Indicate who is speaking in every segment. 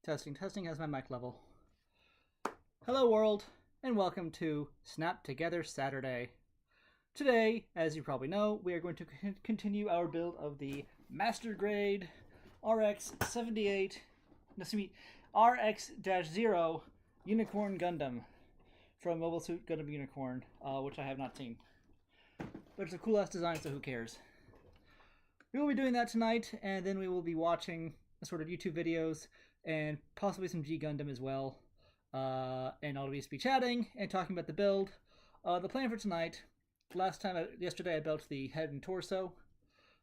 Speaker 1: Testing, testing has my mic level. Hello world, and welcome to Snap Together Saturday. Today, as you probably know, we are going to continue our build of the Master Grade RX-78, RX-0 Unicorn Gundam from Mobile Suit Gundam Unicorn, which I have not seen. But it's a cool ass design, so who cares? We will be doing that tonight, and then we will be watching sort of YouTube videos and possibly some G Gundam as well. And I'll just be chatting and talking about the build. The plan for tonight, yesterday I built the head and torso.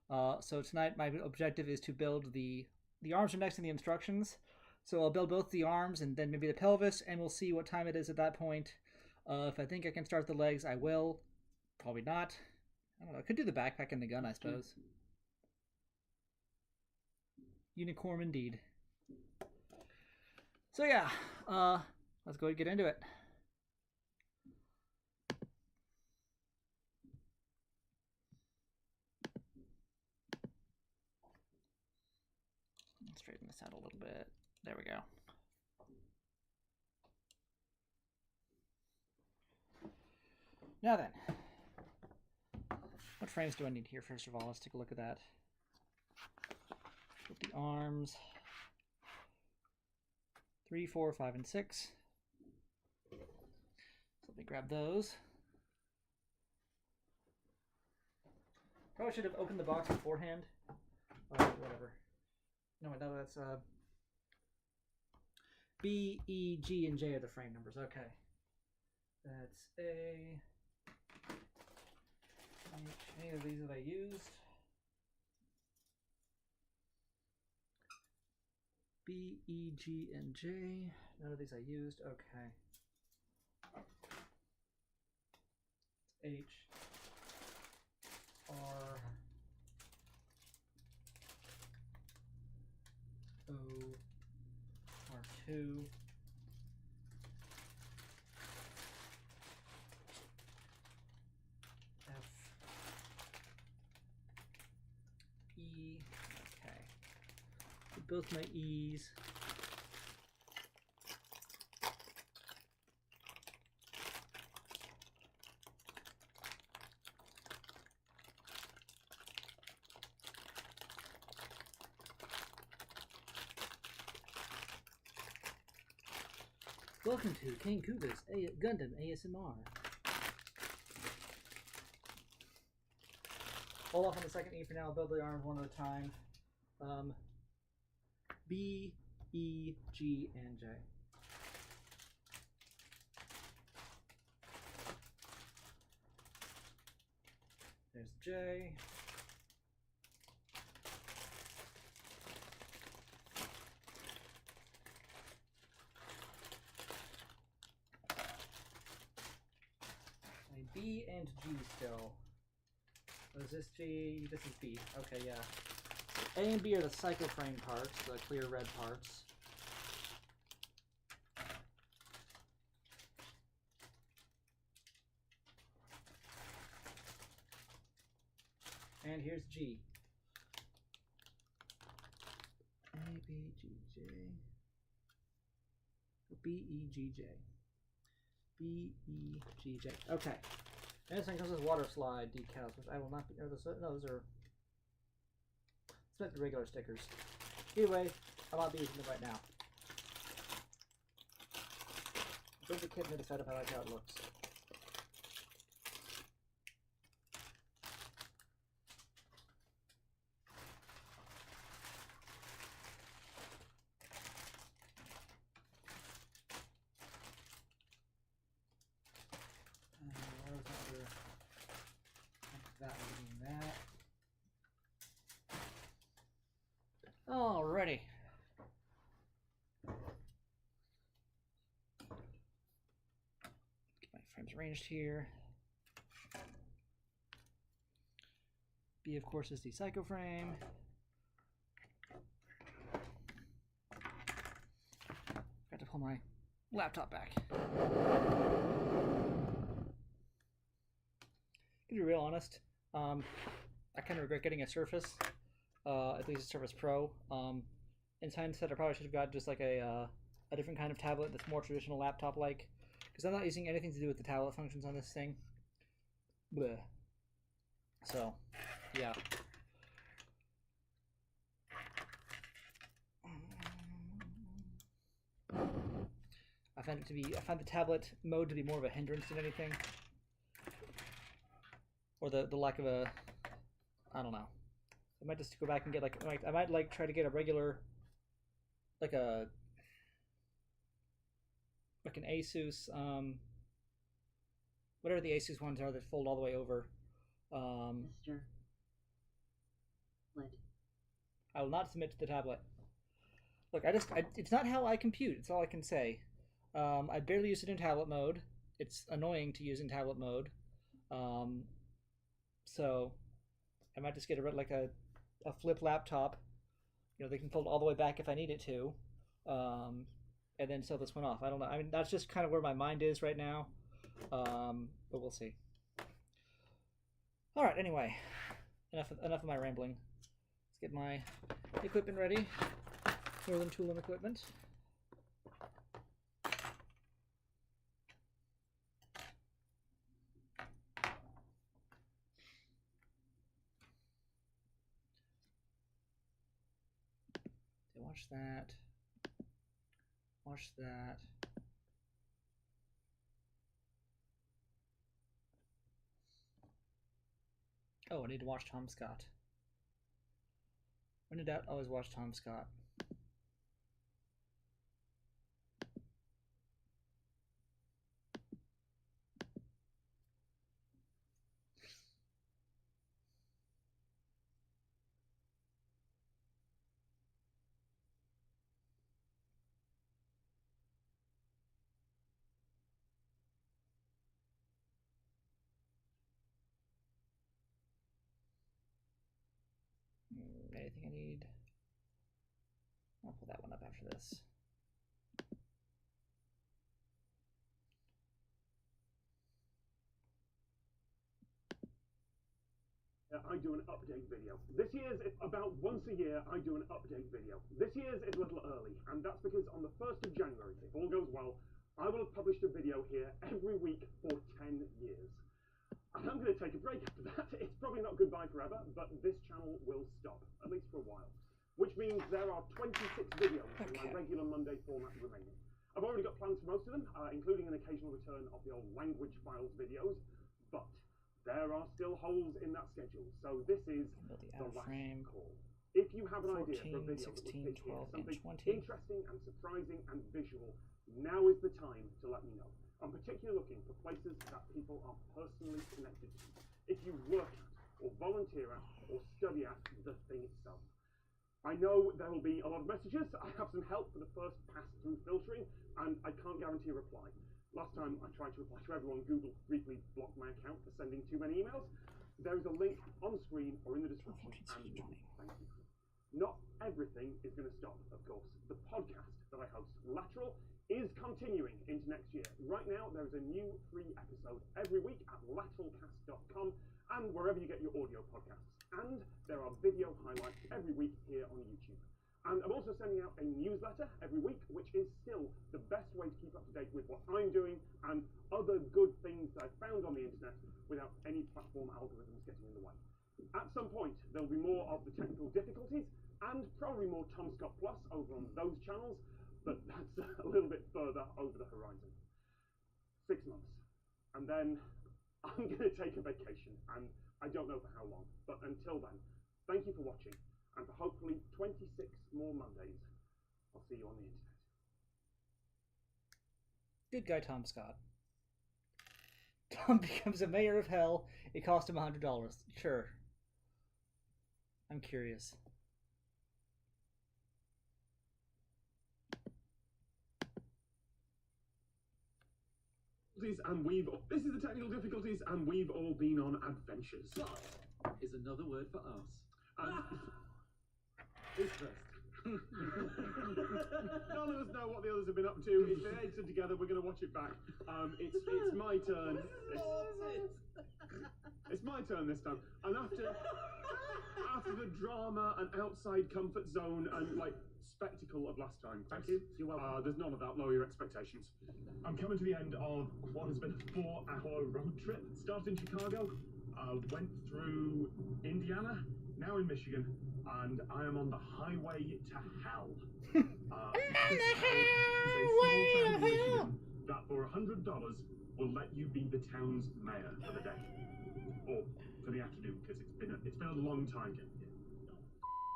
Speaker 1: So tonight my objective is to build the arms are next in the instructions. So I'll build both the arms and then maybe the pelvis, and we'll see what time it is at that point. If I think I can start the legs, I will. Probably not. I don't know. I could do the backpack and the gun, I suppose. Unicorn indeed. So yeah, let's go ahead and get into it. Straighten this out a little bit. There we go. Now then, what frames do I need here? First of all, let's take a look at that. Put the arms 3, 4, 5, and 6. So let me grab those. Probably should have opened the box beforehand. Whatever. No, that's B, E, G, and J are the frame numbers. Okay. That's A. Any of these that I used. B, E, G, and J. None of these I used. Okay. H, R, O, R2, F, E. Okay. So both my E's. Welcome to King Kuba's Gundam ASMR. Hold off on the second E for now. I'll build the arms one at a time. B, E, G, and J. There's J. B and G still. Oh, is this G? This is B. Okay, yeah. A and B are the cycle frame parts, the clear red parts. And here's G. A, B, G, J. B, E, G, J. B, E, G, J. Okay. And this thing comes with water slide decals, which I will not be. No, those are. It's meant to be regular stickers. Either way, I'll not be using them right now. Build the kit and decide if I like how it looks. That would mean that. Alrighty. Get my frames arranged here. B, of course, is the psycho frame. Got to pull my laptop back. To be real honest, I kind of regret getting a Surface, at least a Surface Pro. in hindsight, I probably should have got just like a different kind of tablet that's more traditional laptop-like, because I'm not using anything to do with the tablet functions on this thing. Bleh. So, yeah. I found the tablet mode to be more of a hindrance than anything, or the lack of a, I don't know. I might just go back and get I might like try to get a regular, like an Asus, whatever the Asus ones are that fold all the way over.
Speaker 2: Mr. Lid.
Speaker 1: I will not submit to the tablet. Look, it's not how I compute. It's all I can say. I barely use it in tablet mode. It's annoying to use in tablet mode. So I might just get a flip laptop. You know, they can fold all the way back if I need it to, and then sell this one off. I don't know. I mean, that's just kind of where my mind is right now. But we'll see. All right. Anyway, enough of my rambling. Let's get my equipment ready. More than tool and equipment. Watch that. Watch that. Oh, I need to watch Tom Scott. When in doubt, always watch Tom Scott. Anything I need? I'll pull that one up after this.
Speaker 3: I do an update video. This year's, about once a year, I do an update video. This year's is a little early, and that's because on the 1st of January, if all goes well, I will have published a video here every week for 10 years. And I'm going to take a break after that. It's probably not goodbye forever, but this channel will stop, at least for a while. Which means there are 26 videos in my regular Monday format remaining. I've already got plans for most of them, including an occasional return of the old language files videos, but there are still holes in that schedule, so this is the last call. If you have an
Speaker 1: 14,
Speaker 3: idea for a video
Speaker 1: 16, 12,
Speaker 3: something
Speaker 1: and 20.
Speaker 3: interesting and surprising and visual, now is the time to let me know. I'm particularly looking for places that people are personally connected to. If you work at, or volunteer at, or study at the thing itself. I know there will be a lot of messages. I have some help for the first pass through filtering, and I can't guarantee a reply. Last time I tried to reply to everyone, Google briefly blocked my account for sending too many emails. There is a link on screen or in the description. And thank you. Not everything is going to stop, of course. The podcast that I host, Lateral, is continuing into next year. Right now, there is a new free episode every week at lateralcast.com and wherever you get your audio podcasts. And there are video highlights every week here on YouTube. And I'm also sending out a newsletter every week, which is still the best way to keep up to date with what I'm doing and other good things that I found on the internet without any platform algorithms getting in the way. At some point, there'll be more of the technical difficulties and probably more Tom Scott Plus over on those channels, but that's a little bit further over the horizon. 6 months. And then I'm going to take a vacation, and I don't know for how long, but until then, thank you for watching. And for hopefully 26 more Mondays, I'll see you on the internet.
Speaker 1: Good guy, Tom Scott. Tom becomes a mayor of hell. It cost him $100. Sure. I'm curious.
Speaker 3: And this is the technical difficulties, and we've all been on adventures.
Speaker 4: Soft is another word for us.
Speaker 3: And interest. None of us know what the others have been up to. It's been edited together. We're going to watch it back. It's my turn. It's my turn this time. And after After the drama and outside comfort zone and like spectacle of last time. Thank you. You're welcome. There's none of that. Lower your expectations. I'm coming to the end of what has been a 4-hour road trip. Started in Chicago, went through Indiana, now in Michigan, and I am on the highway to hell. That for $100 will let you be the town's mayor for the day, or for the afternoon, because it's been a long time getting here.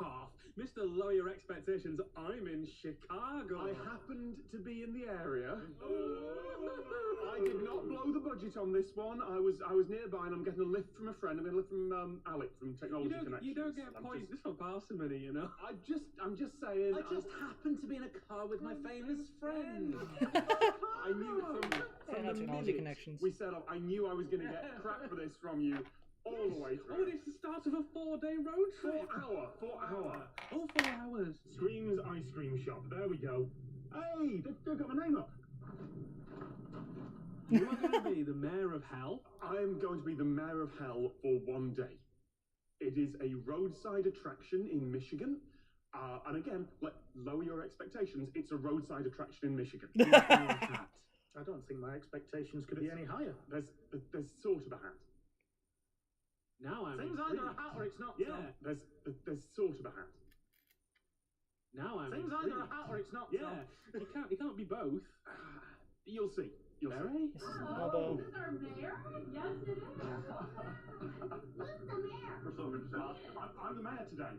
Speaker 5: Off. Mr. Lower Your Expectations, I'm in Chicago.
Speaker 3: I happened to be in the area. I did not blow the budget on this one. I was nearby, and I'm getting a lift from a friend. I'm getting a lift from Alec from Technology Connections.
Speaker 5: You don't get points for parsimony, you know.
Speaker 3: I'm just saying.
Speaker 4: I just happened to be in a car with my famous friend.
Speaker 3: I knew from the
Speaker 1: Technology
Speaker 3: minute
Speaker 1: Connections.
Speaker 3: we set up, I knew I was going to get crap for this from you all the way through.
Speaker 5: Oh, it's the start of a 4-day road trip.
Speaker 3: 4 hour.
Speaker 5: Oh, 4 hours.
Speaker 3: Scream's Ice Cream Shop. There we go. Hey, they've got my name up.
Speaker 5: You are going to be the mayor of hell?
Speaker 3: I'm going to be the mayor of hell for one day. It is a roadside attraction in Michigan. And again, lower your expectations. It's a roadside attraction in Michigan.
Speaker 6: I don't think my expectations could be any higher.
Speaker 3: There's sort of a hat.
Speaker 5: Now I'm
Speaker 6: Things either a hat or it's not.
Speaker 5: Yeah.
Speaker 3: There's sort of a hat.
Speaker 5: Now I'm
Speaker 6: Things either a hat or it's not.
Speaker 5: Yeah. You can't be both.
Speaker 3: You'll see.
Speaker 5: Mary?
Speaker 1: This is
Speaker 2: Hello,
Speaker 1: Elbow.
Speaker 2: this is our mayor? Yes, it is. Who's the mayor?
Speaker 3: I'm the mayor today.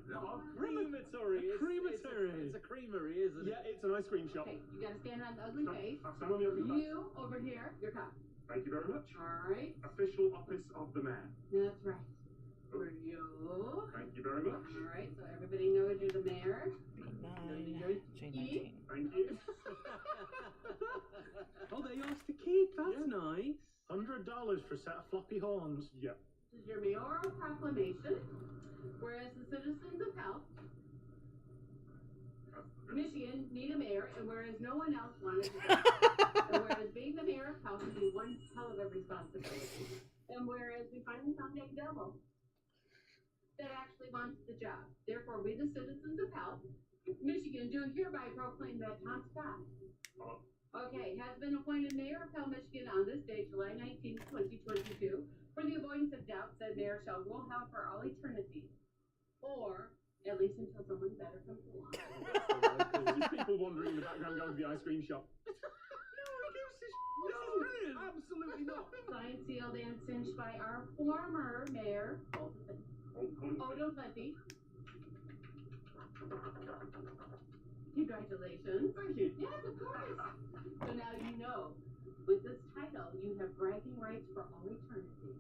Speaker 4: Crematory. It's a creamery, isn't it?
Speaker 3: Yeah, it's an ice cream shop.
Speaker 2: Okay, you gotta stand on the ugly face.
Speaker 3: Stand on the ugly face.
Speaker 2: You, over here, your top.
Speaker 3: Thank you very much.
Speaker 2: Alright,
Speaker 3: Official office of the mayor.
Speaker 2: that's right. For you.
Speaker 3: Thank you very much.
Speaker 2: Alright, so everybody knows you're the mayor.
Speaker 1: B9, J19.
Speaker 3: Thank you.
Speaker 5: Oh, they're yours to keep. That's nice.
Speaker 6: $100 for a set of floppy horns.
Speaker 3: Yep.
Speaker 2: This is your mayoral proclamation. Whereas the citizens of Health, Michigan, need a mayor, and whereas no one else wanted to go. And whereas being the mayor of Health would be one hell of a responsibility. And whereas we finally found a devil that actually wants the job. Therefore, we, the citizens of Health, Michigan, do hereby proclaim that Tom Scott, okay, has been appointed mayor of Hell, Michigan on this day, July 19, 2022. For the avoidance of doubt, said mayor shall rule Hell for all eternity. Or, at least until someone better comes along.
Speaker 3: There's people wandering in the background going to the ice cream shop. No, absolutely not.
Speaker 2: Signed, sealed, and cinched by our former mayor, Odo Plenty. Congratulations.
Speaker 3: Thank you.
Speaker 2: Yes, of course. So now you know, with this title, you have bragging rights for all eternity.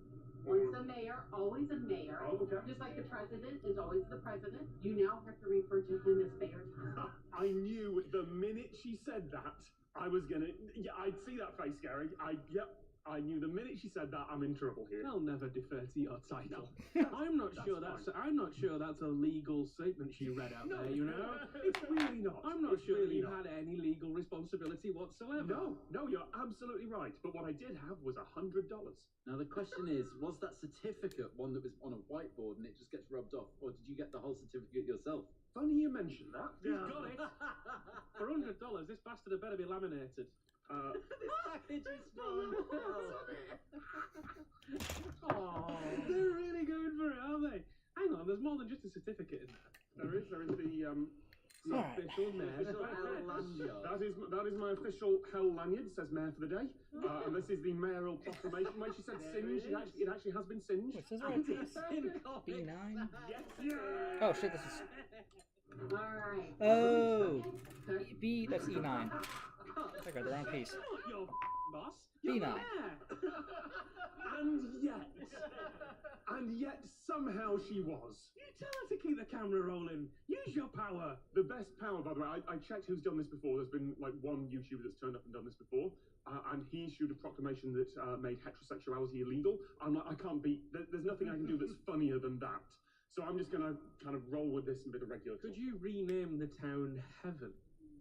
Speaker 2: Once a mayor, always a mayor.
Speaker 3: Oh, okay.
Speaker 2: Just like the president is always the president, you now have to refer to him as Mayor Tom.
Speaker 3: I knew the minute she said that, I was gonna. Yeah, I'd see that face, Gary. I knew the minute she said that, I'm in trouble here.
Speaker 5: I'll never defer to your title.
Speaker 3: No.
Speaker 5: I'm not
Speaker 3: That's
Speaker 5: sure
Speaker 3: fine.
Speaker 5: I'm not sure that's a legal statement she read out there, you know?
Speaker 3: It's really not.
Speaker 5: I'm not
Speaker 3: It's
Speaker 5: sure
Speaker 3: really
Speaker 5: you
Speaker 3: not.
Speaker 5: had any legal responsibility whatsoever.
Speaker 3: No, you're absolutely right. But what I did have was $100.
Speaker 4: Now the question is, was that certificate one that was on a whiteboard and it just gets rubbed off, or did you get the whole certificate yourself?
Speaker 3: Funny you mentioned that.
Speaker 5: He's got it. For $100, this bastard had better be laminated.
Speaker 4: This package is from
Speaker 5: Oh, they're really going for it, aren't they? Hang on, there's more than just a certificate in there.
Speaker 3: There is the
Speaker 1: Alright.
Speaker 5: Official mayor.
Speaker 4: Official hell lanyard.
Speaker 3: that is my official hell lanyard. Says mayor for the day, and this is the mayoral proclamation. When she said singed, it actually has been singed.
Speaker 1: Wait, this is the right piece. B9.
Speaker 3: Yes.
Speaker 1: Oh shit, this is.
Speaker 2: Alright.
Speaker 1: Oh! B, that's E9. I got the wrong piece.
Speaker 5: Not your boss.
Speaker 1: B9.
Speaker 5: You're the mayor.
Speaker 3: And yet somehow she was.
Speaker 5: You tell her to keep the camera rolling. Use your power.
Speaker 3: The best power, by the way, I checked who's done this before. There's been like one YouTuber that's turned up and done this before, and he issued a proclamation that made heterosexuality illegal. I'm like, I can't beat. There's nothing I can do that's funnier than that. So I'm just gonna kind of roll with this and bit of regular.
Speaker 5: Could you rename the town Heaven?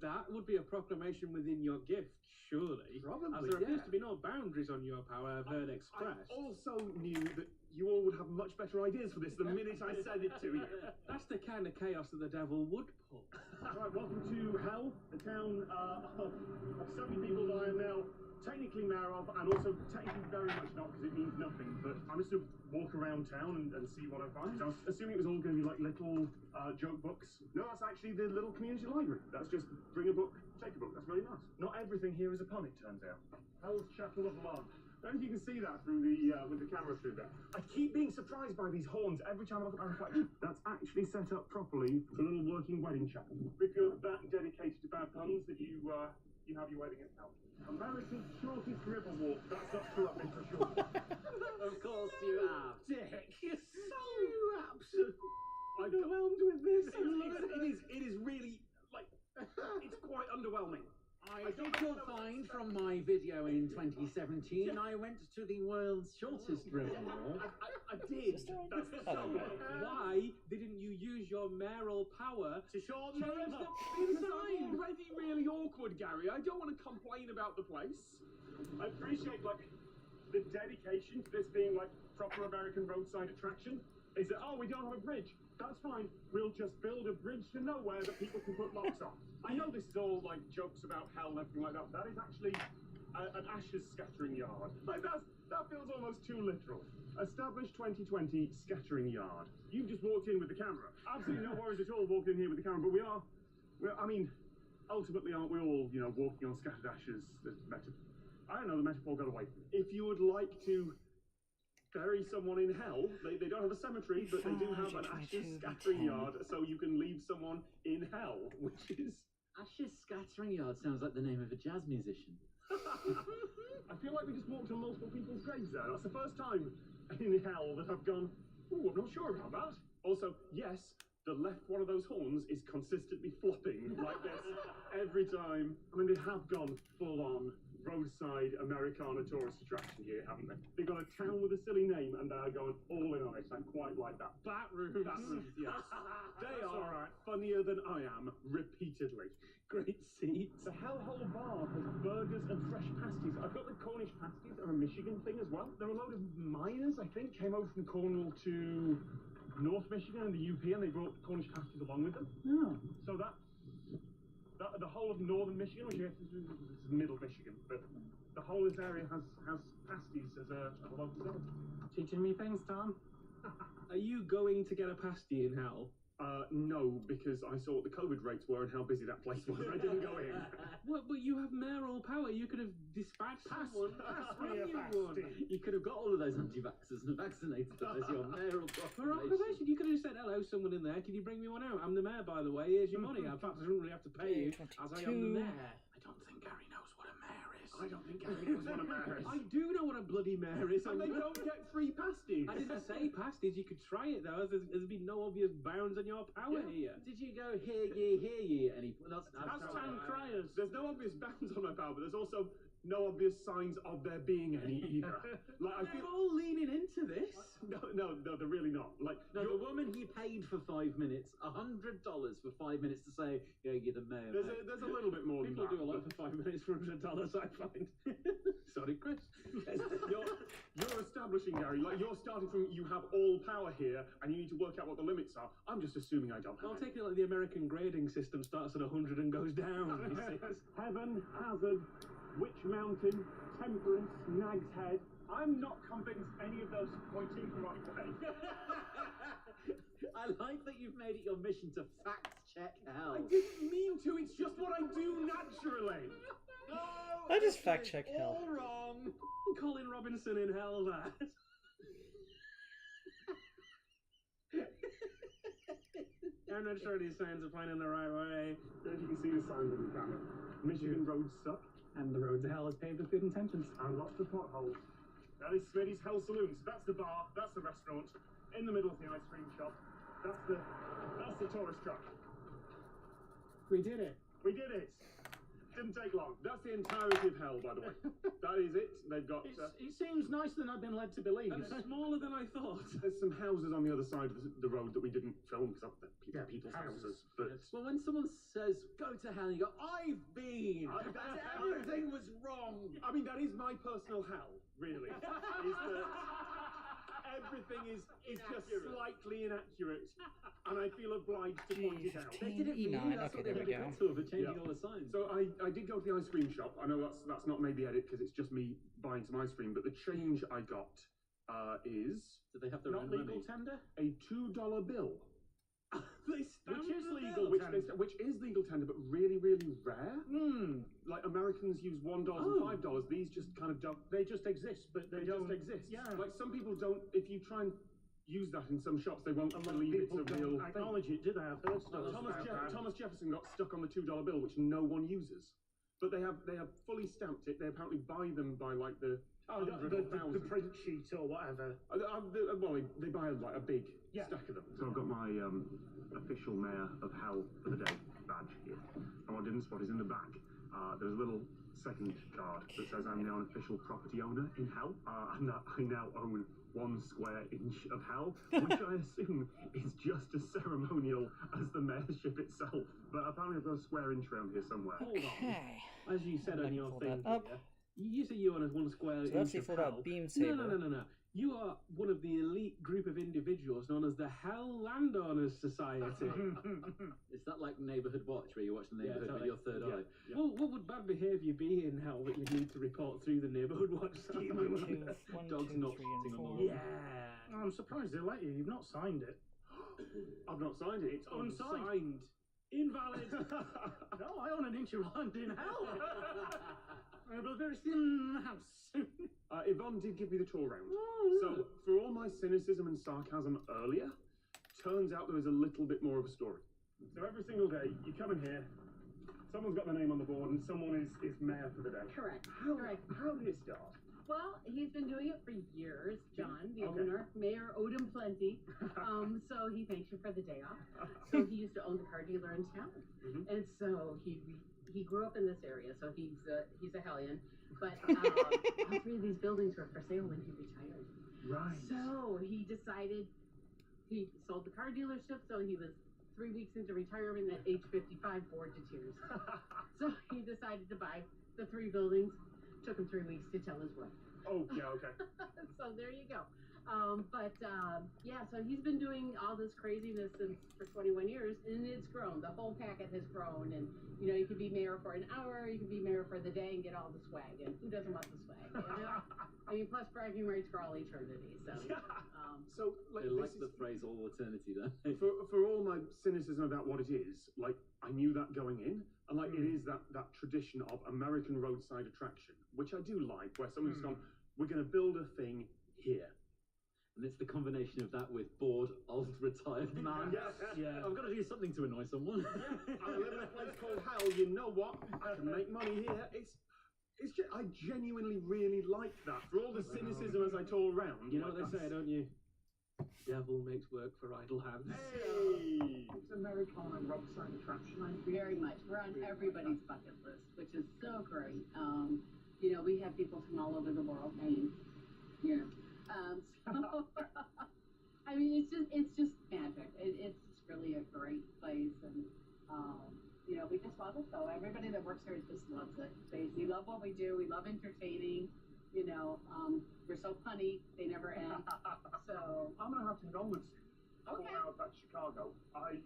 Speaker 5: That would be a proclamation within your gift, surely.
Speaker 6: Probably,
Speaker 5: As there appears
Speaker 6: yeah.
Speaker 5: to be no boundaries on your power, I've heard expressed.
Speaker 3: I also knew that you all would have much better ideas for this the minute I said it to you.
Speaker 5: That's the kind of chaos that the devil would pull.
Speaker 3: Right, welcome to Hell, the town of so many people that I am now technically mayor of, and also technically very much not, because it means nothing, but I'm just to walk around town and see what I find. I was assuming it was all going to be like little joke books. No, that's actually the little community library. That's just bring a book, take a book. That's really nice. Not everything here is a pun, it turns out. Hell's Chapel of Love. I don't know if you can see that through the with the camera through there. I keep being surprised by these horns every time I look at my reflection. That's actually set up properly for a little working wedding chapel. If you're that dedicated to bad puns that you have your wedding at Hell. America's shortest river walk. That's not true, I've been for sure.
Speaker 4: Of course you have.
Speaker 5: Dick, you're so
Speaker 3: absolute.
Speaker 5: overwhelmed with this.
Speaker 3: It is really like it's quite underwhelming.
Speaker 4: I think you'll find from my video in 2017, I went to the world's shortest river walk.
Speaker 3: I did. That's the song.
Speaker 5: Why didn't you use your mayoral power
Speaker 3: To shorten the
Speaker 5: change
Speaker 3: river.
Speaker 5: the
Speaker 3: Because
Speaker 5: inside?
Speaker 3: I'm already really awkward, Gary. I don't want to complain about the place. I appreciate like the dedication to this being like proper American roadside attraction. Is that we don't have a bridge? That's fine. We'll just build a bridge to nowhere that people can put locks on. I know this is all like jokes about hell and everything like that. That is actually an ashes scattering yard. Like that feels almost too literal. Established 2020 scattering yard. You've just walked in with the camera. Absolutely no worries at all walking in here with the camera, but I mean, ultimately aren't we all, walking on scattered ashes? I don't know, the metaphor got away from me. If you would like to bury someone in hell, they don't have a cemetery, but they do have an ashes scattering yard, so you can leave someone in hell, which is...
Speaker 4: Ashes Scattering Yard sounds like the name of a jazz musician.
Speaker 3: I feel like we just walked on multiple people's graves there. That's the first time in hell that I've gone, ooh, I'm not sure about that. Also, yes, the left one of those horns is consistently flopping like this every time. I mean, they have gone full-on roadside Americana tourist attraction here, haven't they? They've got a town with a silly name and they're going all in on it. I quite like that.
Speaker 5: Batrooms.
Speaker 3: Batrooms, yes. They are funnier than I am, repeatedly.
Speaker 5: Great seats.
Speaker 3: The Hellhole Bar has burgers and fresh pasties. I've got the Cornish pasties are a Michigan thing as well. There are a load of miners, I think, came over from Cornwall to North Michigan and the UP, and they brought Cornish pasties along with them.
Speaker 5: Oh.
Speaker 3: So that the whole of northern Michigan, which is middle Michigan, but the whole of this area has pasties as a local thing.
Speaker 6: Teaching me things, Tom.
Speaker 5: Are you going to get a pasty in hell?
Speaker 3: No, because I saw what the COVID rates were and how busy that place was. I didn't go in.
Speaker 5: What? But you have mayoral power. You could have dispatched someone.
Speaker 3: Pass me a
Speaker 5: Anyone.
Speaker 3: pasty.
Speaker 4: You could have got all of those anti-vaxxers and vaccinated them as your mayoral proclamation.
Speaker 5: Proclamation. You could have said, hello, someone in there. Can you bring me one out? I'm the mayor, by the way. Here's your money. In fact, I don't really have to pay you, as I am the mayor.
Speaker 6: I don't think Gary knows what a mayor is.
Speaker 3: I don't think Gary knows what a mayor is.
Speaker 5: I do know what a bloody mayor is.
Speaker 3: And they don't get free pasties.
Speaker 5: I didn't say pasties. You could try it though. There's been no obvious bounds on your power here.
Speaker 4: Did you go hear ye at any point?
Speaker 3: That's town criers. There's no obvious bounds on my power, but there's also no obvious signs of there being any either. Like I
Speaker 5: They're
Speaker 3: feel.
Speaker 5: all leaning into this.
Speaker 3: No, they're really not. Like
Speaker 4: No, the woman he paid for 5 minutes, $100 for 5 minutes to say, yeah, you're the mayor. mate."
Speaker 3: there's a little bit more
Speaker 5: People
Speaker 3: than that.
Speaker 5: do a lot for 5 minutes for $100. I find. Sorry, Chris.
Speaker 3: You're establishing, Gary, like you're starting from you have all power here and you need to work out what the limits are. I'm just assuming I don't have
Speaker 5: I'll
Speaker 3: any.
Speaker 5: take it like the American grading system starts at 100 and goes down.
Speaker 3: Heaven, Hazard, Witch Mountain, Temperance, Nag's Head. I'm not convinced any of those point in the right way.
Speaker 4: I like that you've made it your mission to fact check hell.
Speaker 3: I didn't mean to, it's just what I do naturally.
Speaker 1: I just fact check hell.
Speaker 5: All wrong. Colin Robinson in hell, that. I'm not sure these signs are pointing the right way.
Speaker 3: As you can see the signs on the camera. Michigan roads suck.
Speaker 6: And the road to hell is paved with good intentions.
Speaker 3: And lots of potholes. That is Smitty's Hell Saloon. So that's the bar, that's the restaurant. In the middle of the ice cream shop. That's the tourist truck.
Speaker 6: We did it.
Speaker 3: We did it. Didn't take long. That's the entirety of hell, by the way. That is it. They've got...
Speaker 6: It seems nicer than I've been led to believe.
Speaker 5: And smaller than I thought.
Speaker 3: There's some houses on the other side of the road that we didn't film because they're people's houses. But
Speaker 4: Well, when someone says, go to hell, you go, I've been! Everything was wrong!
Speaker 3: I mean, that is my personal hell, really. Is that everything is just slightly inaccurate, and I feel obliged to point it out.
Speaker 4: They did it for you,
Speaker 1: E9,
Speaker 4: that's
Speaker 1: okay,
Speaker 4: what
Speaker 1: there
Speaker 4: they
Speaker 1: we
Speaker 4: made
Speaker 1: go.
Speaker 4: a picture of it, changing
Speaker 3: Yeah.
Speaker 4: all the signs.
Speaker 3: So I did go to the ice cream shop. I know that's not made the edit because it's just me buying some ice cream, but the change I got is
Speaker 4: Do they have their
Speaker 6: Not
Speaker 4: own
Speaker 6: legal
Speaker 4: money?
Speaker 6: tender?
Speaker 3: a $2 bill.
Speaker 4: They stamped
Speaker 6: Which is
Speaker 4: the
Speaker 6: legal
Speaker 4: bill.
Speaker 6: tender.
Speaker 3: Which is legal tender, but really, really rare. Like Americans use $1
Speaker 4: Oh.
Speaker 3: and $5. These just kind of don't.
Speaker 6: They just exist, but they don't
Speaker 3: just exist.
Speaker 6: Yeah.
Speaker 3: Like some people don't. If you try and use that in some shops, they won't
Speaker 6: A lot of
Speaker 3: believe it's
Speaker 6: people
Speaker 3: a real
Speaker 6: don't acknowledge it, do they? I've heard stories about that.
Speaker 3: Thomas Jefferson got stuck on the $2 bill, which no one uses. But they have fully stamped it. They apparently buy them by like the
Speaker 6: Oh, the print sheet or whatever.
Speaker 3: well, they buy like a big
Speaker 6: Yeah.
Speaker 3: stack of them. So I've got my official Mayor of Hell for the Day badge here. And what I didn't spot is in the back, there's a little second card that says I'm now an official property owner in Hell, and that I now own 1 square inch of Hell, which I assume is just as ceremonial as the mayorship itself. But apparently I've got a square inch around here somewhere.
Speaker 5: Hold on.
Speaker 1: Okay.
Speaker 5: As you said
Speaker 1: I
Speaker 5: on
Speaker 1: can
Speaker 5: your
Speaker 1: pull
Speaker 5: thing,
Speaker 1: that up.
Speaker 5: here, you say you own a 1 square
Speaker 1: So that's
Speaker 5: inch
Speaker 1: the
Speaker 5: of
Speaker 1: full
Speaker 5: hell.
Speaker 1: out beam
Speaker 5: No,
Speaker 1: saber.
Speaker 5: no. You are one of the elite group of individuals known as the Hell Landowners Society.
Speaker 4: Is that like Neighbourhood Watch, where you watch the neighbourhood with
Speaker 5: totally.
Speaker 4: your third eye?
Speaker 3: Yeah.
Speaker 5: Well, what would bad behaviour be in hell that you need to report through the Neighbourhood Watch scheme?
Speaker 1: One,
Speaker 4: Dogs
Speaker 1: two,
Speaker 4: not
Speaker 1: three,
Speaker 4: shitting
Speaker 1: and
Speaker 4: on the
Speaker 1: 4.
Speaker 4: wall.
Speaker 5: Yeah.
Speaker 6: I'm surprised they let you. You've not signed it.
Speaker 3: I've not signed it.
Speaker 5: It's unsigned. Invalid.
Speaker 6: No, I own an inch of land in hell. I have a very thin house.
Speaker 3: Yvonne did give me the tour round.
Speaker 5: Oh,
Speaker 3: So, for all my cynicism and sarcasm earlier, turns out there is a little bit more of a story. So every single day, you come in here, someone's got their name on the board, and someone is mayor for the day.
Speaker 2: Correct.
Speaker 3: How,
Speaker 2: Correct.
Speaker 3: how did it start?
Speaker 2: Well, he's been doing it for years, John, the
Speaker 3: Okay.
Speaker 2: owner. Mayor owed him plenty. So he thanks you for the day off. So he used to own the car dealer in town.
Speaker 3: Mhm.
Speaker 2: And so he grew up in this area, so he's a hellion. But all 3 of these buildings were for sale when he retired.
Speaker 3: Right.
Speaker 2: So he decided he sold the car dealership, so he was 3 weeks into retirement at age 55, bored to tears. So he decided to buy the 3 buildings. Took him 3 weeks to tell his wife.
Speaker 3: Oh, yeah, okay.
Speaker 2: So there you go. Yeah, so he's been doing all this craziness for 21 years, and it's grown. The whole packet has grown, and you can be mayor for an hour, you can be mayor for the day, and get all the swag. And who doesn't want the swag? I mean, plus bragging rights for all eternity. So,
Speaker 3: So, like,
Speaker 4: They
Speaker 3: this
Speaker 4: like
Speaker 3: is,
Speaker 4: the phrase all eternity, don't they?
Speaker 3: for all my cynicism about what it is, like, I knew that going in, and like, it is that tradition of American roadside attraction, which I do like, where someone's gone, we're going to build a thing here.
Speaker 4: And it's the combination of that with bored, old, retired man.
Speaker 6: Yeah.
Speaker 4: I've got to do something to annoy someone.
Speaker 3: I live in a place called Hell. You know what? I can make money here. It's just, I genuinely really like that. For all the cynicism as I tour around.
Speaker 5: You know
Speaker 3: like,
Speaker 5: what they say, don't you? Devil makes work for idle hands.
Speaker 3: Hey!
Speaker 6: It's Americana roadside attraction.
Speaker 2: very much. We're on everybody's bucket list, which is so great. We have people from all over the world. So, I mean, it's just magic. It's just really a great place, and we just love it. Though everybody that works here just loves it. We love what we do. We love entertaining. We're so funny. They never end. So
Speaker 3: I'm going to have to head onwards.
Speaker 2: Okay.
Speaker 3: Calling out back to Chicago. I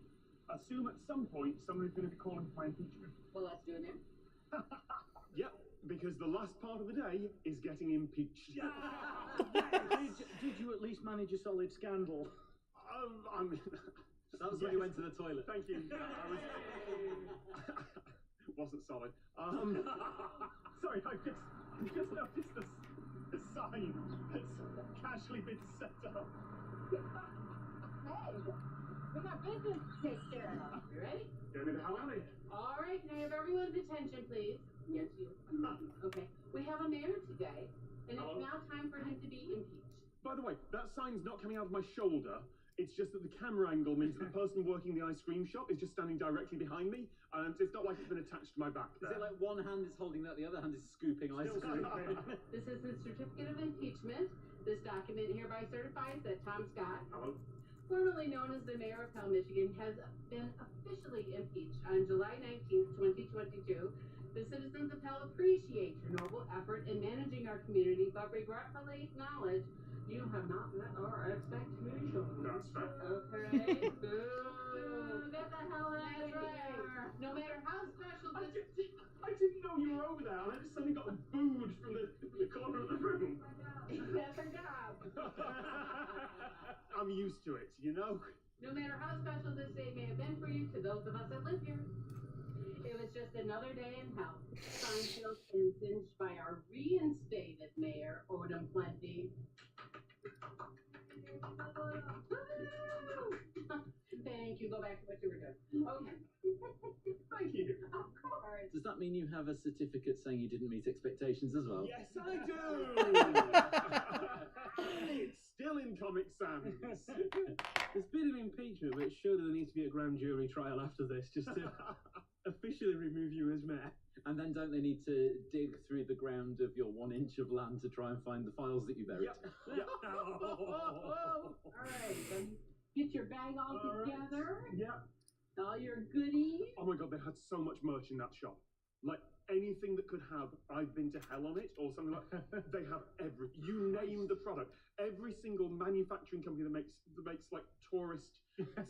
Speaker 3: assume at some point somebody's going to be calling for my impeachment.
Speaker 2: well, let's do it now.
Speaker 3: Yep, because the last part of the day is getting impeached.
Speaker 6: Did you at least manage a solid scandal?
Speaker 4: That was when you went to the toilet.
Speaker 3: Thank you. Wasn't solid. Sorry, I just noticed the sign that's casually been set up.
Speaker 2: Hey, we got business to take care of. You ready?
Speaker 3: Get me the hell out of here.
Speaker 2: All right, can I have everyone's attention, please? Yes, you. Okay. We have a mayor today, and
Speaker 3: Hello?
Speaker 2: it's now time for him to be impeached.
Speaker 3: By the way, that sign's not coming out of my shoulder. It's just that the camera angle means that the person working the ice cream shop is just standing directly behind me, and it's not like it's been attached to my back.
Speaker 4: Is it like one hand is holding that, the other hand is scooping ice cream?
Speaker 2: This is the certificate of impeachment. This document hereby certifies that Tom Scott, formerly known as the mayor of Pell, Michigan, has been officially impeached on July 19th, 2022. The citizens of Pell appreciate your noble effort in managing our community, but regretfully acknowledge you have not met our expectations.
Speaker 3: That's fair.
Speaker 2: Okay. Boo. Get the hell out of here. No matter how special
Speaker 3: I
Speaker 2: this
Speaker 3: didn't know you were over there, and I just suddenly got booed from the corner of the room.
Speaker 2: That's our job.
Speaker 3: I'm used to it, you know?
Speaker 2: No matter how special this day may have been for you, to those of us that live here, it was just another day in hell. Fine-filled and singed by our reinstated mayor, Odom Plenty. Thank you. Go back to what you were doing. Okay.
Speaker 3: Thank you.
Speaker 2: Of course.
Speaker 4: Does that mean you have a certificate saying you didn't meet expectations as well?
Speaker 3: Yes, I do! It's still in Comic Sans.
Speaker 5: There's been an impeachment, but surely there needs to be a grand jury trial after this, just to officially remove you as mayor.
Speaker 4: And then don't they need to dig through the ground of your 1 inch of land to try and find the files that you buried?
Speaker 3: Yep.
Speaker 2: All right. Then get your bag all together.
Speaker 3: Yep.
Speaker 2: All your goodies.
Speaker 3: Oh my god, they had so much merch in that shop. Like anything that could have I've been to hell on it or something like they have everything. You name the product. Every single manufacturing company that makes like tourist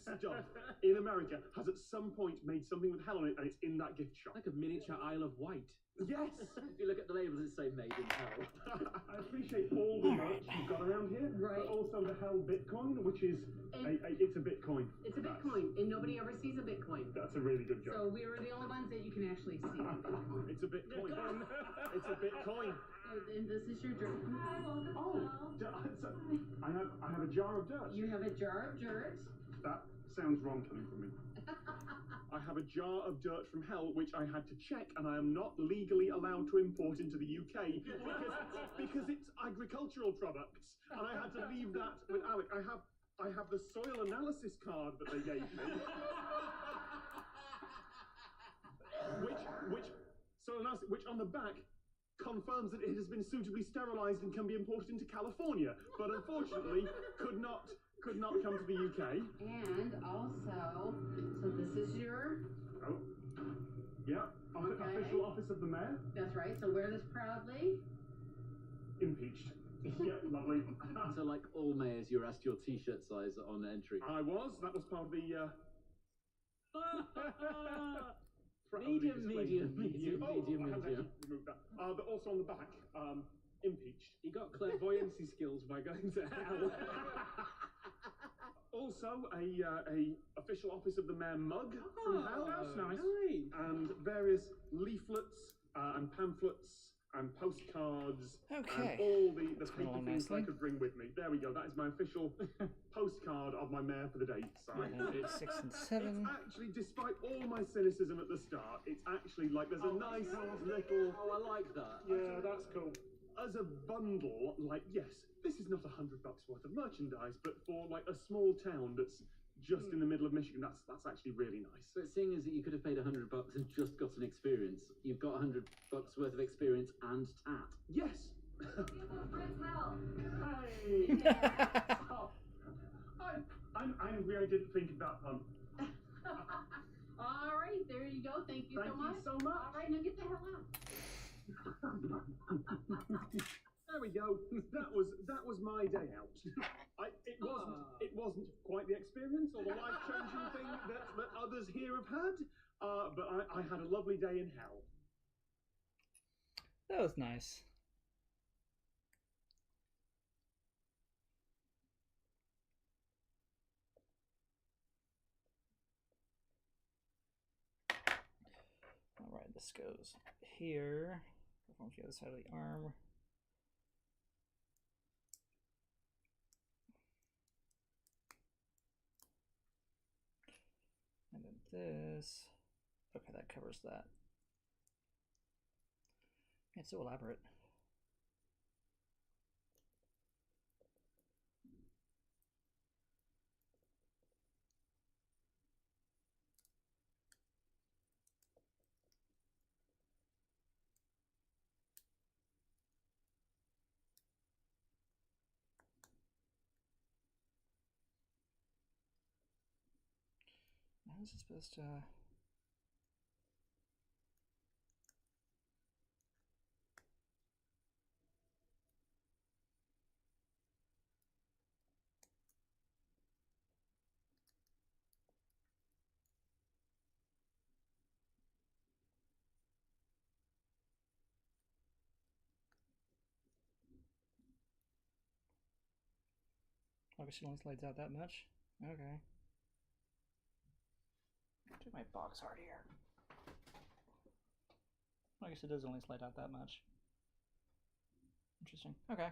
Speaker 3: stuff in America has at some point made something with hell on it, and it's in that gift shop.
Speaker 5: Like a miniature Isle of Wight.
Speaker 3: Yes!
Speaker 4: If you look at the labels, it say made in hell.
Speaker 3: I appreciate all the merch you've got around here,
Speaker 2: Right.
Speaker 3: but also the Hell Bitcoin, which is it's a Bitcoin.
Speaker 2: It's a Bitcoin, and nobody ever sees a Bitcoin.
Speaker 3: That's a really good joke.
Speaker 2: So we were the only ones that you can actually see a Bitcoin.
Speaker 3: It's a Bitcoin. It's a Bitcoin.
Speaker 2: And this is your dirt.
Speaker 3: Oh, I have a jar of dirt.
Speaker 2: You have a jar of dirt.
Speaker 3: That sounds wrong coming from me. I have a jar of dirt from hell, which I had to check, and I am not legally allowed to import into the UK because it's agricultural products, and I had to leave that with Alec. I have the soil analysis card that they gave me, which on the back confirms that it has been suitably sterilised and can be imported into California, but unfortunately could not come to the UK.
Speaker 2: And also, so this is your.
Speaker 3: Oh, yeah.
Speaker 2: Okay.
Speaker 3: Official office of the mayor.
Speaker 2: That's right. So wear this proudly.
Speaker 3: Impeached. Yeah, lovely.
Speaker 4: So like all mayors, you're asked your t-shirt size on entry.
Speaker 3: I was. That was part of the.
Speaker 5: Medium.
Speaker 3: Oh, I haven't actually removed that. But also on the back, impeached.
Speaker 5: You got clairvoyancy skills by going to hell.
Speaker 3: Also, a official office of the mayor mug from hell.
Speaker 5: That's nice.
Speaker 3: And various leaflets and pamphlets and postcards
Speaker 1: Okay.
Speaker 3: and all the
Speaker 1: going
Speaker 3: paper
Speaker 1: along
Speaker 3: things
Speaker 1: nicely.
Speaker 3: I could bring with me. There we go. That is my official postcard of my mayor for the day sign.
Speaker 1: 6 and
Speaker 3: It's
Speaker 1: 7.
Speaker 3: actually, despite all my cynicism at the start, it's actually like there's a nice little.
Speaker 4: Oh, I like that.
Speaker 3: Yeah, that's cool. As a bundle, like, yes, this is not $100 worth of merchandise, but for like a small town that's just in the middle of Michigan, that's actually really nice.
Speaker 4: But seeing as that you could have paid $100 and just got an experience, you've got $100 worth of experience and tat.
Speaker 3: Yes. Hey. Oh, I'm angry I didn't think of that pun.
Speaker 2: All right, there you go. Thank you so much.
Speaker 3: Thank you so much.
Speaker 2: All right, now get the hell out.
Speaker 3: There we go. That was my day out. It wasn't quite the experience or the life-changing thing that others here have had, but I had a lovely day in hell.
Speaker 1: That was nice. All right, this goes here. Performs the other side of the arm. And then this. Okay, that covers that. It's so elaborate. how is it supposed to... I guess it only slides out that much. Okay. Do my box art here. I guess it does only slide out that much. Interesting. Okay.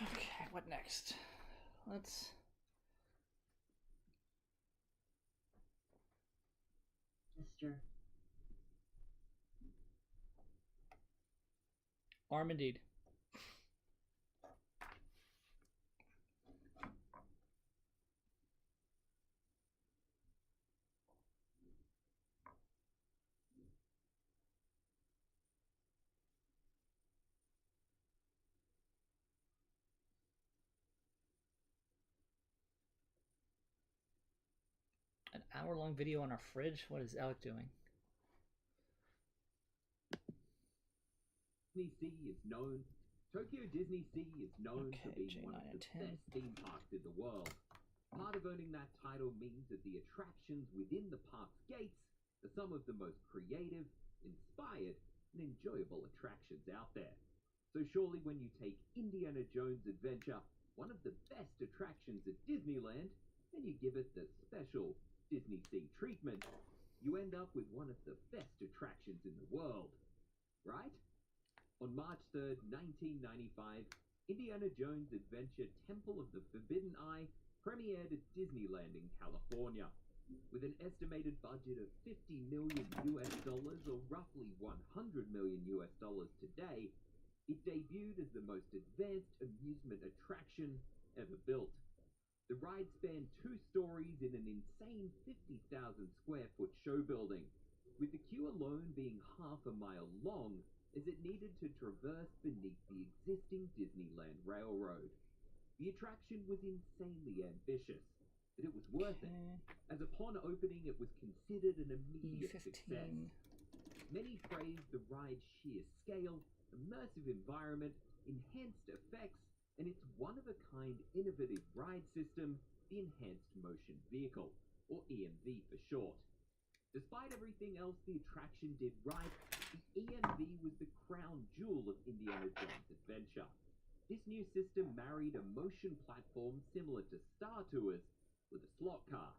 Speaker 1: Okay, what next? Let's...
Speaker 2: Mister.
Speaker 1: Arm indeed. An hour-long video on our fridge? What is Alec doing?
Speaker 7: Disney Sea is known. Tokyo Disney Sea is known for
Speaker 1: Okay,
Speaker 7: being one of
Speaker 1: J9
Speaker 7: the
Speaker 1: and 10.
Speaker 7: best theme parks in the world. Part of owning that title means that the attractions within the park's gates are some of the most creative, inspired, and enjoyable attractions out there. So surely when you take Indiana Jones Adventure, one of the best attractions at Disneyland, and you give it the special Disney Sea treatment, you end up with one of the best attractions in the world, right? On March 3rd, 1995, Indiana Jones Adventure Temple of the Forbidden Eye premiered at Disneyland in California. With an estimated budget of $50 million US, or roughly $100 million US today, it debuted as the most advanced amusement attraction ever built. The ride spanned 2 stories in an insane 50,000 square foot show building, with the queue alone being half a mile long, as it needed to traverse beneath the existing Disneyland Railroad. The attraction was insanely ambitious, but it was worth it, as upon opening it was considered an immediate success. Many praised the ride's sheer scale, immersive environment, enhanced effects, and its one-of-a-kind innovative ride system, the Enhanced Motion Vehicle, or EMV for short. Despite everything else the attraction did right, the EMV was the crown jewel of Indiana Jones Adventure. This new system married a motion platform similar to Star Tours with a slot car.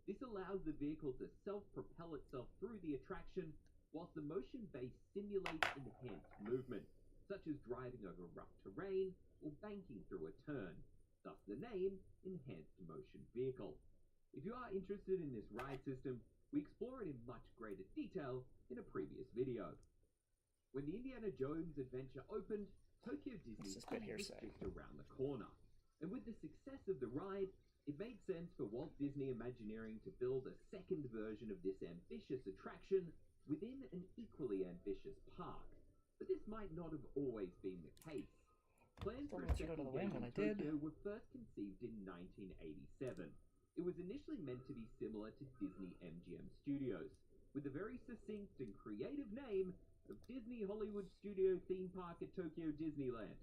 Speaker 7: This allows the vehicle to self-propel itself through the attraction, whilst the motion base simulates enhanced movement, such as driving over rough terrain or banking through a turn, thus the name Enhanced Motion Vehicle. If you are interested in this ride system, we explore it in much greater detail in a previous video. When the Indiana Jones Adventure opened, Tokyo Disney Sea was just around the corner. And with the success of the ride, it made sense for Walt Disney Imagineering to build a second version of this ambitious attraction within an equally ambitious park. But this might not have always been the case. Plans for a second game in Tokyo were first conceived in 1987. It was initially meant to be similar to Disney MGM Studios, with the very succinct and creative name of Disney Hollywood Studio Theme Park at Tokyo Disneyland.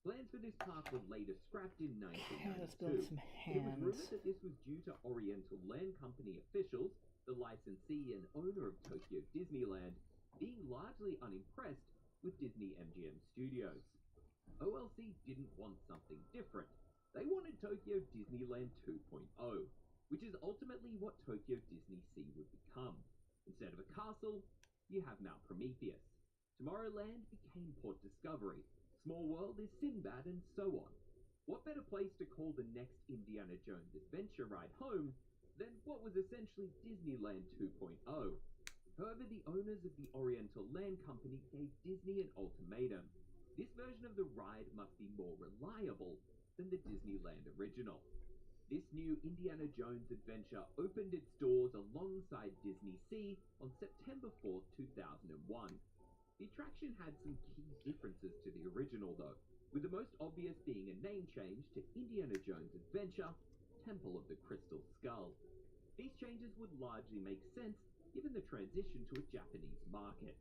Speaker 7: Plans for this park were later scrapped in 1992. It was rumored that this was due to Oriental Land Company officials, the licensee and owner of Tokyo Disneyland, being largely unimpressed with Disney MGM Studios. OLC didn't want something different. They wanted Tokyo Disneyland 2.0, which is ultimately what Tokyo Disney Sea would become. Instead of a castle, you have now Prometheus. Tomorrowland became Port Discovery. Small World is Sinbad, and so on. What better place to call the next Indiana Jones adventure ride home than what was essentially Disneyland 2.0? However, the owners of the Oriental Land Company gave Disney an ultimatum. This version of the ride must be more reliable than the Disneyland original. This new Indiana Jones adventure opened its doors alongside Disney Sea on September 4th, 2001. The attraction had some key differences to the original though, with the most obvious being a name change to Indiana Jones Adventure, Temple of the Crystal Skull. These changes would largely make sense given the transition to a Japanese market.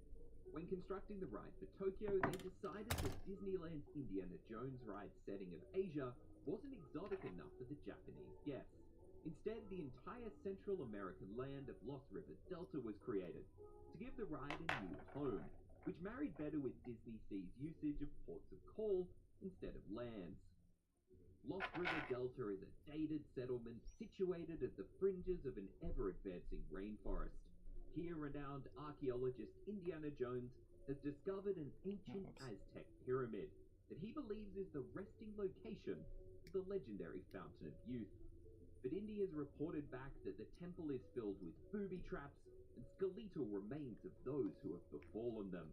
Speaker 7: When constructing the ride for Tokyo, they decided that Disneyland's Indiana Jones ride setting of Asia wasn't exotic enough for the Japanese guests. Instead, the entire Central American land of Lost River Delta was created to give the ride a new home, which married better with Disney Sea's usage of ports of call instead of lands. Lost River Delta is a dated settlement situated at the fringes of an ever-advancing rainforest. Here, renowned archaeologist Indiana Jones has discovered an ancient Aztec pyramid that he believes is the resting location of the legendary Fountain of Youth. But Indy has reported back that the temple is filled with booby traps and skeletal remains of those who have befallen them.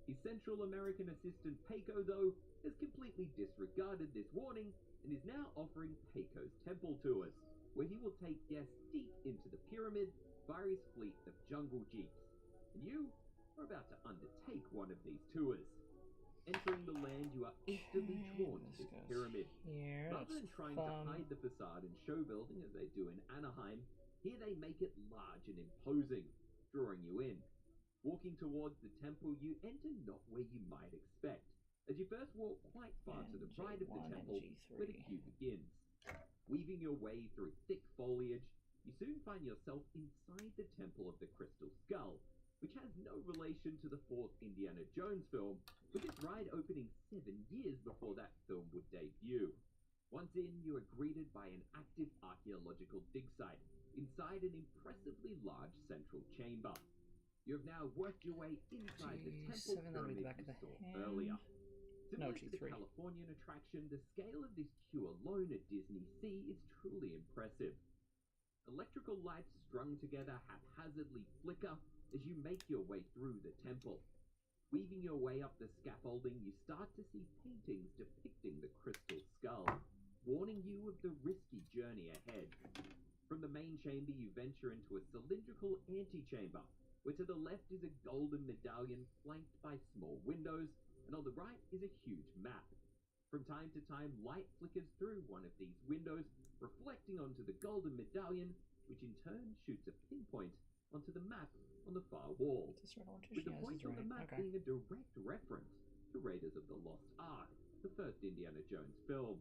Speaker 7: His Central American assistant Peiko, though, has completely disregarded this warning and is now offering Peiko's temple tours, where he will take guests deep into the pyramid via his fleet of jungle jeeps. And you are about to undertake one of these tours. Entering the land, you are instantly drawn to this pyramid.
Speaker 1: Here,
Speaker 7: Rather than trying to hide the facade and show building as they do in Anaheim, here they make it large and imposing, drawing you in. Walking towards the temple, you enter not where you might expect, as you first walk quite far to the right of the temple, where the queue begins. Weaving your way through thick foliage, you soon find yourself inside the Temple of the Crystal Skull, which has no relation to the fourth Indiana Jones film, with its ride opening 7 years before that film would debut. Once in, you are greeted by an active archaeological dig site inside an impressively large central chamber. You have now worked your way inside the temple pyramid you saw earlier. Similar to the Californian attraction, the scale of this queue alone at Disney Sea is truly impressive. Electrical lights strung together haphazardly flicker as you make your way through the temple. Weaving your way up the scaffolding, you start to see paintings depicting the crystal skull, warning you of the risky journey ahead. From the main chamber, you venture into a cylindrical antechamber, where to the left is a golden medallion flanked by small windows, and on the right is a huge map. From time to time, light flickers through one of these windows, reflecting onto the golden medallion, which in turn shoots a pinpoint onto the map on the far wall, with the point on the map being a direct reference to Raiders of the Lost Ark, the first Indiana Jones film.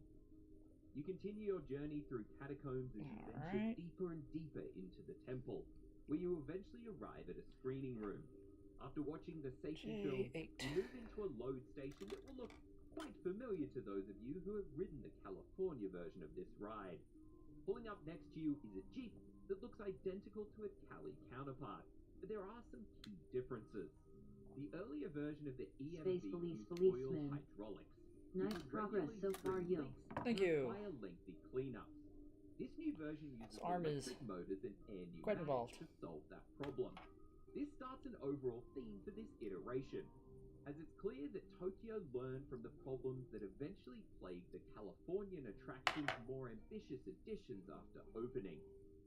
Speaker 7: You continue your journey through catacombs as you venture deeper and deeper into the temple, where you eventually arrive at a screening room. After watching the safety film, you move into a load station that will look quite familiar to those of you who have ridden the California version of this ride. Pulling up next to you is a Jeep that looks identical to its Cali counterpart, but there are some key differences. The earlier version of the EMV used oil hydraulics.
Speaker 8: Nice progress so far, yo.
Speaker 1: Thank you.
Speaker 7: Require lengthy cleanups. This new version uses electric motors and air pneumatics to solve that problem. This starts an overall theme for this iteration, as it's clear that Tokyo learned from the problems that eventually plagued the Californian attraction's more ambitious editions after opening.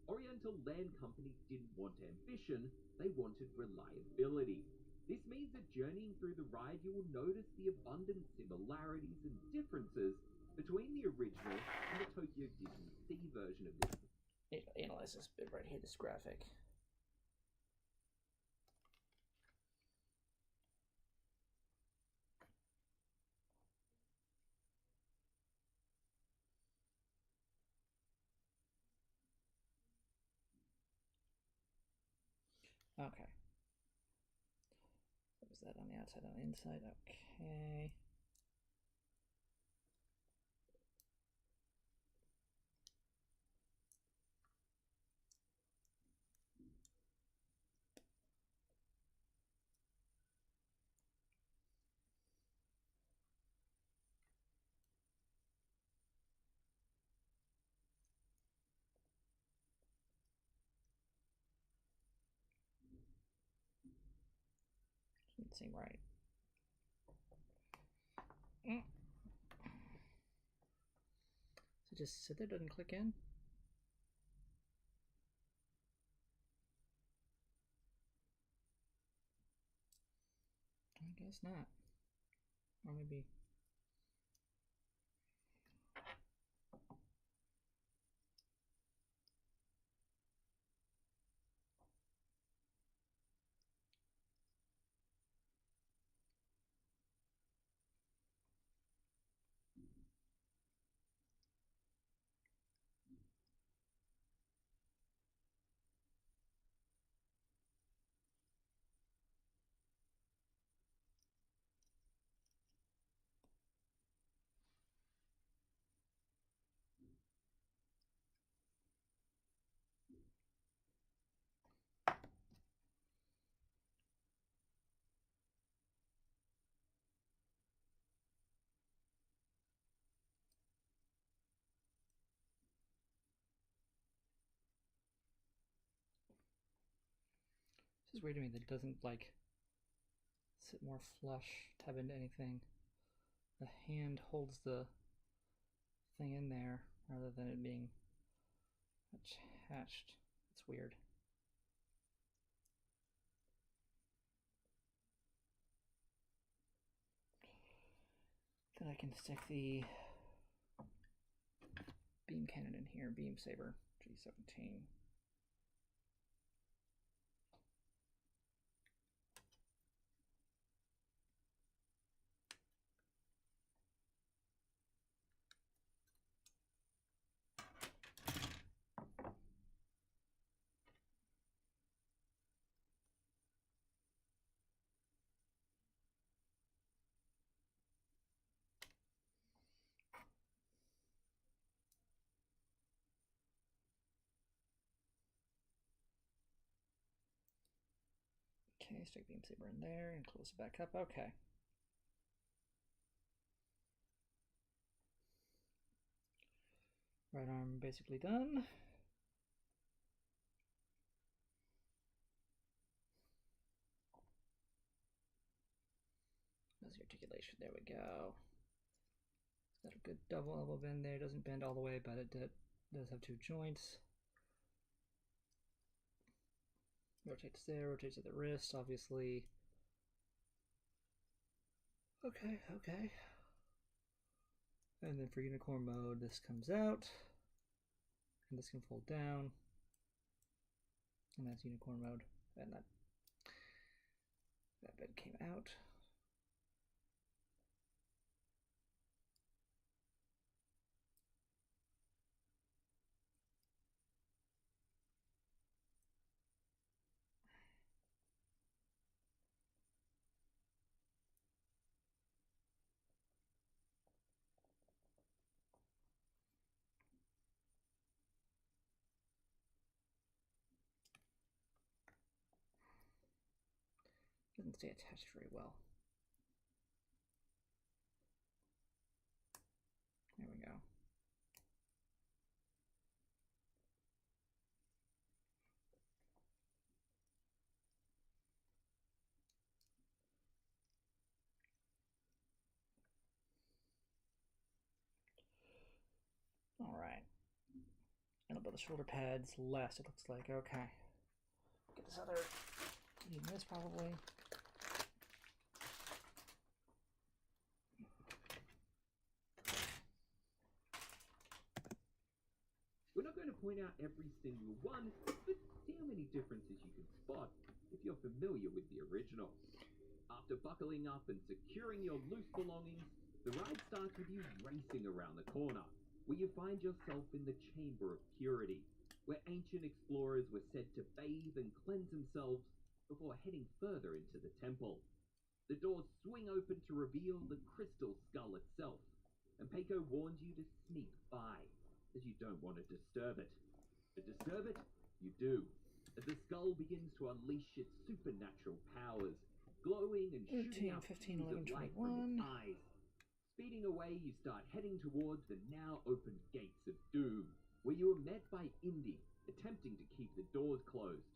Speaker 7: Oriental Land Company didn't want ambition, they wanted reliability. This means that journeying through the ride, you will notice the abundant similarities and differences between the original and the Tokyo Disney Sea version of this.
Speaker 1: Analyze this bit right here, this graphic. Okay. So is that on the outside, on the inside? Okay. Doesn't seem right. So just sit there, doesn't click in? guess not. Or maybe... This is weird to me that it doesn't, like, sit more flush, tab into anything. The hand holds the thing in there rather than it being attached. It's weird. Then I can stick the beam cannon in here, beam saber, G17. Okay, stick beam saber in there and close it back up. Okay. Right arm basically done. That's the articulation. There we go. It's got a good double elbow bend there. It doesn't bend all the way, but it does have two joints. Rotates there, rotates at the wrist, obviously. Okay, okay. And then for unicorn mode, this comes out. And this can fold down. And that's unicorn mode. And that bed came out. Doesn't stay attached very well. There we go. All right. And about the shoulder pads last, it looks like. Okay. Get this other. Need this probably.
Speaker 7: We're not going to point out every single one, but see how many differences you can spot if you're familiar with the original. After buckling up and securing your loose belongings, the ride starts with you racing around the corner, where you find yourself in the Chamber of Purity, where ancient explorers were said to bathe and cleanse themselves before heading further into the temple. The doors swing open to reveal the crystal skull itself, and Peiko warns you to sneak by, as you don't want to disturb it. To disturb it, you do, as the skull begins to unleash its supernatural powers, glowing and shooting
Speaker 1: 13,
Speaker 7: out
Speaker 1: 15,
Speaker 7: beams
Speaker 1: 11,
Speaker 7: of light from
Speaker 1: 21.
Speaker 7: its eyes. Speeding away, you start heading towards the now opened gates of doom, where you are met by Indy, attempting to keep the doors closed.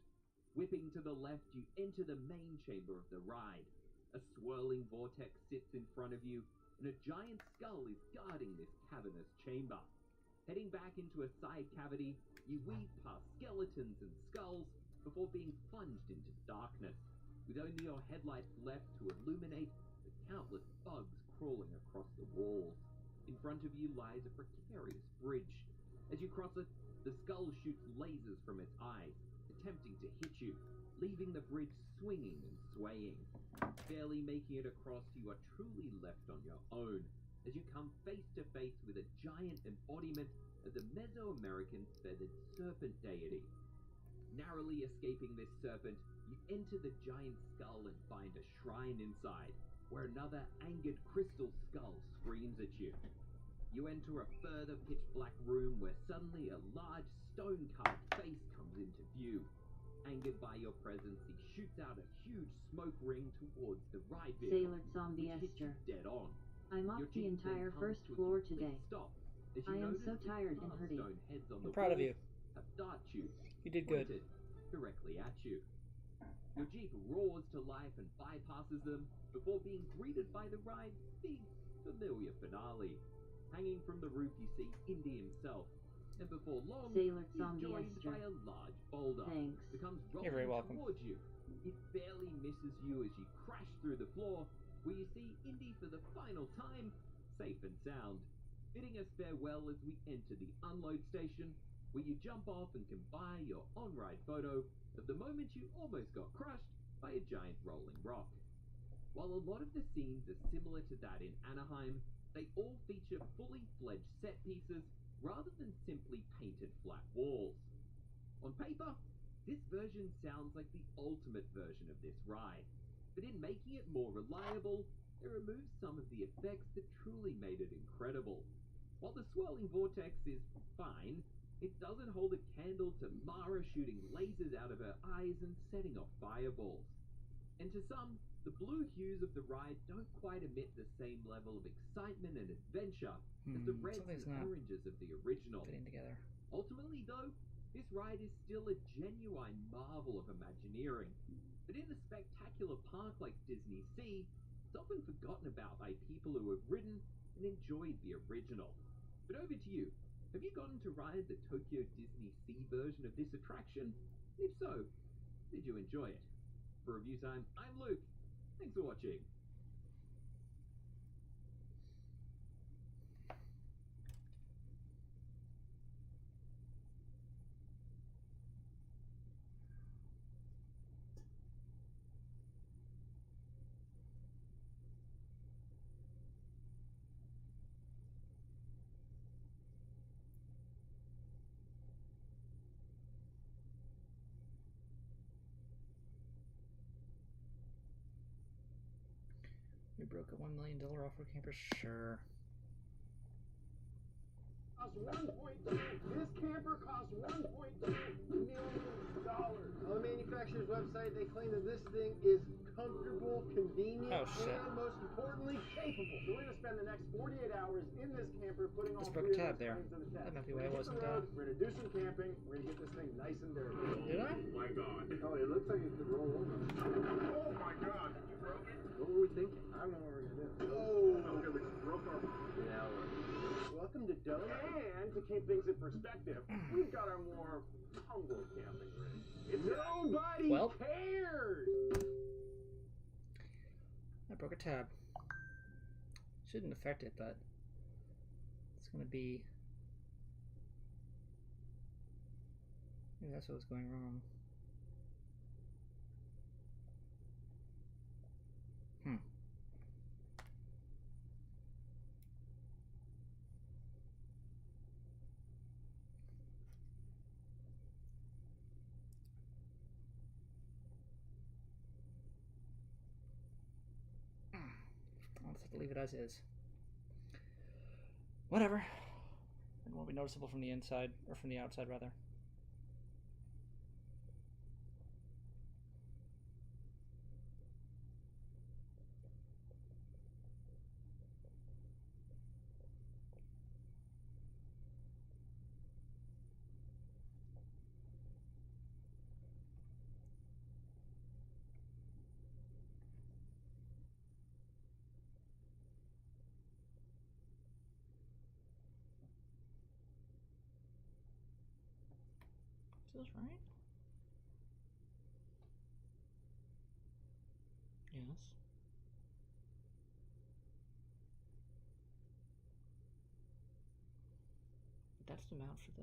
Speaker 7: Whipping to the left, you enter the main chamber of the ride. A swirling vortex sits in front of you, and a giant skull is guarding this cavernous chamber. Heading back into a side cavity, you weave past skeletons and skulls before being plunged into darkness. with only your headlights left to illuminate the countless bugs crawling across the walls. In front of you lies a precarious bridge. As you cross it, the skull shoots lasers from its eyes, attempting to hit you, leaving the bridge swinging and swaying. Barely making it across, you are truly left on your own, as you come face to face with a giant embodiment of the Mesoamerican feathered serpent deity. Narrowly escaping this serpent, you enter the giant skull and find a shrine inside, where another angered crystal skull screams at you. You enter a further pitch-black room where suddenly a large stone-carved face comes into view. Angered by your presence, he shoots out a huge smoke ring towards the ride vehicle,
Speaker 8: Sailor Zombie
Speaker 7: which hits you
Speaker 8: Esther.
Speaker 7: dead on.
Speaker 8: I'm
Speaker 7: Your
Speaker 8: off the
Speaker 7: jeep then
Speaker 8: entire
Speaker 7: comes
Speaker 8: first
Speaker 7: to a
Speaker 8: floor
Speaker 7: complete
Speaker 8: today.
Speaker 7: Stop, as you
Speaker 8: I am
Speaker 7: notice
Speaker 8: so
Speaker 7: the
Speaker 8: tired and
Speaker 7: carved
Speaker 8: hurting.
Speaker 7: stone heads on
Speaker 1: I'm
Speaker 7: the
Speaker 1: proud of
Speaker 7: wall
Speaker 1: you.
Speaker 7: have dart tubes
Speaker 1: You did good.
Speaker 7: pointed directly at you. Your jeep roars to life and bypasses them before being greeted by the ride's big, familiar finale. Hanging from the roof, you see Indy himself, and before long,
Speaker 8: Sailor
Speaker 7: he's
Speaker 8: Zombie
Speaker 7: joined
Speaker 8: Esther.
Speaker 7: by a large boulder.
Speaker 8: Thanks.
Speaker 7: Becomes
Speaker 1: You're very
Speaker 7: rolling
Speaker 1: welcome.
Speaker 7: towards you. It barely misses you as you crash through the floor, where you see Indy for the final time, safe and sound. Bidding us farewell as we enter the unload station, where you jump off and can buy your on-ride photo of the moment you almost got crushed by a giant rolling rock. While a lot of the scenes are similar to that in Anaheim, they all feature fully fledged set pieces rather than simply painted flat walls. On paper, this version sounds like the ultimate version of this ride, but in making it more reliable, it removes some of the effects that truly made it incredible. While the swirling vortex is fine, it doesn't hold a candle to Mara shooting lasers out of her eyes and setting off fireballs. And to some, the blue hues of the ride don't quite emit the same level of excitement and adventure as the reds
Speaker 1: something's
Speaker 7: and
Speaker 1: not
Speaker 7: oranges of the original.
Speaker 1: fitting together.
Speaker 7: Ultimately, though, this ride is still a genuine marvel of Imagineering. But in a spectacular park like Disney Sea, it's often forgotten about by people who have ridden and enjoyed the original. But over to you. Have you gotten to ride the Tokyo Disney Sea version of this attraction? If so, did you enjoy it? For Review Time, I'm Luke. Thanks for watching.
Speaker 1: We broke a $1 million offer camper. Sure.
Speaker 3: Costs 1.2. This camper costs $1.2 million. On the manufacturer's website, they claim that this thing is comfortable, convenient,
Speaker 1: Oh, shit.
Speaker 3: and most importantly, capable. So we're going to spend the next 48 hours in this camper putting all
Speaker 1: Just broke
Speaker 3: three
Speaker 1: a
Speaker 3: of
Speaker 1: tab
Speaker 3: those
Speaker 1: there.
Speaker 3: frames to the test.
Speaker 1: That might be
Speaker 3: We're
Speaker 1: why I
Speaker 3: gonna hit
Speaker 1: wasn't,
Speaker 3: the road, we're going to do some camping, we're going to get this thing nice and dirty.
Speaker 1: Did I?
Speaker 3: Oh my god. Oh, it looks like it could roll over. Oh my god. You broke it? What were we thinking? I don't know what we're going to do. Oh. Okay, we just broke our... Now welcome to Dome. And to keep things in perspective, we've got our more humble camping rig. Nobody cares!
Speaker 1: I broke a tab. Shouldn't affect it, but it's gonna be. Maybe that's what's going wrong. I'll just have to leave it as is. Whatever. It won't be noticeable from the inside, or from the outside, rather. Is this right? guess. But that's the mount for the...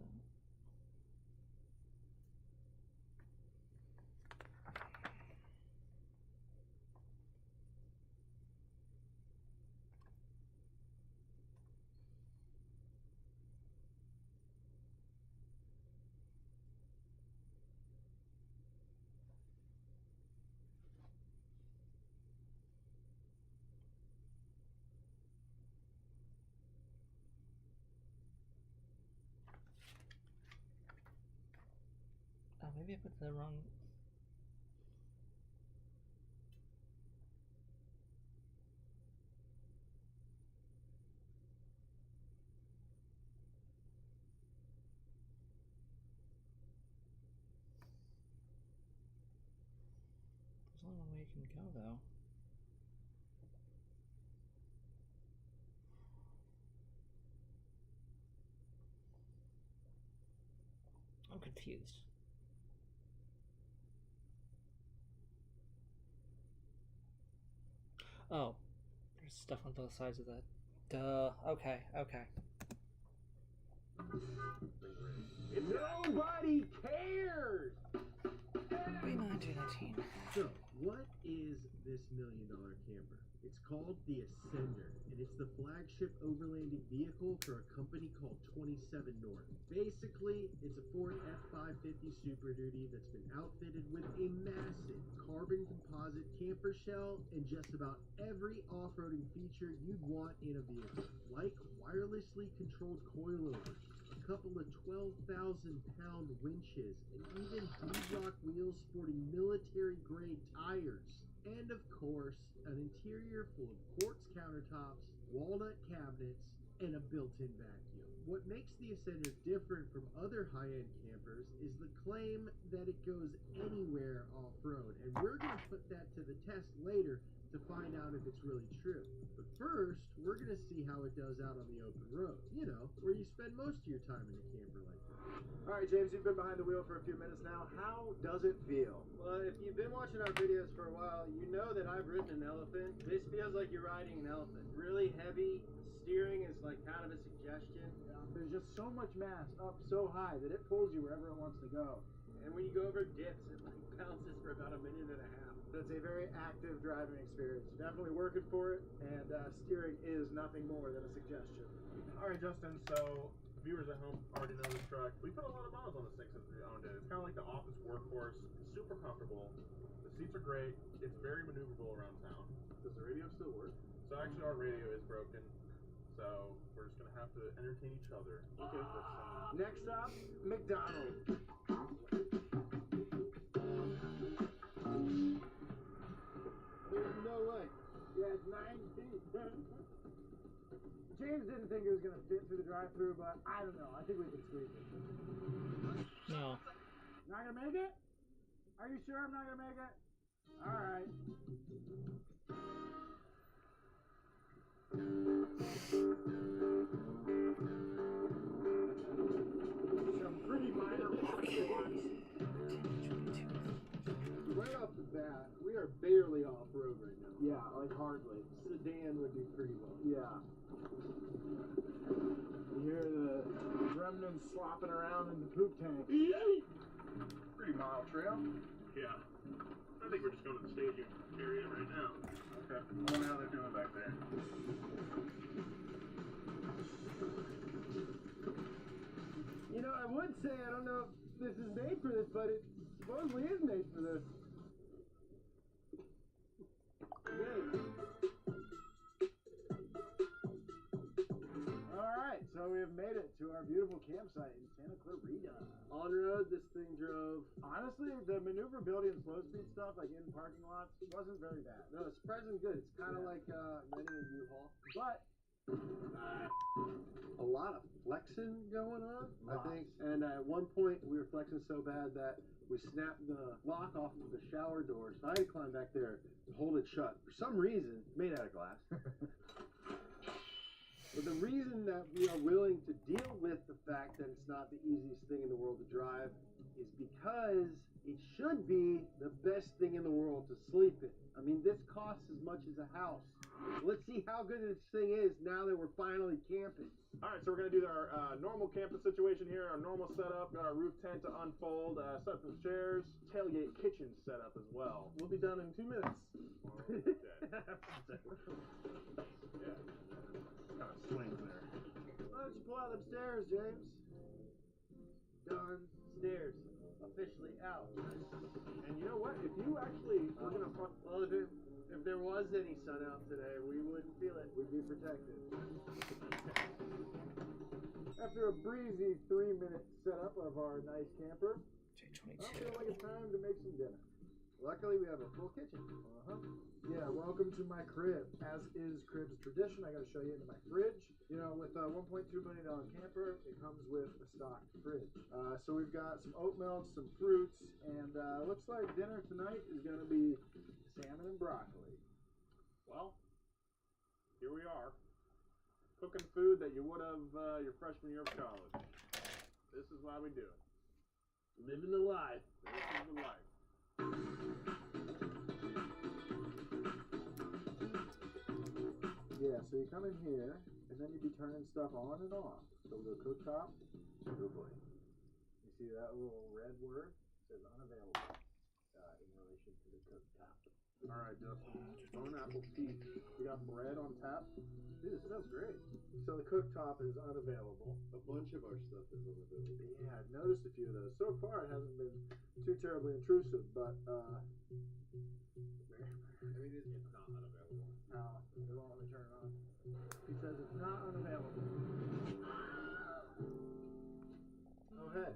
Speaker 1: Oh, maybe I put the wrong... There's only one way you can go, though. I'm confused. Oh, there's stuff on both sides of that. Duh. Okay, okay.
Speaker 9: Nobody cares!
Speaker 1: B1919.
Speaker 9: So, what is this $1 million camper? It's called the Ascender, and it's the flagship overlanding vehicle for a company called 27 North. Basically, it's a Ford F550 Super Duty that's been outfitted with a massive carbon composite camper shell and just about every off-roading feature you'd want in a vehicle, like wirelessly controlled coilovers, a couple of 12,000-pound winches, and even D-block wheels sporting military-grade tires. And of course, an interior full of quartz countertops, walnut cabinets, and a built-in vacuum. What makes the Ascender different from other high-end campers is the claim that it goes anywhere off-road, and we're going to put that to the test later to find out if it's really true. But first, we're going to see how it does out on the open road. You know, where you spend most of your time in a camper like this.
Speaker 10: All right, James, you've been behind the wheel for a few minutes now. How does it feel?
Speaker 9: Well, if you've been watching our videos for a while, you know that I've ridden an elephant. This feels like you're riding an elephant. Really heavy. Steering is like kind of a suggestion.
Speaker 10: Yeah, there's just so much mass up so high that it pulls you wherever it wants to go.
Speaker 9: And when you go over dips, it like bounces for about a minute and a half.
Speaker 10: It's a very active driving experience. Definitely working for it, and steering is nothing more than a suggestion.
Speaker 3: All right, Justin, so viewers at home already know this truck. We put a lot of miles on this thing since we owned it. It's kind of like the office workhorse, super comfortable. The seats are great. It's very maneuverable around town.
Speaker 10: Does the radio still work?
Speaker 3: So actually our radio is broken, so we're just going to have to entertain each other.
Speaker 10: Okay. Next up, McDonald's. There's no way. Yeah, it's 9 feet. James didn't think it was going to fit through the drive-thru, but I don't know. I think we can squeeze it.
Speaker 1: No.
Speaker 10: Not going to make it? Are you sure I'm not going to make it? All right. Some pretty minor right off the bat, we are barely off-road right now. Yeah, like hardly. Sedan would be pretty low. Yeah. You hear the remnants slopping around in the poop tank.
Speaker 3: Pretty mild trail. Yeah. I think we're just going to the staging area right now. Okay. I wonder how they're doing back there.
Speaker 10: You know, I would say I don't know if this is made for this, but it supposedly is made for this. Alright, so we have made it to our beautiful campsite in Santa Clarita. On road, this thing drove. Honestly, the maneuverability and slow speed stuff, like in parking lots, wasn't very bad. No, it's surprisingly good. It's kind of like renting a U-Haul. But a lot of flexing going on, I think. And at one point, we were flexing so bad that we snapped the lock off of the shower door. So I had to climb back there to hold it shut. For some reason, made out of glass. But the reason that we are willing to deal with the fact that it's not the easiest thing in the world to drive is because it should be the best thing in the world to sleep in. I mean, this car costs as much as a house. Let's see how good this thing is now that we're finally camping.
Speaker 3: All right, so we're gonna do our normal camping situation here, our normal setup. Got our roof tent to unfold, set up some chairs, tailgate kitchen set up as well. We'll be done in 2 minutes. Yeah, kind of swings there.
Speaker 10: Why don't you pull out them stairs, James? Done. Stairs. Officially out.
Speaker 3: And you know what? If you actually were gonna
Speaker 10: Well, if there was any sun out today, we wouldn't feel it. We'd be protected. After a breezy 3-minute setup of our nice camper, I feel like it's time to make some dinner. Luckily, we have a full kitchen. Yeah, welcome to my crib. As is crib's tradition, I got to show you into my fridge. You know, with a $1.2 million camper, it comes with a stocked fridge. So we've got some oat milk, some fruits, and looks like dinner tonight is going to be salmon and broccoli.
Speaker 3: Well, here we are, cooking food that you would have your freshman year of college. This is why we do it.
Speaker 10: Living the life.
Speaker 3: This is the life.
Speaker 10: Yeah, so you come in here, and then you'd be turning stuff on and off. So we'll go cooktop. Oh boy. You see that little red word? It says unavailable in relation to the cooktop.
Speaker 3: All right, Justin. Stone apple peach. We got bread on tap.
Speaker 10: Dude, this smells great. So the cooktop is unavailable. A bunch of our stuff is unavailable. Yeah, I've noticed a few of those. So far, it hasn't been too terribly intrusive, but
Speaker 9: I mean, it's not unavailable.
Speaker 10: no, they won't let me turn it on. He says it's not unavailable. Okay.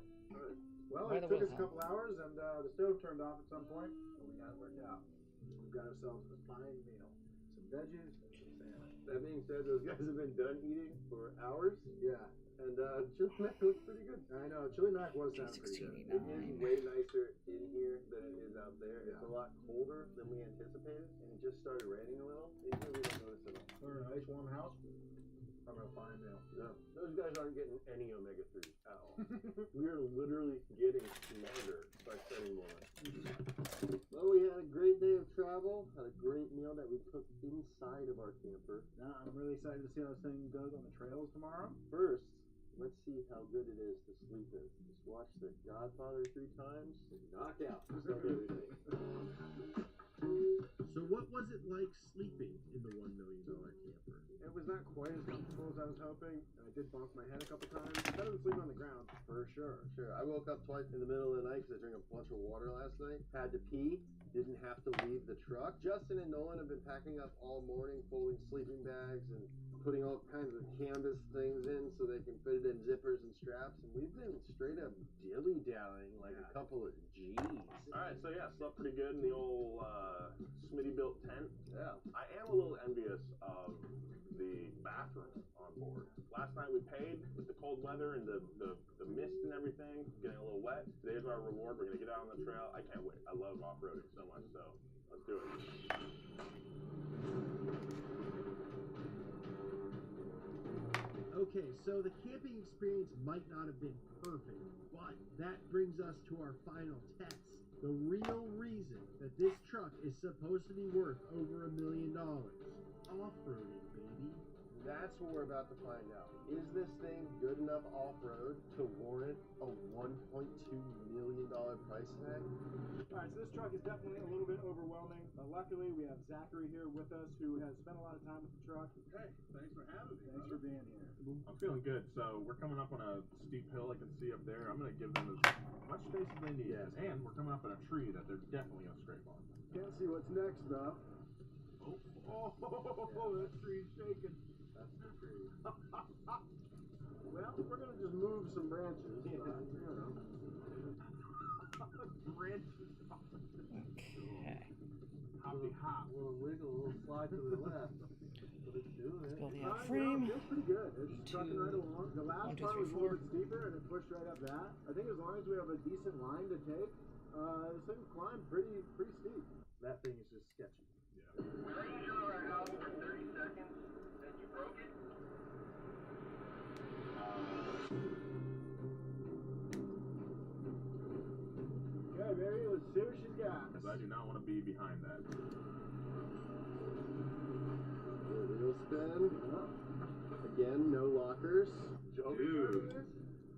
Speaker 10: Well, it took us a couple hours, and the stove turned off at some point, but we got it worked out. We've got ourselves a fine meal. Some veggies and some salmon.
Speaker 9: That being said, those guys have been done eating for hours.
Speaker 10: Yeah.
Speaker 9: And chili mac looks pretty good.
Speaker 10: I know, chili mac was sound pretty good.
Speaker 9: It is way nicer in here than it is out there. Yeah. It's a lot colder than we anticipated, and it just started raining a little. In here, we don't notice it all.
Speaker 10: We're in a nice warm house. I'm a fine meal.
Speaker 9: No, those guys aren't getting any omega-3 at all. We're literally getting smarter by spending more. Well, we had a great day of travel. Had a great meal that we cooked inside of our camper.
Speaker 10: Now, I'm really excited to see how this thing goes on the trails tomorrow.
Speaker 9: First, let's see how good it is to sleep in. Just watch The Godfather 3 times and knock out just like everything.
Speaker 11: So what was it like sleeping in the $1 million camper?
Speaker 10: It was not quite as comfortable as I was hoping. I did bonk my head a couple times. Better than sleeping on the ground, for sure.
Speaker 9: Sure. I woke up twice in the middle of the night because I drank a bunch of water last night. Had to pee. Didn't have to leave the truck. Justin and Nolan have been packing up all morning, folding sleeping bags and putting all kinds of canvas things in so they can fit it in zippers and straps. And we've been straight up dilly-dallying like a couple of G's.
Speaker 3: All right, so yeah, slept pretty good in the old Smitty-built tent. Yeah. I am a little envious of the bathroom on board. Last night we paid with the cold weather and the mist and everything, getting a little wet. Today's our reward. We're going to get out on the trail. I can't wait. I love off-roading so much, so let's do it.
Speaker 11: Okay, so the camping experience might not have been perfect, but that brings us to our final test. The real reason that this truck is supposed to be worth over $1 million. Off-roading, baby.
Speaker 9: That's what we're about to find out. Is this thing good enough off-road to warrant a $1.2 million price tag?
Speaker 10: Alright, so this truck is definitely a little bit overwhelming. Luckily, we have Zachary here with us who has spent a lot of time with the truck.
Speaker 3: Hey, thanks for having me.
Speaker 10: Thanks for being here.
Speaker 3: I'm feeling good. So we're coming up on a steep hill I can see up there. I'm going to give them as much space as they need.
Speaker 10: Yes.
Speaker 3: And we're coming up on a tree that they're definitely going to scrape on.
Speaker 10: Can't see what's next, though.
Speaker 3: Oh, that tree's shaking.
Speaker 10: That's the tree. Well, we're going to just move some branches. You know.
Speaker 3: Branches.
Speaker 1: Okay.
Speaker 3: Hoppy hop.
Speaker 10: A little wiggle, a little slide to the left. But it's doing it.
Speaker 1: Build the frame.
Speaker 10: It's pretty good. It's trucking right along. The last
Speaker 1: 1, 2,
Speaker 10: part
Speaker 1: 3,
Speaker 10: was a little bit steeper, and it pushed right up that. I think as long as we have a decent line to take, this thing will climb pretty steep. That thing is just sketchy.
Speaker 3: Yeah.
Speaker 12: We let you go our house for 30 seconds, then you broke it.
Speaker 10: Okay, Mary, let's see what she's got.
Speaker 3: Because I do not want to be behind that.
Speaker 10: Jokers.
Speaker 13: Dude.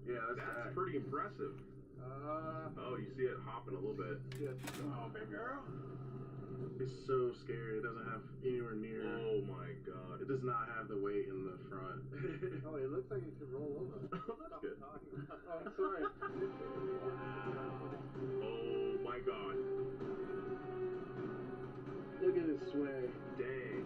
Speaker 13: Yeah, that's pretty impressive. Oh, you see it hopping a little bit.
Speaker 10: Shit. Oh, big girl.
Speaker 13: It's so scary. It doesn't have anywhere near. Oh my god. It does not have the weight in the front.
Speaker 10: Oh, it looks like it could roll over.
Speaker 13: Oh, that's good.
Speaker 10: Oh, I'm sorry.
Speaker 13: Oh my god.
Speaker 10: Look at it sway.
Speaker 13: Dang.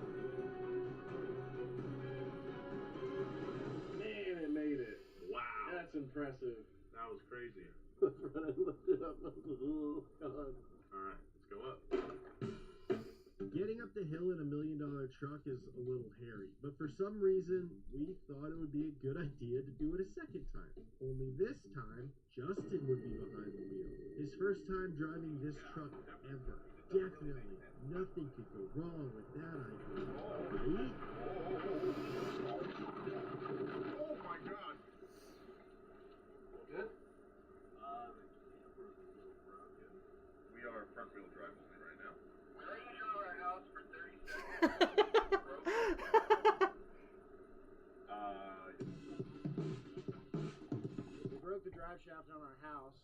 Speaker 10: Man, it made it.
Speaker 13: Wow.
Speaker 10: That's impressive.
Speaker 13: That was crazy.
Speaker 10: When I looked it up, I was like, oh, God.
Speaker 13: Alright, let's go up.
Speaker 11: Getting up the hill in $1 million truck is a little hairy, but for some reason, we thought it would be a good idea to do it a second time. Only this time, Justin would be behind the wheel. His first time driving this truck ever. Definitely, nothing could go wrong with that idea. Right?
Speaker 13: Oh my god.
Speaker 10: Good?
Speaker 13: We are front wheel drive only right now.
Speaker 12: We let you show our house for 30 seconds.
Speaker 10: We broke the drive shaft on our house,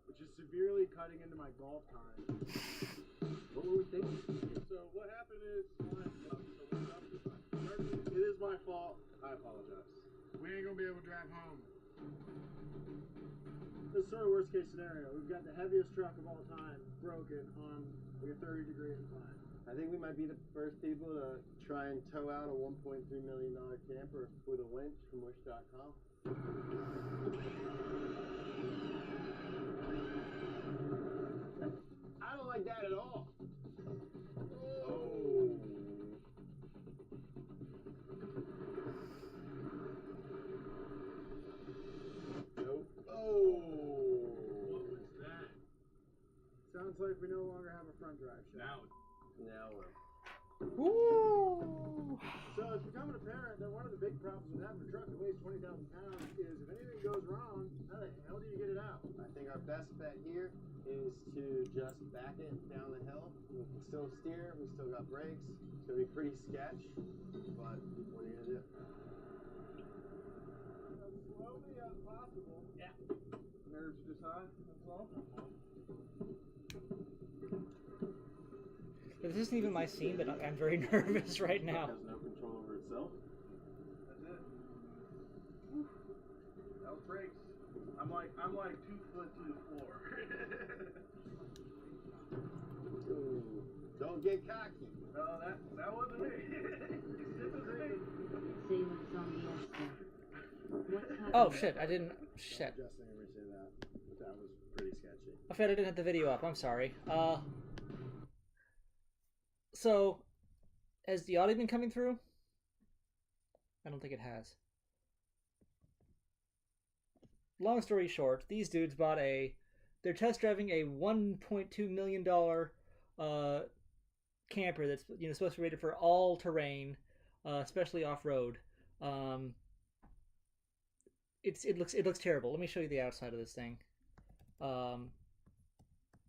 Speaker 10: which is severely cutting into my golf time.
Speaker 4: What were we thinking?
Speaker 10: So what happened is, it is my fault. I apologize. We ain't gonna be able to drive home. This is sort of worst case scenario. We've got the heaviest truck of all time broken on like a 30-degree incline. I think we might be the first people to try and tow out a $1.3 million camper with a winch from wish.com. I don't like that at all.
Speaker 13: Oh.
Speaker 10: Nope. Oh. What was that? Sounds like we no longer have a front drive shaft. Now we're.
Speaker 1: Woo!
Speaker 10: So it's becoming apparent that one of the big problems with having a truck that weighs 20,000 pounds is if anything goes wrong, how the hell do you get it out? I think our best bet here is to just back it down the hill. We can still steer, we still got brakes. It's gonna be pretty sketch, but what are you gonna do? As slowly as possible. Yeah. Nerves just high, that's all.
Speaker 1: This isn't even my scene, but I'm very nervous right now.
Speaker 13: It has no control over itself.
Speaker 10: That's it. Whew. That was brakes. I'm like 2 foot to the floor. Ooh. Don't get cocky. No, that wasn't me. It was me.
Speaker 8: Say what's on the extra. What's happening?
Speaker 1: Oh shit! I didn't. Shit.
Speaker 10: Justin, ever say that? That was pretty sketchy.
Speaker 1: I forgot I didn't have the video up. I'm sorry. So, has the audio been coming through? I don't think it has. Long story short, these dudes bought they're test driving a $1.2 million camper that's supposed to be rated for all terrain, especially off road. It looks terrible. Let me show you the outside of this thing.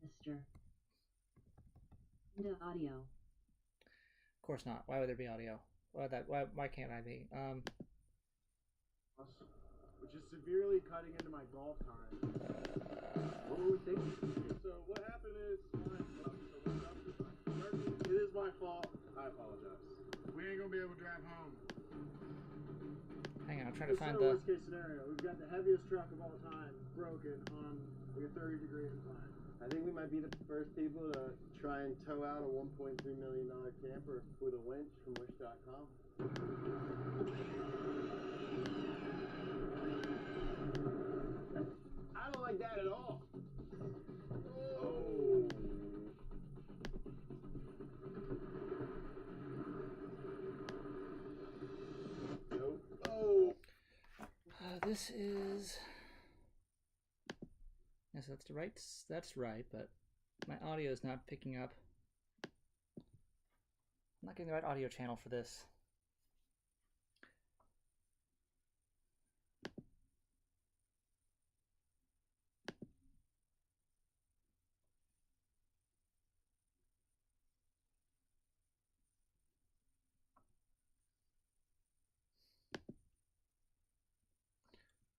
Speaker 8: Mister. No audio.
Speaker 1: Of course not. Why would there be audio? Why can't I be?
Speaker 10: Which is severely cutting into my golf time.
Speaker 4: What were we thinking?
Speaker 10: So what happened is, it is my fault. I apologize. We ain't gonna be able to drive home.
Speaker 1: Hang on, I'm trying to find
Speaker 10: the
Speaker 1: the.
Speaker 10: Worst case scenario. We've got the heaviest truck of all time broken on like a 30-degree incline. I think we might be the first people to try and tow out a $1.3 million camper with a winch from wish.com. I don't like that at all. Oh. Nope. Oh.
Speaker 1: This is. Yes, that's right. That's right, but my audio is not picking up. I'm not getting the right audio channel for this.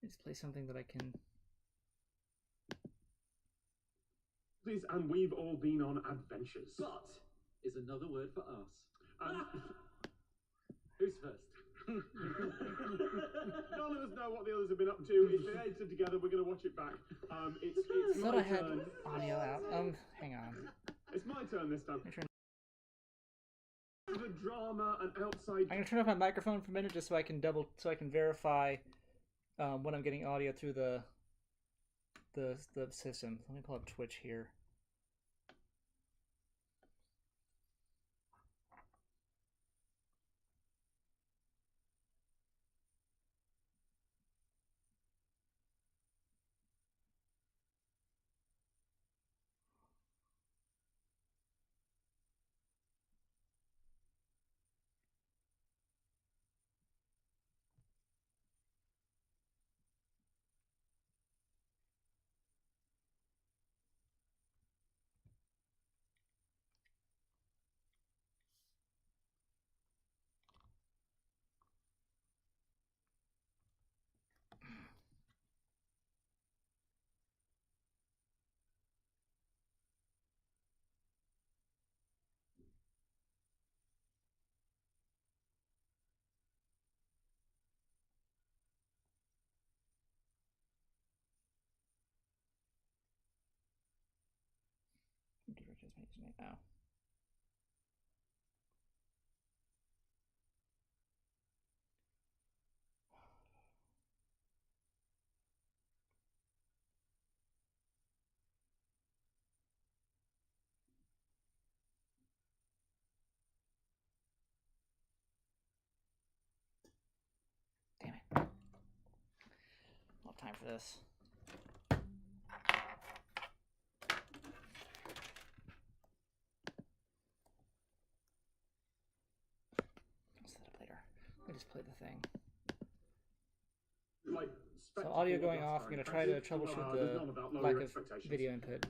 Speaker 1: Let's play something that I can.
Speaker 3: And we've all been on adventures.
Speaker 4: But is another word for us.
Speaker 3: And
Speaker 4: Who's first?
Speaker 3: none of us know what the others have been up to. It's been edited together. We're going to watch it back. It's
Speaker 1: I thought
Speaker 3: my
Speaker 1: I had
Speaker 3: turn.
Speaker 1: audio out. Hang on.
Speaker 3: It's my turn this time.
Speaker 1: Let me turn-
Speaker 3: The drama and outside.
Speaker 1: I'm gonna turn off my microphone for a minute just so I can verify when I'm getting audio through the system. Let me pull up Twitch here. Oh. Damn it. I don't have time for this. I'll set it later. Let me just play the thing. So audio going off, I'm going to try to troubleshoot the lack of video input.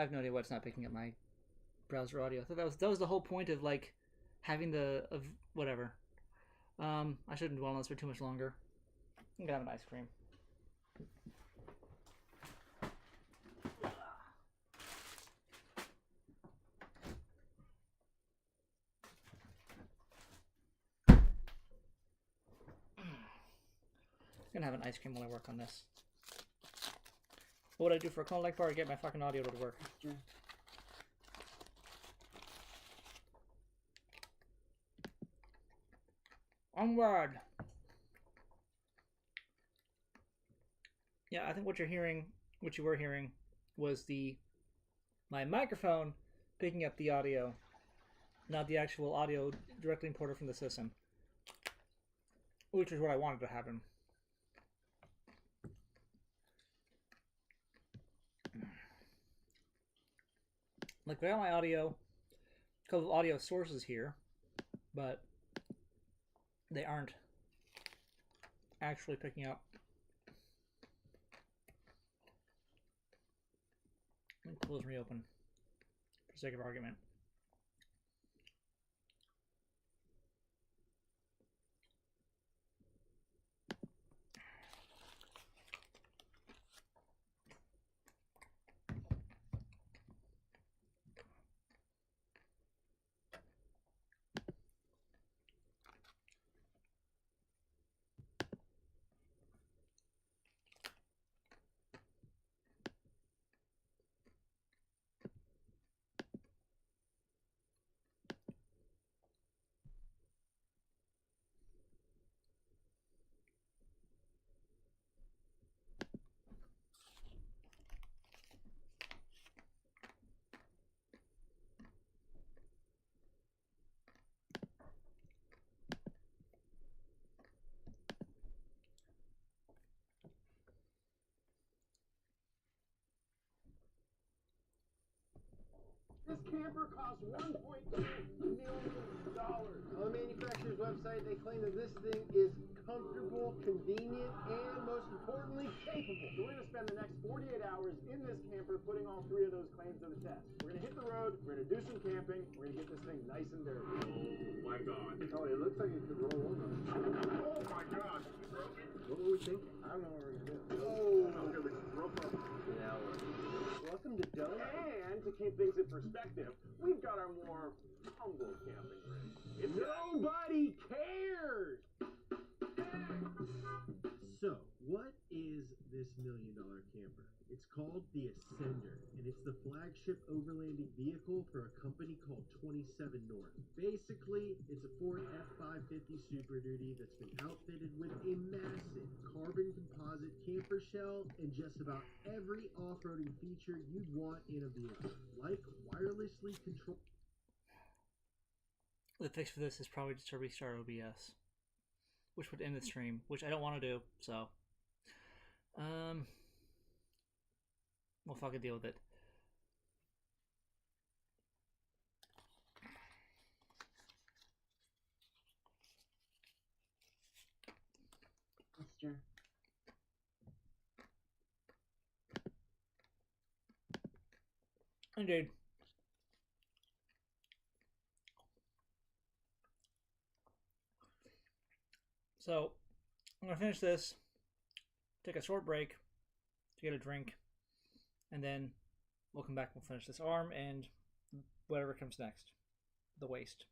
Speaker 1: I have no idea why it's not picking up my browser audio. I thought that was the whole point of like having whatever. I shouldn't dwell on this for too much longer. I'm gonna have an ice cream. I'm gonna have an ice cream while I work on this. What would I do for a call like bar to get my fucking audio to work?
Speaker 10: Sure.
Speaker 1: Onward! Yeah, I think what you were hearing, was my microphone picking up the audio, not the actual audio directly imported from the system, which is what I wanted to happen. Like, I got my audio, a couple of audio sources here, but they aren't actually picking up. Let me close and reopen for sake of argument.
Speaker 10: This camper costs $1.2 million. On the manufacturer's website, they claim that this thing is comfortable, convenient, and most importantly, capable. So we're going to spend the next 48 hours in this camper putting all three of those claims to the test. We're going to hit the road, we're going to do some camping, we're going to get this thing nice and dirty.
Speaker 13: Oh my god.
Speaker 10: Oh, it looks like it could roll over.
Speaker 13: Oh my god. You broke it?
Speaker 10: What were we thinking? I don't know what we're going to do.
Speaker 13: Oh, okay, we just broke up.
Speaker 10: Now, welcome to Donut.
Speaker 3: And to keep things in perspective, we've got our more humble camping rig. It's
Speaker 10: Nobody cares! So, what is this $1 million camper? It's called the Ascender, and it's the flagship overlanding vehicle for a company called 27 North. Basically, it's a Ford F-550 Super Duty that's been outfitted with a massive carbon composite camper shell and just about every off-roading feature you'd want in a vehicle, like wirelessly controlled.
Speaker 1: The fix for this is probably just to restart OBS, which would end the stream, which I don't want to do, so we'll fucking deal with it.
Speaker 8: Mister.
Speaker 1: Indeed. So, I'm going to finish this, take a short break to get a drink, and then we'll come back and we'll finish this arm and whatever comes next, the waist.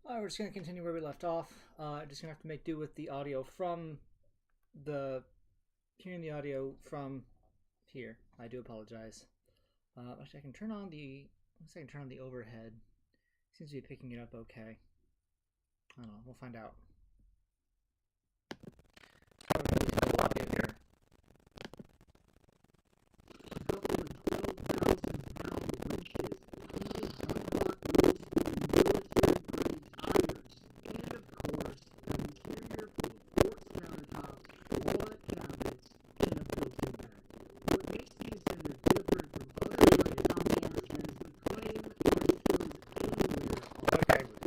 Speaker 1: Alright, we're just going to continue where we left off. Just going to have to make do with the audio from the... hearing the audio from here. I do apologize. Actually, I can turn on the... let's see, I can turn on the overhead. Seems to be picking it up okay. I don't know, we'll find out. Probably lose the audio here.
Speaker 11: A couple of 12,000-pound winches, heated unlock wheel spin military-grade tires, and of course, an interior full of quartz countertops, walnut cabinets, and a built-in back. What makes the Ascender different from other electronic is the claim that it goes anywhere on the road.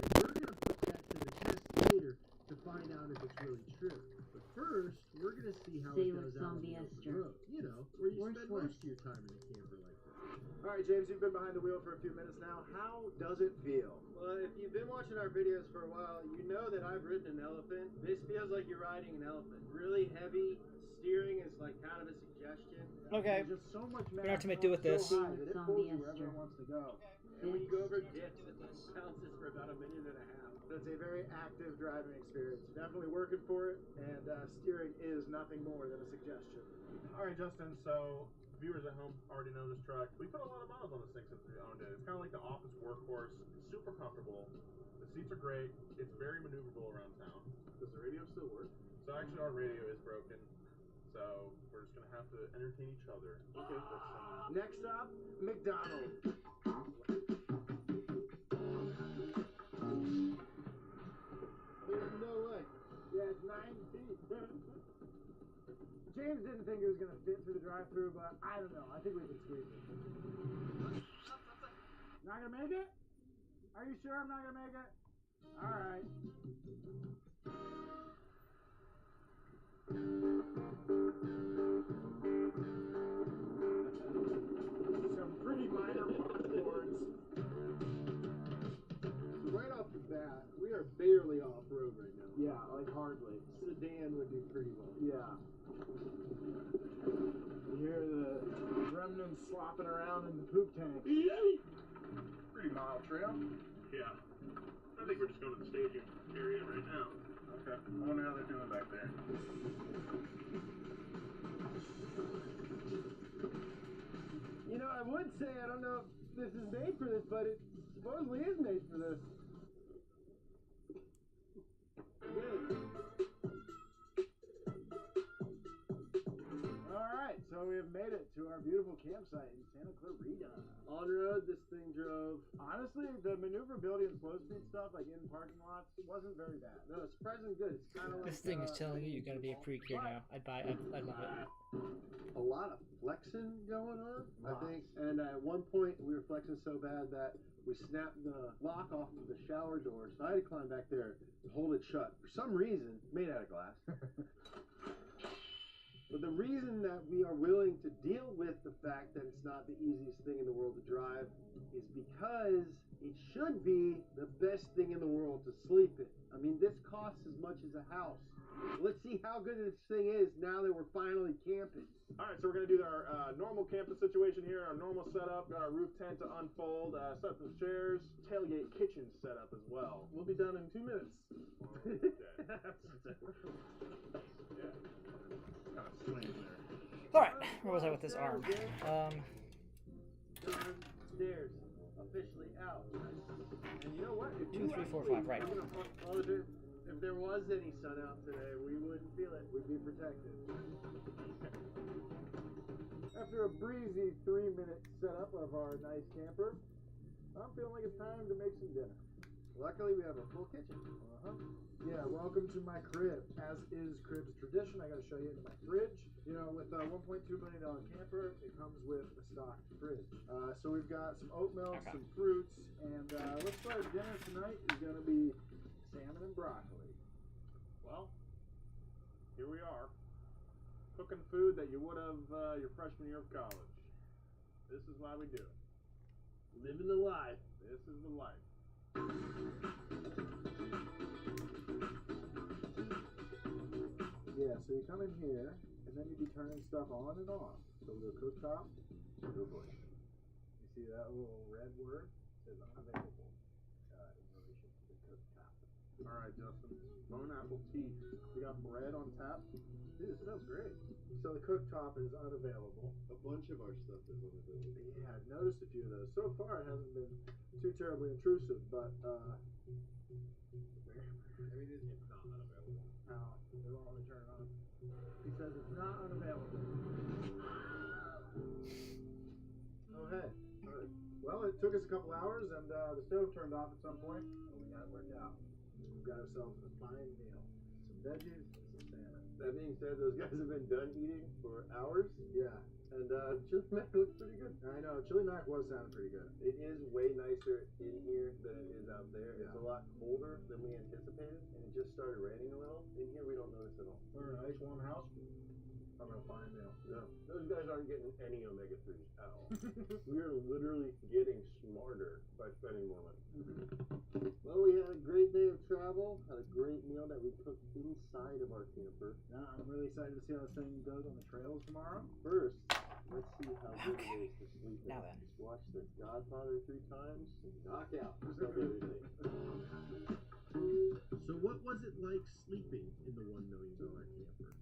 Speaker 11: And we're going to put that to the test later to find out if it's really true. But first, we're going to see how it goes out on the open road. You know, where you spend most of your time in a camper like this.
Speaker 10: All right, James, you've been behind the wheel for a few minutes now. How does it feel?
Speaker 9: Well, if you've been watching our videos for a while, you know that I've ridden an elephant. This feels like you're riding an elephant. Really heavy. Steering is like kind of a suggestion.
Speaker 1: Okay.
Speaker 10: There's just so much
Speaker 1: We're going to have to make do with this.
Speaker 10: so high that it pulls you wherever it wants to go.
Speaker 9: And when you go over dips, it bounces for about a minute and a half.
Speaker 10: That's a very active driving experience. Definitely working for it, and steering is nothing more than a suggestion.
Speaker 13: All right, Justin, so viewers at home already know this truck. We put a lot of miles on this thing since we owned it. It's kind of like the office workhorse. It's super comfortable. The seats are great. It's very maneuverable around town. Does the radio still work? So actually our radio is broken. So we're just going to have to entertain each other. Okay. With some...
Speaker 10: Next stop, McDonald's.
Speaker 9: There's no way.
Speaker 10: Yeah, it's 9 feet. James didn't think it was going to fit through the drive-thru, but I don't know. I think we can squeeze it. Not going to make it? Are you sure I'm not going to make it? All right. Some pretty minor boards.
Speaker 9: Right off the bat, we are barely off-road right now.
Speaker 10: Yeah, like hardly.
Speaker 9: Sedan would do pretty well.
Speaker 10: Yeah. You hear the remnants slopping around in the poop tank.
Speaker 13: Pretty mild trail. Yeah. I think we're just going to the staging area right now. Okay. I wonder how they're doing back there.
Speaker 9: You know, I would say I don't know if this is made for this, but it supposedly is made for this. Good.
Speaker 10: Alright, so we have made it to our beautiful campsite in Santa Clarita.
Speaker 9: On road, this thing drove.
Speaker 10: Honestly, the maneuverability and slow speed stuff, like in parking lots, wasn't very bad.
Speaker 9: No, it's surprisingly good. It's kind of like.
Speaker 1: This thing is telling you gotta be a freak here now. I'd buy it. I'd love it.
Speaker 9: A lot of flexing going on, I think. And at one point, we were flexing so bad that we snapped the lock off of the shower door. So I had to climb back there and hold it shut. For some reason, made out of glass. But the reason that we are willing to deal with the fact that it's not the easiest thing in the world to drive is because it should be the best thing in the world to sleep in. I mean, this costs as much as a house. Let's see how good this thing is now that we're finally camping.
Speaker 13: All right, so we're going to do our normal camping situation here, our normal setup. Got our roof tent to unfold, set up some chairs, tailgate kitchen set up as well. We'll be done in 2 minutes. Yeah. Kind of swinging there.
Speaker 1: Alright, where was I with this arm?
Speaker 9: Stairs officially out.
Speaker 10: And you know what?
Speaker 1: 2, 3, 4, 5, right.
Speaker 9: If there was any sun out today, we wouldn't feel it.
Speaker 10: We'd be protected. After a breezy 3-minute setup of our nice camper, I'm feeling like it's time to make some dinner.
Speaker 9: Luckily, we have a full kitchen.
Speaker 10: Yeah, welcome to my crib. As is crib's tradition, I got to show you into my fridge. You know, with a $1.2 million camper, it comes with a stocked fridge. So we've got some oat milk, some fruits, and let's start dinner tonight is going to be salmon and broccoli.
Speaker 13: Well, here we are. Cooking food that you would have your freshman year of college. This is why we do it.
Speaker 9: Living the life.
Speaker 13: This is the life.
Speaker 10: Yeah, so you come in here, and then you'd be turning stuff on and off. So we'll go cooktop, go bush. You see that little red word? It says unavailable in relation to the cooktop. right, Justin. Bone apple tea. We got bread on tap. Dude, this smells great. So the cooktop is unavailable.
Speaker 9: A bunch of our stuff is unavailable.
Speaker 10: Yeah, I've noticed a few of those. So far, it hasn't been too terribly intrusive, but
Speaker 9: It's not unavailable.
Speaker 10: oh, they won't let me turn it on. He says it's not unavailable. Oh, hey. All right. Well, it took us a couple hours, and the stove turned off at some point, but we got it worked out. We got ourselves a fine meal. Some veggies and some salmon.
Speaker 9: That being said, those guys have been done eating for hours,
Speaker 10: Yeah.
Speaker 9: and chili mac looks pretty good.
Speaker 10: I know. Chili mac was sounding pretty good.
Speaker 9: It is way nicer in here than it is out there. It's
Speaker 10: Yeah.
Speaker 9: a lot colder than we anticipated, and it just started raining a little. In here, we don't notice at all.
Speaker 10: We're in a nice warm house. Having a fine meal.
Speaker 9: No, those guys aren't getting any omega-3s at all. We're literally getting smarter by spending more money. Well, we had a great day of travel, had a great meal that we cooked inside of our camper.
Speaker 10: Yeah, I'm really excited to see how this thing goes on the trails tomorrow.
Speaker 9: First, let's see how good it is to sleep in.
Speaker 1: Now then.
Speaker 9: Just watch The Godfather 3 times and knock out just like everything.
Speaker 11: So what was it like sleeping in the $1 million camper?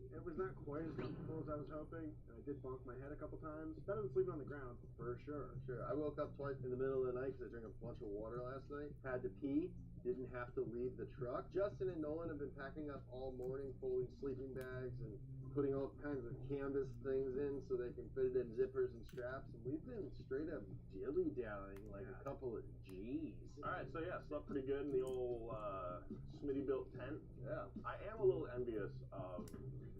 Speaker 10: It was not quite as comfortable as I was hoping, and I did bonk my head a couple times. Better than sleeping on the ground, for sure.
Speaker 9: Sure, I woke up twice in the middle of the night because I drank a bunch of water last night. Had to pee, didn't have to leave the truck. Justin and Nolan have been packing up all morning, folding sleeping bags and putting all kinds of canvas things in so they can fit it in zippers and straps. And we've been straight up dilly-dallying like a couple of G's.
Speaker 3: Alright, so yeah, slept pretty good in the old Smitty built tent.
Speaker 9: Yeah.
Speaker 3: I am a little envious of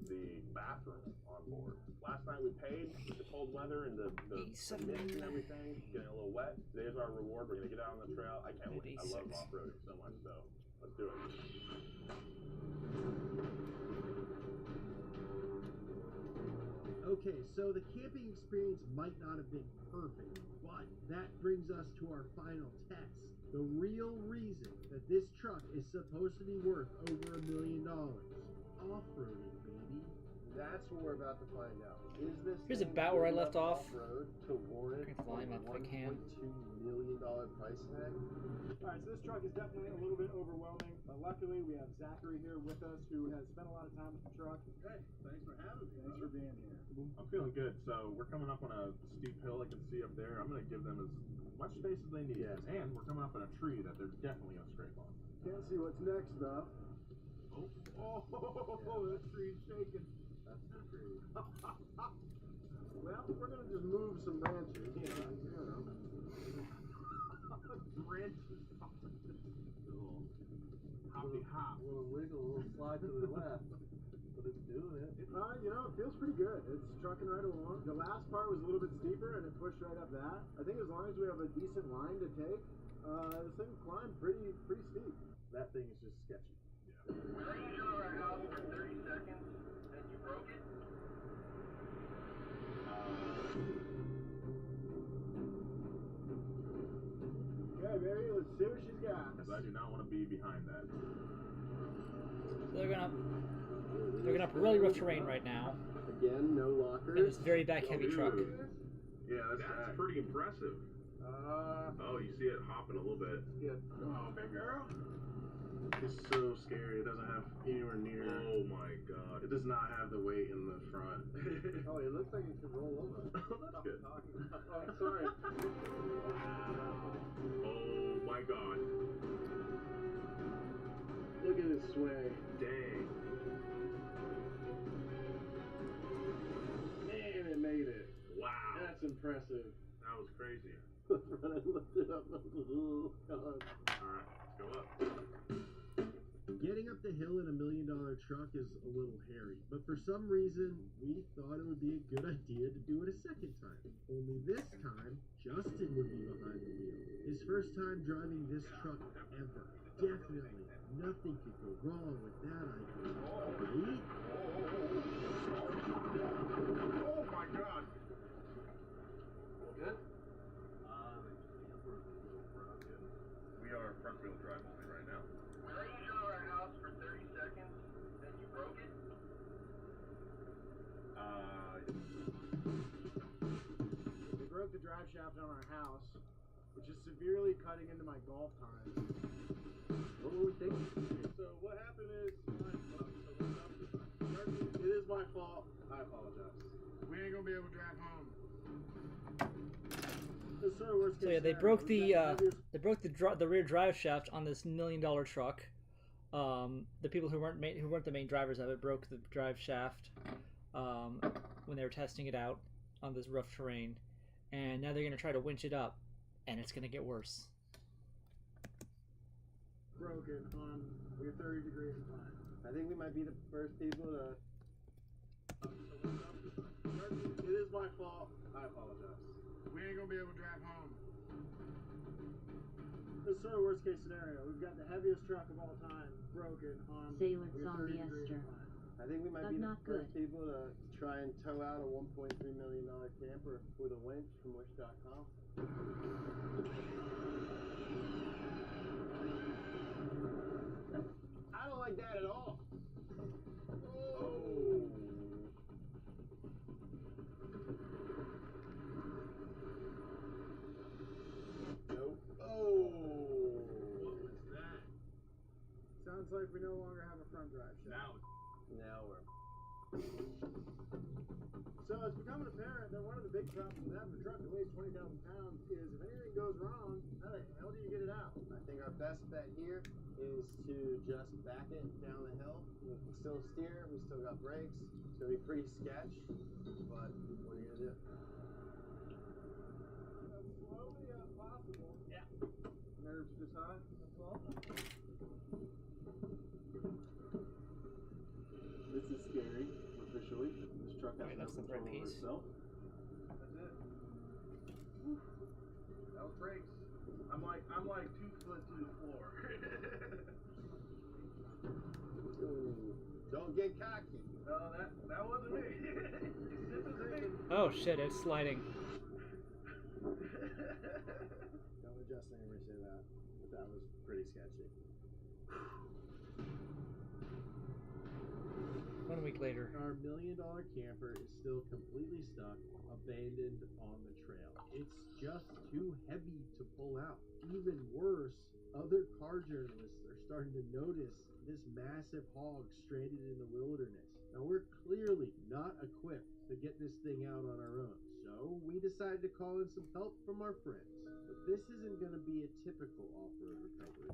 Speaker 3: the bathroom on board. Last night we paid with the cold weather and the mist and everything, getting a little wet. Today's our reward. We're gonna get out on the trail. I can't wait. I love off-roading so much, so let's do it.
Speaker 11: Okay, so the camping experience might not have been perfect, but that brings us to our final test. The real reason that this truck is supposed to be worth over $1 million. Off-roading, baby.
Speaker 9: That's what we're about to find out. Is this
Speaker 1: Here's
Speaker 9: thing
Speaker 1: about where I
Speaker 9: good
Speaker 1: left
Speaker 9: enough
Speaker 1: off.
Speaker 9: off-road to warrant
Speaker 1: Crank the volume up if I can.
Speaker 9: $1.2 million price tag?
Speaker 10: Alright, so this truck is definitely a little bit overwhelming, but luckily we have Zachary here with us who has spent a lot of time with the truck.
Speaker 9: Hey, thanks for having me.
Speaker 10: Thanks for being here.
Speaker 13: I'm feeling good. So we're coming up on a steep hill I can see up there. I'm going to give them as much space as they need.
Speaker 9: Yes.
Speaker 13: And we're coming up on a tree that they're definitely going to scrape on.
Speaker 10: Can't see what's next though.
Speaker 13: Oh, that tree's shaking.
Speaker 9: That's the tree.
Speaker 10: Well, we're gonna just move some branches. Yeah, you know.
Speaker 13: Branches. Little hoppy hop.
Speaker 9: A little wiggle, a little slide to the left. But it's doing it.
Speaker 10: You know, it feels pretty good. It's trucking right along. The last part was a little bit steeper and it pushed right up that. I think as long as we have a decent line to take, this thing climbed pretty steep.
Speaker 9: That thing is just sketchy.
Speaker 12: Where you drove our house for 30 seconds and you broke it?
Speaker 10: Okay, baby, let's see what she's got.
Speaker 13: Because I do not want to be behind that.
Speaker 1: They're going up really rough terrain right now.
Speaker 9: Again, no lockers.
Speaker 1: And it's very back heavy truck.
Speaker 13: Yeah, that's pretty impressive. Oh, you see it hopping a little bit.
Speaker 10: Yeah. Come on, big girl.
Speaker 13: It's so scary. It doesn't have anywhere near. Oh my god. It does not have the weight in the front.
Speaker 10: Oh, it looks like it could roll over.
Speaker 13: That's good.
Speaker 10: Oh, sorry.
Speaker 13: Oh my god.
Speaker 9: Look at it sway.
Speaker 13: Dang.
Speaker 9: Man, it made it.
Speaker 13: Wow.
Speaker 9: That's impressive.
Speaker 13: That was crazy.
Speaker 9: When I looked it up, I was like, oh, God.
Speaker 13: Alright, let's go up.
Speaker 11: Getting up the hill in $1 million truck is a little hairy, but for some reason, we thought it would be a good idea to do it a second time. Only this time, Justin would be behind the wheel. His first time driving this truck ever. Definitely, nothing could go wrong with that idea. Right?
Speaker 13: Oh my god.
Speaker 9: Good?
Speaker 13: We are front wheel drive only right now.
Speaker 12: Where you drove our house for 30 seconds and you broke it?
Speaker 10: We broke the drive shaft on our house, which is severely cutting into my golf time.
Speaker 9: What were we thinking?
Speaker 13: So
Speaker 10: my fault. I apologize. We ain't gonna be able to drive home. This is sort of worst
Speaker 1: So
Speaker 10: case
Speaker 1: yeah, they
Speaker 10: scenario.
Speaker 1: broke
Speaker 10: We've got
Speaker 1: the rear drive shaft on this $1 million truck. The people who weren't the main drivers of it broke the drive shaft when they were testing it out on this rough terrain, and now they're gonna try to winch it up, and it's gonna get worse.
Speaker 10: broken on your 30 degree incline. I think we might be the first people to. It is my fault. I apologize. We ain't gonna be able to drive home. This is sort of worst case scenario. We've got the heaviest truck of all time broken on
Speaker 8: Sailor
Speaker 10: your
Speaker 8: zombie
Speaker 10: 30 degree
Speaker 8: Esther.
Speaker 10: incline. I think we might
Speaker 8: That's
Speaker 10: be the
Speaker 8: not
Speaker 10: first
Speaker 8: good.
Speaker 10: people to try and tow out a $1.3 million camper with a winch from Wish.com. I don't like that at all. Oh. Nope. Oh.
Speaker 5: What was that?
Speaker 10: Sounds like we no longer have a front drive shaft. Now we're. So it's becoming apparent that one of the big problems with having a truck that weighs 20,000 pounds is if anything goes wrong, how the hell do you get it out? I think our best bet here is to just back it down the hill. We can still steer, we still got brakes. It's gonna be pretty sketch, but what are you gonna do? As slowly as possible. Yeah. Nerves this high, that's all. This is scary, officially. This truck has no control over itself. That's it. Whew. That was brakes. I'm like 2 foot to the floor. Ooh, don't get cocky. No, that wasn't me. This is me.
Speaker 1: Oh shit, it's sliding.
Speaker 10: Don't adjust when we say that, but that was pretty sketchy.
Speaker 1: 1 week later.
Speaker 9: Our $1 million camper is still completely stuck, abandoned on the trail. It's just too heavy to pull out. Even worse, other car journalists are starting to notice this massive hog stranded in the wilderness. Now we're clearly not equipped to get this thing out on our own, so we decided to call in some help from our friends. But this isn't going to be a typical off-road recovery.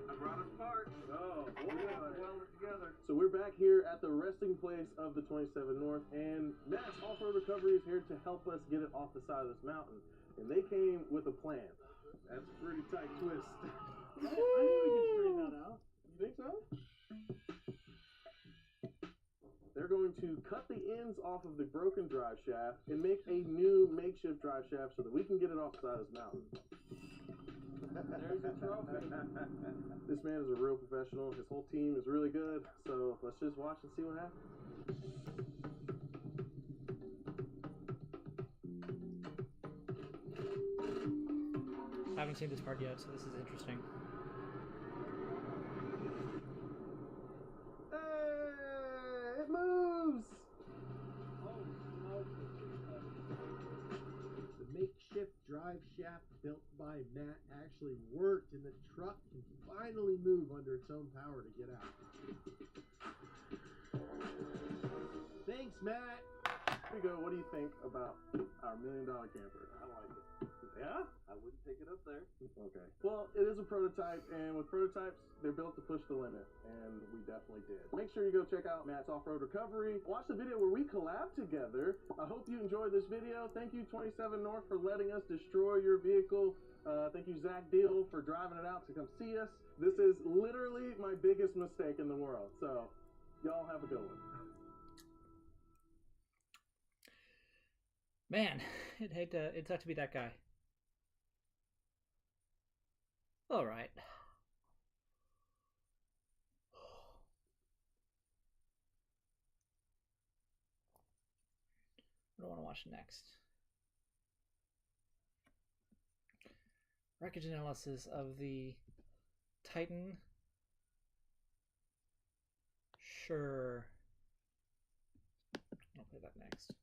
Speaker 10: I brought us parts. Oh, boy. We have to weld it together. So we're back here at the resting place of the 27 North, and Matt's Off-Road Recovery is here to help us get it off the side of this mountain. And they came with a plan. That's a pretty tight twist. I think we can straighten that out. You think so? They're going to cut the ends off of the broken drive shaft and make a new makeshift drive shaft so that we can get it off the side of this mountain. There's your trophy. This man is a real professional. His whole team is really good. So let's just watch and see what happens.
Speaker 1: I haven't seen this part yet, so this is interesting.
Speaker 10: Hey, it moves!
Speaker 9: The makeshift drive shaft built by Matt actually worked, and the truck can finally move under its own power to get out. Thanks, Matt!
Speaker 10: Here we go. What do you think about our $1 million camper? I like it. Yeah?
Speaker 14: I wouldn't take it up there.
Speaker 10: Okay. Well, it is a prototype, and with prototypes, they're built to push the limit, and we definitely did. Make sure you go check out Matt's Off-Road Recovery. Watch the video where we collab together. I hope you enjoyed this video. Thank you, 27 North, for letting us destroy your vehicle. Thank you, Zach Deal, for driving it out to come see us. This is literally my biggest mistake in the world, so y'all have a good one.
Speaker 1: Man, it'd suck to be that guy. All right. What do I want to watch next? Wreckage analysis of the Titan. Sure. I'll play that next.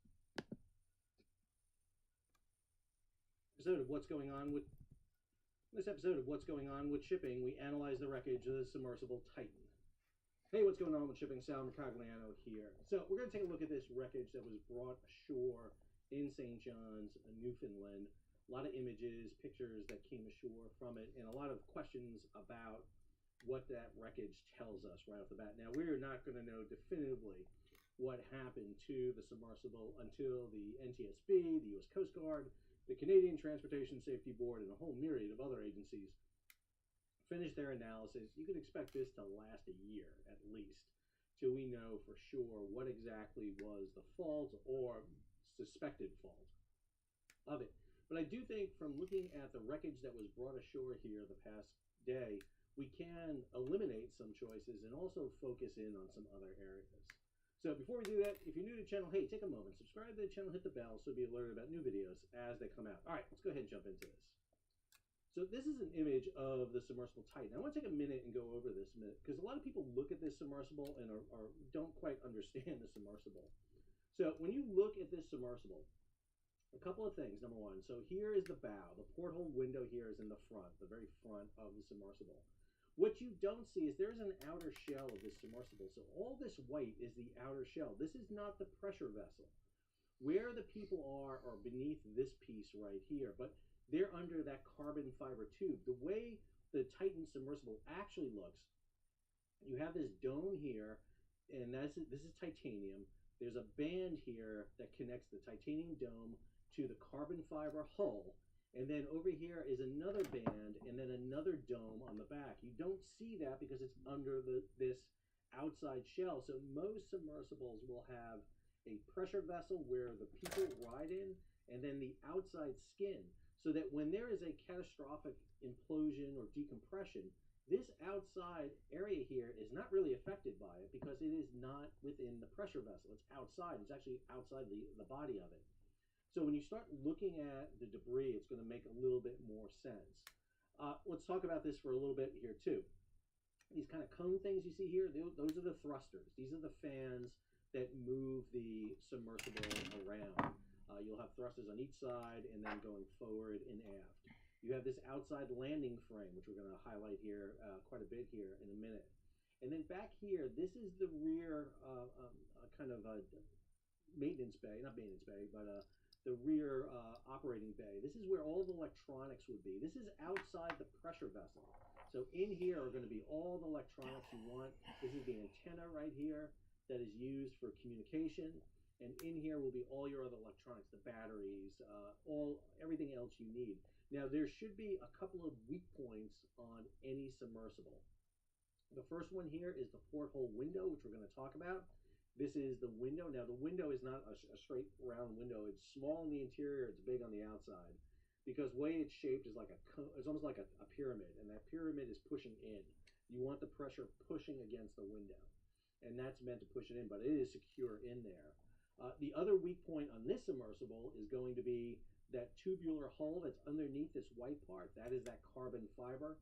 Speaker 15: Episode of What's Going On with this episode of What's Going On with Shipping, we analyze the wreckage of the submersible Titan. Hey, what's going on with shipping? Sal Mercagliano here. So we're going to take a look at this wreckage that was brought ashore in St. John's, Newfoundland. A lot of images, pictures that came ashore from it, and a lot of questions about what that wreckage tells us right off the bat. Now, we're not going to know definitively what happened to the submersible until the NTSB, the U.S. Coast Guard, the Canadian Transportation Safety Board, and a whole myriad of other agencies finish their analysis. You can expect this to last a year at least, till we know for sure what exactly was the fault or suspected fault of it. But I do think from looking at the wreckage that was brought ashore here the past day, we can eliminate some choices and also focus in on some other areas. So before we do that, if you're new to the channel, hey, take a moment, subscribe to the channel, hit the bell so you'll be alerted about new videos as they come out. All right, let's go ahead and jump into this. So this is an image of the submersible Titan. I want to take a minute and go over this a minute because a lot of people look at this submersible and don't quite understand the submersible. So when you look at this submersible, a couple of things. Number one, so here is the bow. The porthole window here is in the front, the very front of the submersible. What you don't see is there's an outer shell of this submersible. So all this white is the outer shell. This is not the pressure vessel. Where the people are beneath this piece right here, but they're under that carbon fiber tube. The way the Titan submersible actually looks, you have this dome here, and this is titanium. There's a band here that connects the titanium dome to the carbon fiber hull, and then over here is another band, and then another dome on the back. You don't see that because it's under this outside shell. So most submersibles will have a pressure vessel where the people ride in, and then the outside skin, so that when there is a catastrophic implosion or decompression, this outside area here is not really affected by it because it is not within the pressure vessel. It's outside. It's actually outside the body of it. So when you start looking at the debris, it's going to make a little bit more sense. Let's talk about this for a little bit here too. These kind of cone things you see here, those are the thrusters. These are the fans that move the submersible around. You'll have thrusters on each side and then going forward and aft. You have this outside landing frame, which we're going to highlight here quite a bit here in a minute. And then back here, this is the rear kind of maintenance bay, not maintenance bay, but the rear operating bay. This is where all the electronics would be. This is outside the pressure vessel. So in here are going to be all the electronics you want. This is the antenna right here that is used for communication. And in here will be all your other electronics, the batteries, everything else you need. Now, there should be a couple of weak points on any submersible. The first one here is the porthole window, which we're going to talk about. This is the window. Now, the window is not a straight round window. It's small in the interior. It's big on the outside. Because the way it's shaped is like it's almost like a pyramid, and that pyramid is pushing in. You want the pressure pushing against the window, and that's meant to push it in, but it is secure in there. The other weak point on this submersible is going to be that tubular hull that's underneath this white part. That is that carbon fiber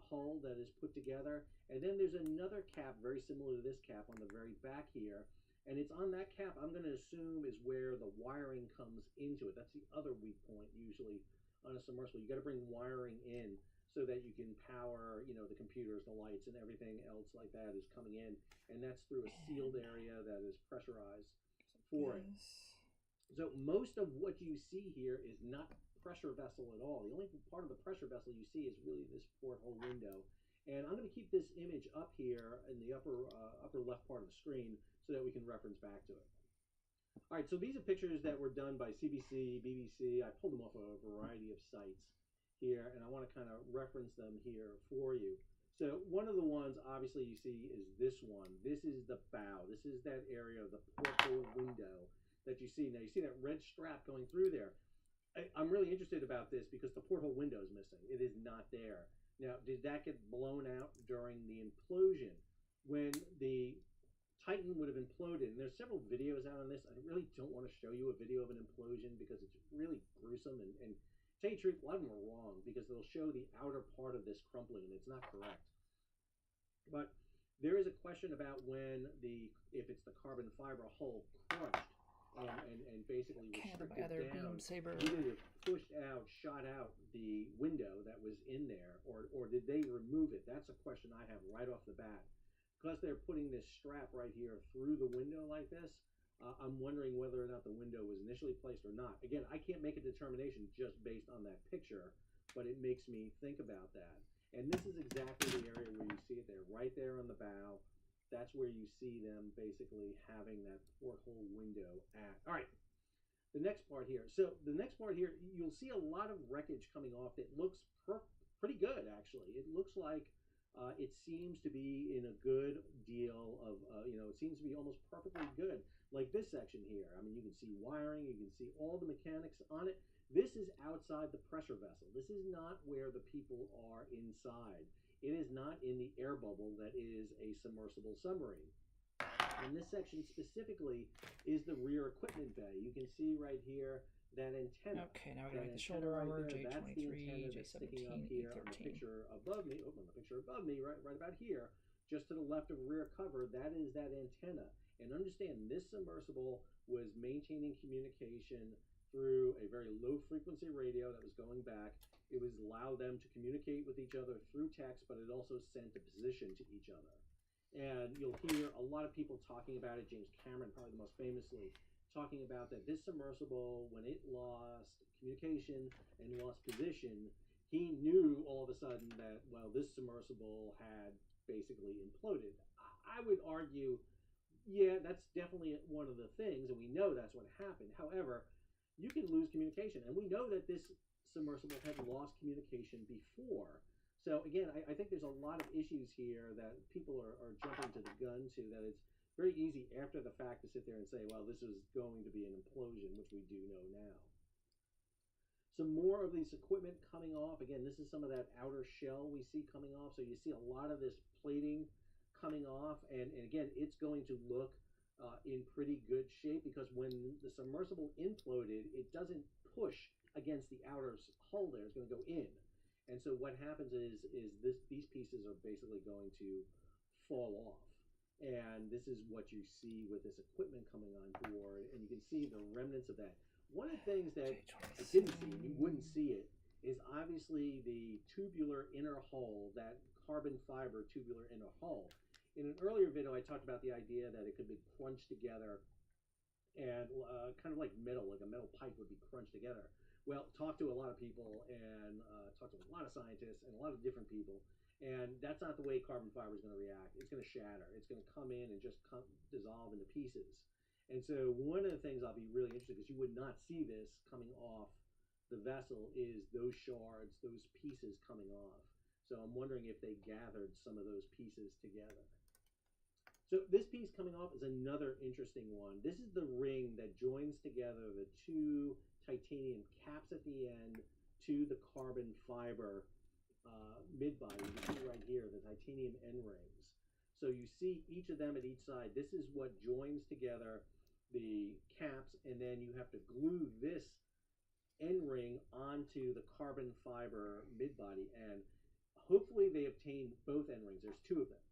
Speaker 15: hull that is put together. And then there's another cap very similar to this cap on the very back here. And it's on that cap, I'm going to assume, is where the wiring comes into it. That's the other weak point usually on a submersible. You got to bring wiring in so that you can power, the computers, the lights, and everything else like that is coming in. And that's through a sealed area that is pressurized for it. So most of what you see here is not pressure vessel at all. The only part of the pressure vessel you see is really this porthole window. And I'm going to keep this image up here in the upper left part of the screen so that we can reference back to it. All right, so these are pictures that were done by CBC, BBC. I pulled them off of a variety of sites here, and I want to kind of reference them here for you. So one of the ones, obviously, you see is this one. This is the bow. This is that area of the porthole window that you see. Now, you see that red strap going through there. I'm really interested about this because the porthole window is missing. It is not there. Now, did that get blown out during the implosion? When the Titan would have imploded, and there's several videos out on this. I really don't want to show you a video of an implosion because it's really gruesome. And to tell you the truth, a lot of them are wrong because they'll show the outer part of this crumpling, and it's not correct. But there is a question about if it's the carbon fiber hull crushed and basically restricted down, either pushed out, shot out the window that was in there, or did they remove it? That's a question I have right off the bat. because they're putting this strap right here through the window like this, I'm wondering whether or not the window was initially placed or not. Again, I can't make a determination just based on that picture, but it makes me think about that. And this is exactly the area where you see it there, right there on the bow. That's where you see them basically having that porthole window at. All right, the next part here. So the next part here, you'll see a lot of wreckage coming off that looks pretty good, actually. It looks like it seems to be in a good deal of, it seems to be almost perfectly good. Like this section here. I mean, you can see wiring, you can see all the mechanics on it. This is outside the pressure vessel. This is not where the people are inside. It is not in the air bubble that is a submersible submarine. And this section specifically is the rear equipment bay. You can see right here that antenna.
Speaker 1: Okay, now we're going to make the shoulder armor, J23, J17,
Speaker 15: here on the picture above me, right about here, just to the left of rear cover, that is that antenna. And understand, this submersible was maintaining communication through a very low frequency radio that was going back. It was allowed them to communicate with each other through text, but it also sent a position to each other. And you'll hear a lot of people talking about it. James Cameron, probably the most famously, talking about that this submersible, when it lost communication and lost position, he knew all of a sudden that, well, this submersible had basically imploded. I would argue, yeah, that's definitely one of the things, and we know that's what happened. However, you can lose communication, and we know that this submersible had lost communication before. So again, I think there's a lot of issues here that people are jumping to the gun to, that it's very easy after the fact to sit there and say, well, this is going to be an implosion, which we do know now. Some more of this equipment coming off. Again, this is some of that outer shell we see coming off. So you see a lot of this plating coming off, and again, it's going to look in pretty good shape, because when the submersible imploded, it doesn't push against the outer hull there. It's going to go in. And so what happens is these pieces are basically going to fall off. And this is what you see with this equipment coming on board, and you can see the remnants of that. One of the things that I didn't see, and you wouldn't see it, is obviously the tubular inner hull, that carbon fiber tubular inner hull. In an earlier video, I talked about the idea that it could be crunched together and kind of like a metal pipe would be crunched together. Well, talked to a lot of people and talked to a lot of scientists and a lot of different people, and that's not the way carbon fiber is going to react. It's going to shatter. It's going to come in and just dissolve into pieces. And so one of the things I'll be really interested, because you would not see this coming off the vessel, is those shards, those pieces coming off. So I'm wondering if they gathered some of those pieces together. So this piece coming off is another interesting one. This is the ring that joins together the two titanium caps at the end to the carbon fiber mid-body. You can see right here, the titanium end rings. So you see each of them at each side. This is what joins together the caps, and then you have to glue this end ring onto the carbon fiber mid-body, and hopefully they obtain both end rings. There's two of them.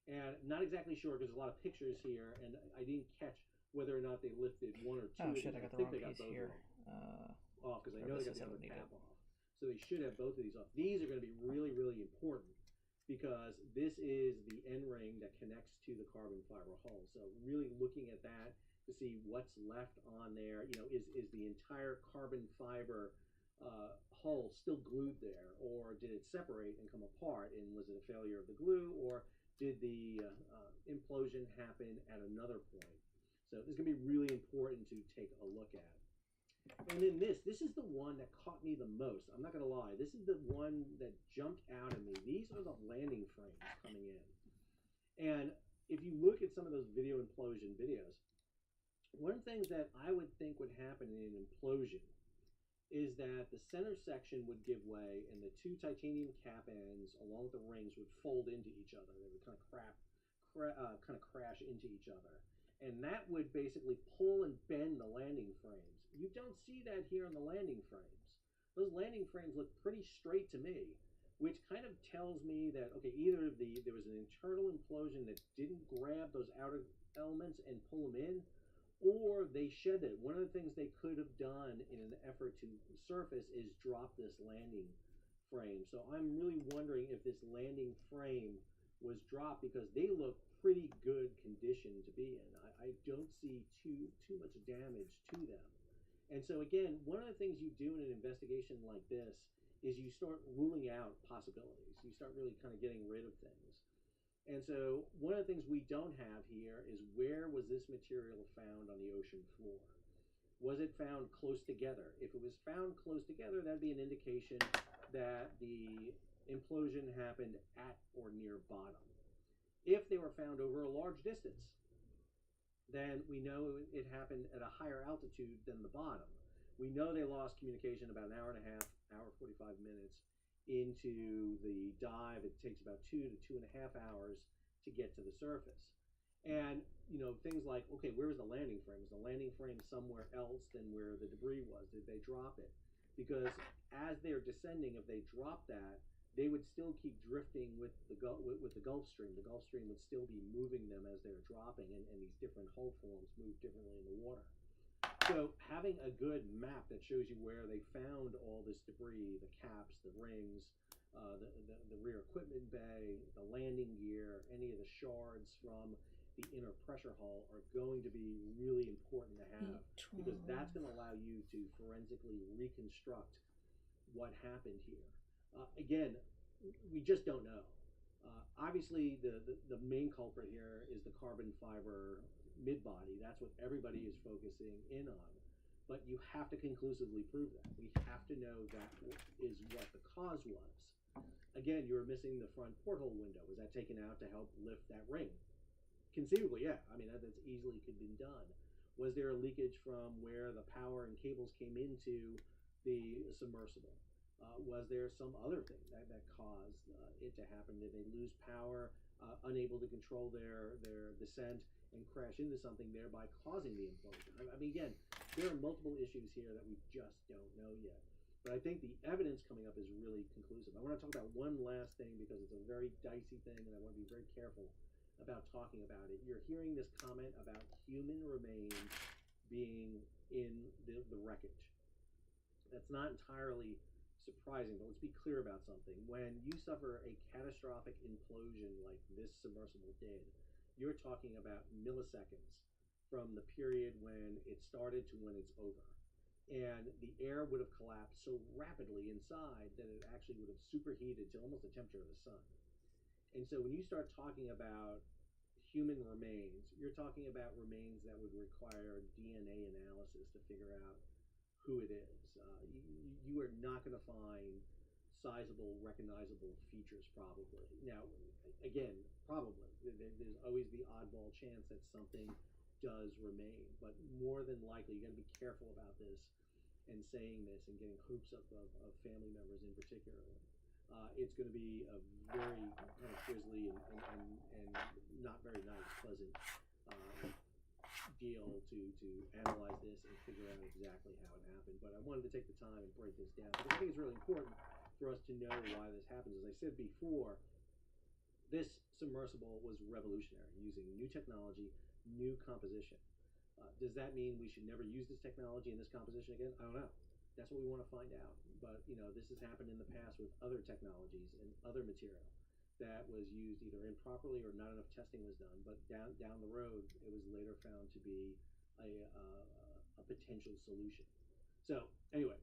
Speaker 15: And not exactly sure, because there's a lot of pictures here, and I didn't catch whether or not they lifted one or two.
Speaker 1: Oh shit, I got the wrong piece here.
Speaker 15: Off, because I know they got the other cap off. So they should have both of these off. These are going to be really, really important, because this is the end ring that connects to the carbon fiber hull. So really looking at that to see what's left on there. Is the entire carbon fiber hull still glued there, or did it separate and come apart, and was it a failure of the glue, or did the implosion happen at another point? So this is going to be really important to take a look at. And then this is the one that caught me the most. I'm not going to lie. This is the one that jumped out at me. These are the landing frames coming in. And if you look at some of those video implosion videos, one of the things that I would think would happen in an implosion is that the center section would give way, and the two titanium cap ends, along with the rings, would fold into each other. They would kind of crash into each other. And that would basically pull and bend the landing frames. You don't see that here on the landing frames. Those landing frames look pretty straight to me, which kind of tells me that, okay, either there was an internal implosion that didn't grab those outer elements and pull them in, or they shed it. One of the things they could have done in an effort to surface is drop this landing frame. So I'm really wondering if this landing frame was dropped, because they look pretty good condition to be in. I don't see too much damage to them. And so again, one of the things you do in an investigation like this is you start ruling out possibilities. You start really kind of getting rid of things. And so one of the things we don't have here is, where was this material found on the ocean floor? Was it found close together? If it was found close together, that'd be an indication that the implosion happened at or near bottom. If they were found over a large distance, then we know it happened at a higher altitude than the bottom. We know they lost communication about an hour and a half, hour 45 minutes into the dive. It takes about 2 to 2.5 hours to get to the surface. And, you know, things like, okay, where was the landing frame? Was the landing frame somewhere else than where the debris was? Did they drop it? Because as they're descending, if they drop that, they would still keep drifting with the Gulf Stream. The Gulf Stream would still be moving them as they're dropping, and these different hull forms move differently in the water. So having a good map that shows you where they found all this debris, the caps, the rings, the rear equipment bay, the landing gear, any of the shards from the inner pressure hull are going to be really important to have, because that's going to allow you to forensically reconstruct what happened here. Again, we just don't know. Obviously, the main culprit here is the carbon fiber mid-body. That's what everybody is focusing in on. But you have to conclusively prove that. We have to know that is what the cause was. Again, you were missing the front porthole window. Was that taken out to help lift that ring? Conceivably, yeah. I mean, that's easily could be done. Was there a leakage from where the power and cables came into the submersible? Was there some other thing that caused it to happen? Did they lose power, unable to control their descent, and crash into something, thereby causing the implosion? I mean, again, there are multiple issues here that we just don't know yet. But I think the evidence coming up is really conclusive. I want to talk about one last thing, because it's a very dicey thing, and I want to be very careful about talking about it. You're hearing this comment about human remains being in the wreckage. That's not entirely surprising, but let's be clear about something. When you suffer a catastrophic implosion like this submersible did, you're talking about milliseconds from the period when it started to when it's over. And the air would have collapsed so rapidly inside that it actually would have superheated to almost the temperature of the sun. And so when you start talking about human remains, you're talking about remains that would require DNA analysis to figure out who it is. You are not going to find sizable, recognizable features, probably. Now, again, probably. There's always the oddball chance that something does remain, but more than likely, you got to be careful about this and saying this and getting hopes up of family members in particular. It's going to be a very kind of grisly and not very nice, pleasant deal to analyze this and figure out exactly how it happened. But I wanted to take the time and break this down, because I think it's really important for us to know why this happens. As I said before, this submersible was revolutionary, using new technology, new composition. Does that mean we should never use this technology and this composition again? I don't know. That's what we want to find out. But, you know, this has happened in the past with other technologies and other material that was used either improperly or not enough testing was done. But down the road, it was later found to be a potential solution. So, anyway,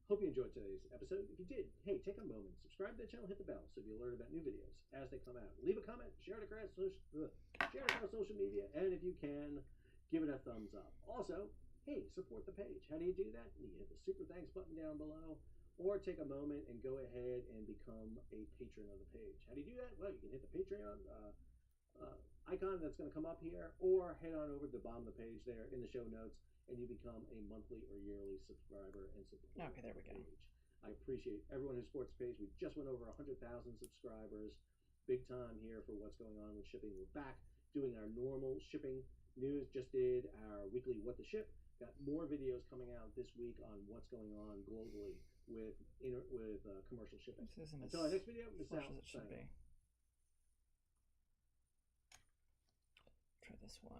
Speaker 15: hope you enjoyed today's episode. If you did, hey, take a moment, subscribe to the channel, hit the bell so you'll be alerted about new videos as they come out. Leave a comment, share it across social media, and if you can, give it a thumbs up. Also, hey, support the page. How do you do that? You hit the super thanks button down below, or take a moment and go ahead and become a patron of the page. How do you do that? Well, you can hit the Patreon icon that's going to come up here, or head on over to the bottom of the page there in the show notes, and you become a monthly or yearly subscriber and supporter.
Speaker 1: Okay, there we go.
Speaker 15: I appreciate everyone who supports the page. We just went over 100,000 subscribers. Big time here for what's going on with shipping. We're back doing our normal shipping news. Just did our weekly What the Ship. Got more videos coming out this week on what's going on globally with commercial shipping. Until our next video, this is
Speaker 1: as it should be. Try this one.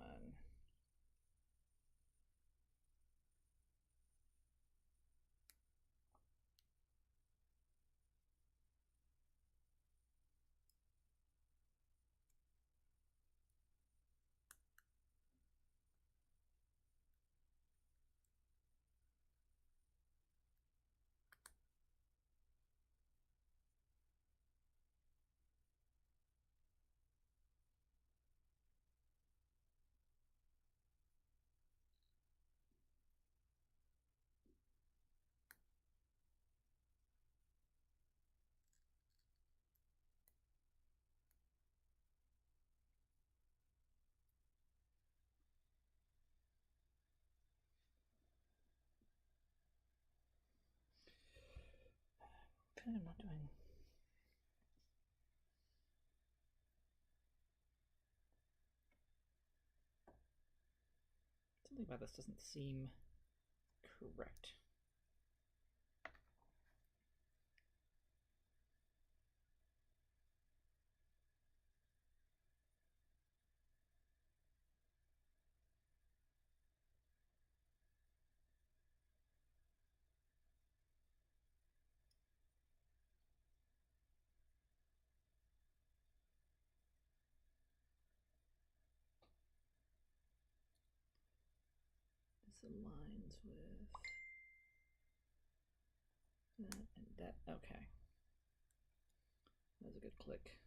Speaker 1: I'm not doing. Something about this doesn't seem correct. This aligns with that and that. Okay. That was a good click.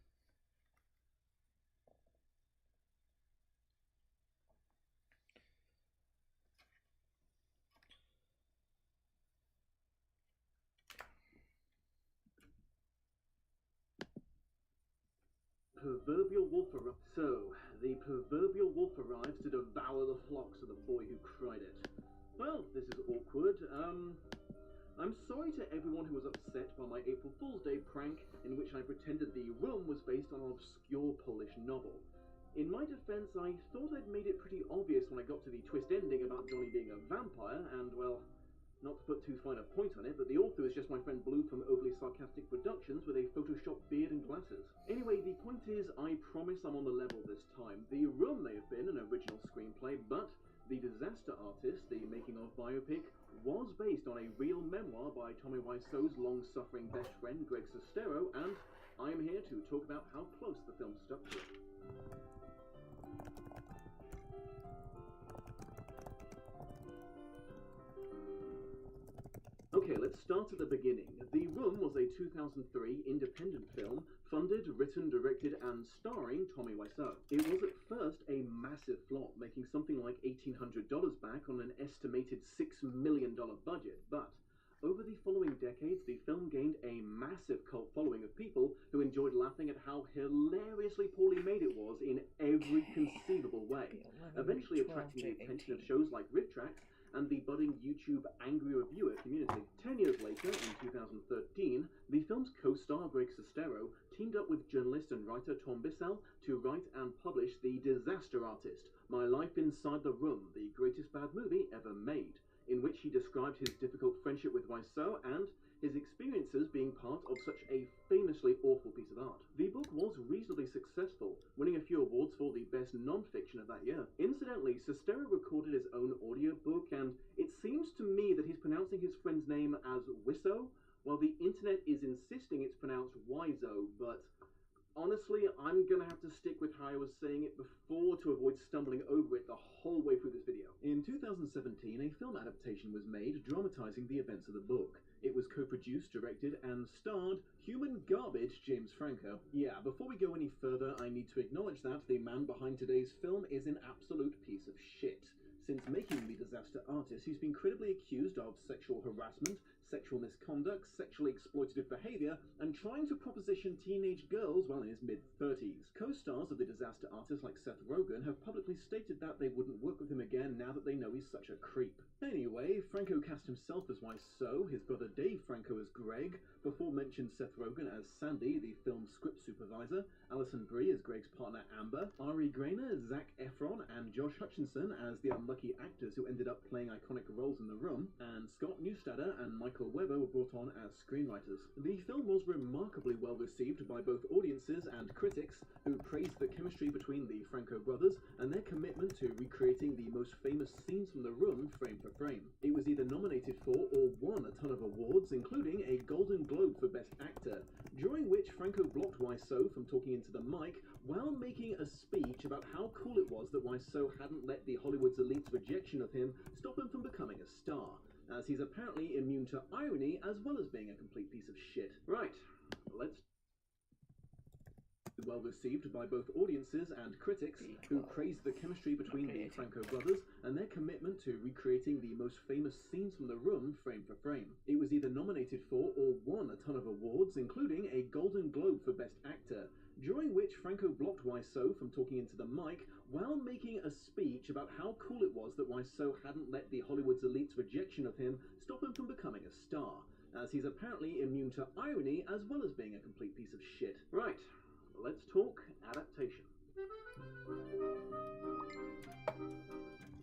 Speaker 14: Proverbial wolf arrives. So, the proverbial wolf arrives to devour the flocks of the boy who cried it. Well, this is awkward. I'm sorry to everyone who was upset by my April Fool's Day prank in which I pretended The Room was based on an obscure Polish novel. In my defense, I thought I'd made it pretty obvious when I got to the twist ending about Johnny being a vampire, and, well, not to put too fine a point on it, but the author is just my friend Blue from Overly Sarcastic Productions with a Photoshop beard and glasses. Anyway, the point is, I promise I'm on the level this time. The Room may have been an original screenplay, but The Disaster Artist, the making-of biopic, was based on a real memoir by Tommy Wiseau's long-suffering best friend Greg Sestero, and I am here to talk about how close the film stuck to it. Okay, let's start at the beginning. The Room was a 2003 independent film, funded, written, directed, and starring Tommy Wiseau. It was at first a massive flop, making something like $1,800 back on an estimated $6 million budget, but over the following decades, the film gained a massive cult following of people who enjoyed laughing at how hilariously poorly made it was in every conceivable way, eventually attracting the attention of shows like Riff Tracks and the budding YouTube angry reviewer community. 10 years later, in 2013, the film's co-star Greg Sestero teamed up with journalist and writer Tom Bissell to write and publish The Disaster Artist, My Life Inside the Room, the greatest bad movie ever made, in which he described his difficult friendship with Wiseau and his experiences being part of such a famously awful piece of art. The book was reasonably successful, winning a few awards for the best non-fiction of that year. Incidentally, Sestero recorded his own audiobook, and it seems to me that he's pronouncing his friend's name as Wiseau, while the internet is insisting it's pronounced Wiseau, but honestly, I'm gonna have to stick with how I was saying it before to avoid stumbling over it the whole way through this video. In 2017, a film adaptation was made dramatizing the events of the book. It was co-produced, directed, and starred human garbage James Franco. Yeah, before we go any further, I need to acknowledge that the man behind today's film is an absolute piece of shit. Since making The Disaster Artist, he's been credibly accused of sexual harassment, sexual misconduct, sexually exploitative behavior, and trying to proposition teenage girls while in his mid-30s. Co-stars of The Disaster Artist like Seth Rogen have publicly stated that they wouldn't work with him again now that they know he's such a creep. Anyway, Franco cast himself as Wiseau, his brother Dave Franco as Greg, before mentioned Seth Rogen as Sandy, the film's script supervisor, Alison Brie as Greg's partner Amber, Ari Grainer, Zac Efron, and Josh Hutcherson as the unlucky actors who ended up playing iconic roles in The Room, and Scott Neustadter and Michael Weber were brought on as screenwriters. The film was remarkably well received by both audiences and critics, who praised the chemistry between the Franco brothers and their commitment to recreating the most famous scenes from The Room frame for frame. It was either nominated for or won a ton of awards, including a Golden Globe for Best Actor, during which Franco blocked Wiseau from talking into the mic while making a speech about how cool it was that Wiseau hadn't let the Hollywood's elite's rejection of him stop him from becoming a star, as he's apparently immune to irony as well as being a complete piece of shit. Right, let's well received by both audiences and critics, who praised the chemistry between the Franco brothers and their commitment to recreating the most famous scenes from The Room frame for frame. It was either nominated for or won a ton of awards, including a Golden Globe for Best Actor, during which Franco blocked Wiseau from talking into the mic while making a speech about how cool it was that Wiseau hadn't let the Hollywood's elite's rejection of him stop him from becoming a star, as he's apparently immune to irony as well as being a complete piece of shit. Right, let's talk adaptation.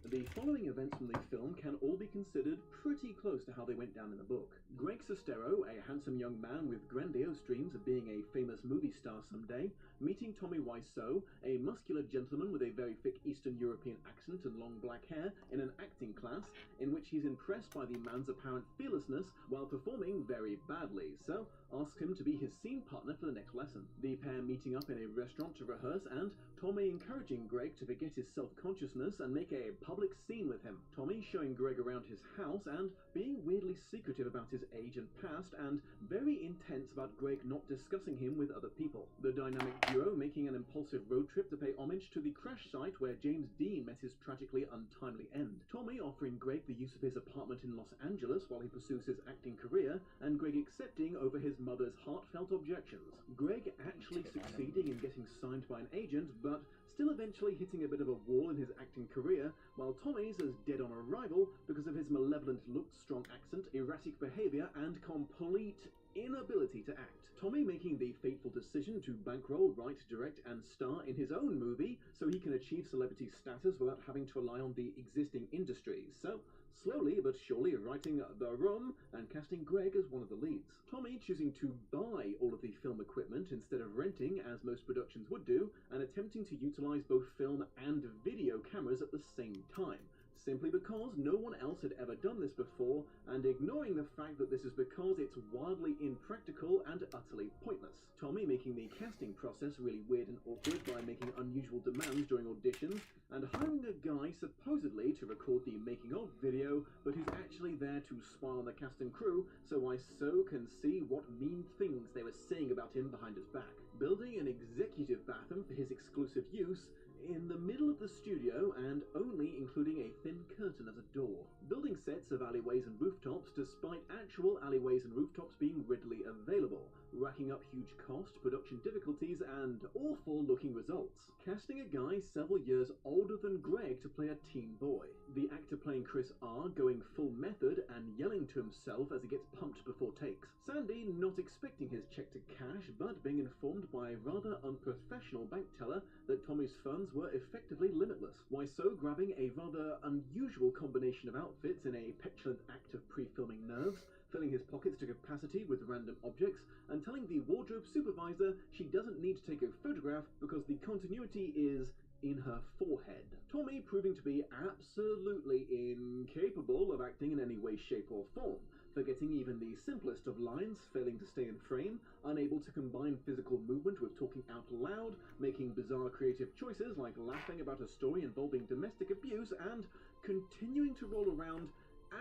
Speaker 14: The following events from the film can all be considered pretty close to how they went down in the book. Greg Sestero, a handsome young man with grandiose dreams of being a famous movie star someday, meeting Tommy Wiseau, a muscular gentleman with a very thick Eastern European accent and long black hair, in an acting class in which he's impressed by the man's apparent fearlessness while performing very badly, so asks him to be his scene partner for the next lesson. The pair meeting up in a restaurant to rehearse and Tommy encouraging Greg to forget his self-consciousness and make a public scene with him. Tommy showing Greg around his house and being weirdly secretive about his age and past and very intense about Greg not discussing him with other people. The dynamic duo making an impulsive road trip to pay homage to the crash site where James Dean met his tragically untimely end. Tommy offering Greg the use of his apartment in Los Angeles while he pursues his acting career, and Greg accepting over his mother's heartfelt objections. Greg actually succeeding in getting signed by an agent, but still eventually hitting a bit of a wall in his acting career, while Tommy's as dead on arrival because of his malevolent looks, strong accent, erratic behavior, and complete inability to act. Tommy making the fateful decision to bankroll, write, direct, and star in his own movie so he can achieve celebrity status without having to rely on the existing industries. So, slowly but surely writing The Room and casting Greg as one of the leads. Tommy choosing to buy all of the film equipment instead of renting, as most productions would do, and attempting to utilize both film and video cameras at the same time, simply because no one else had ever done this before, and ignoring the fact that this is because it's wildly impractical and utterly pointless. Tommy making the casting process really weird and awkward by making unusual demands during auditions, and hiring a guy supposedly to record the making of video, but who's actually there to spy on the cast and crew so Wiseau can see what mean things they were saying about him behind his back. Building an executive bathroom for his exclusive use in the middle of the studio and only including a thin curtain as a door. Building sets of alleyways and rooftops despite actual alleyways and rooftops being readily available, racking up huge cost, production difficulties, and awful looking results. Casting a guy several years older than Greg to play a teen boy. The actor playing Chris R going full method and yelling to himself as he gets pumped before takes. Sandy not expecting his check to cash, but being informed by a rather unprofessional bank teller that Tommy's funds were effectively limitless. Wiseau grabbing a rather unusual combination of outfits in a petulant act of pre-filming nerves, filling his pockets to capacity with random objects, and telling the wardrobe supervisor she doesn't need to take a photograph because the continuity is in her forehead. Tommy proving to be absolutely incapable of acting in any way, shape, or form, forgetting even the simplest of lines, failing to stay in frame, unable to combine physical movement with talking out loud, making bizarre creative choices like laughing about a story involving domestic abuse, and continuing to roll around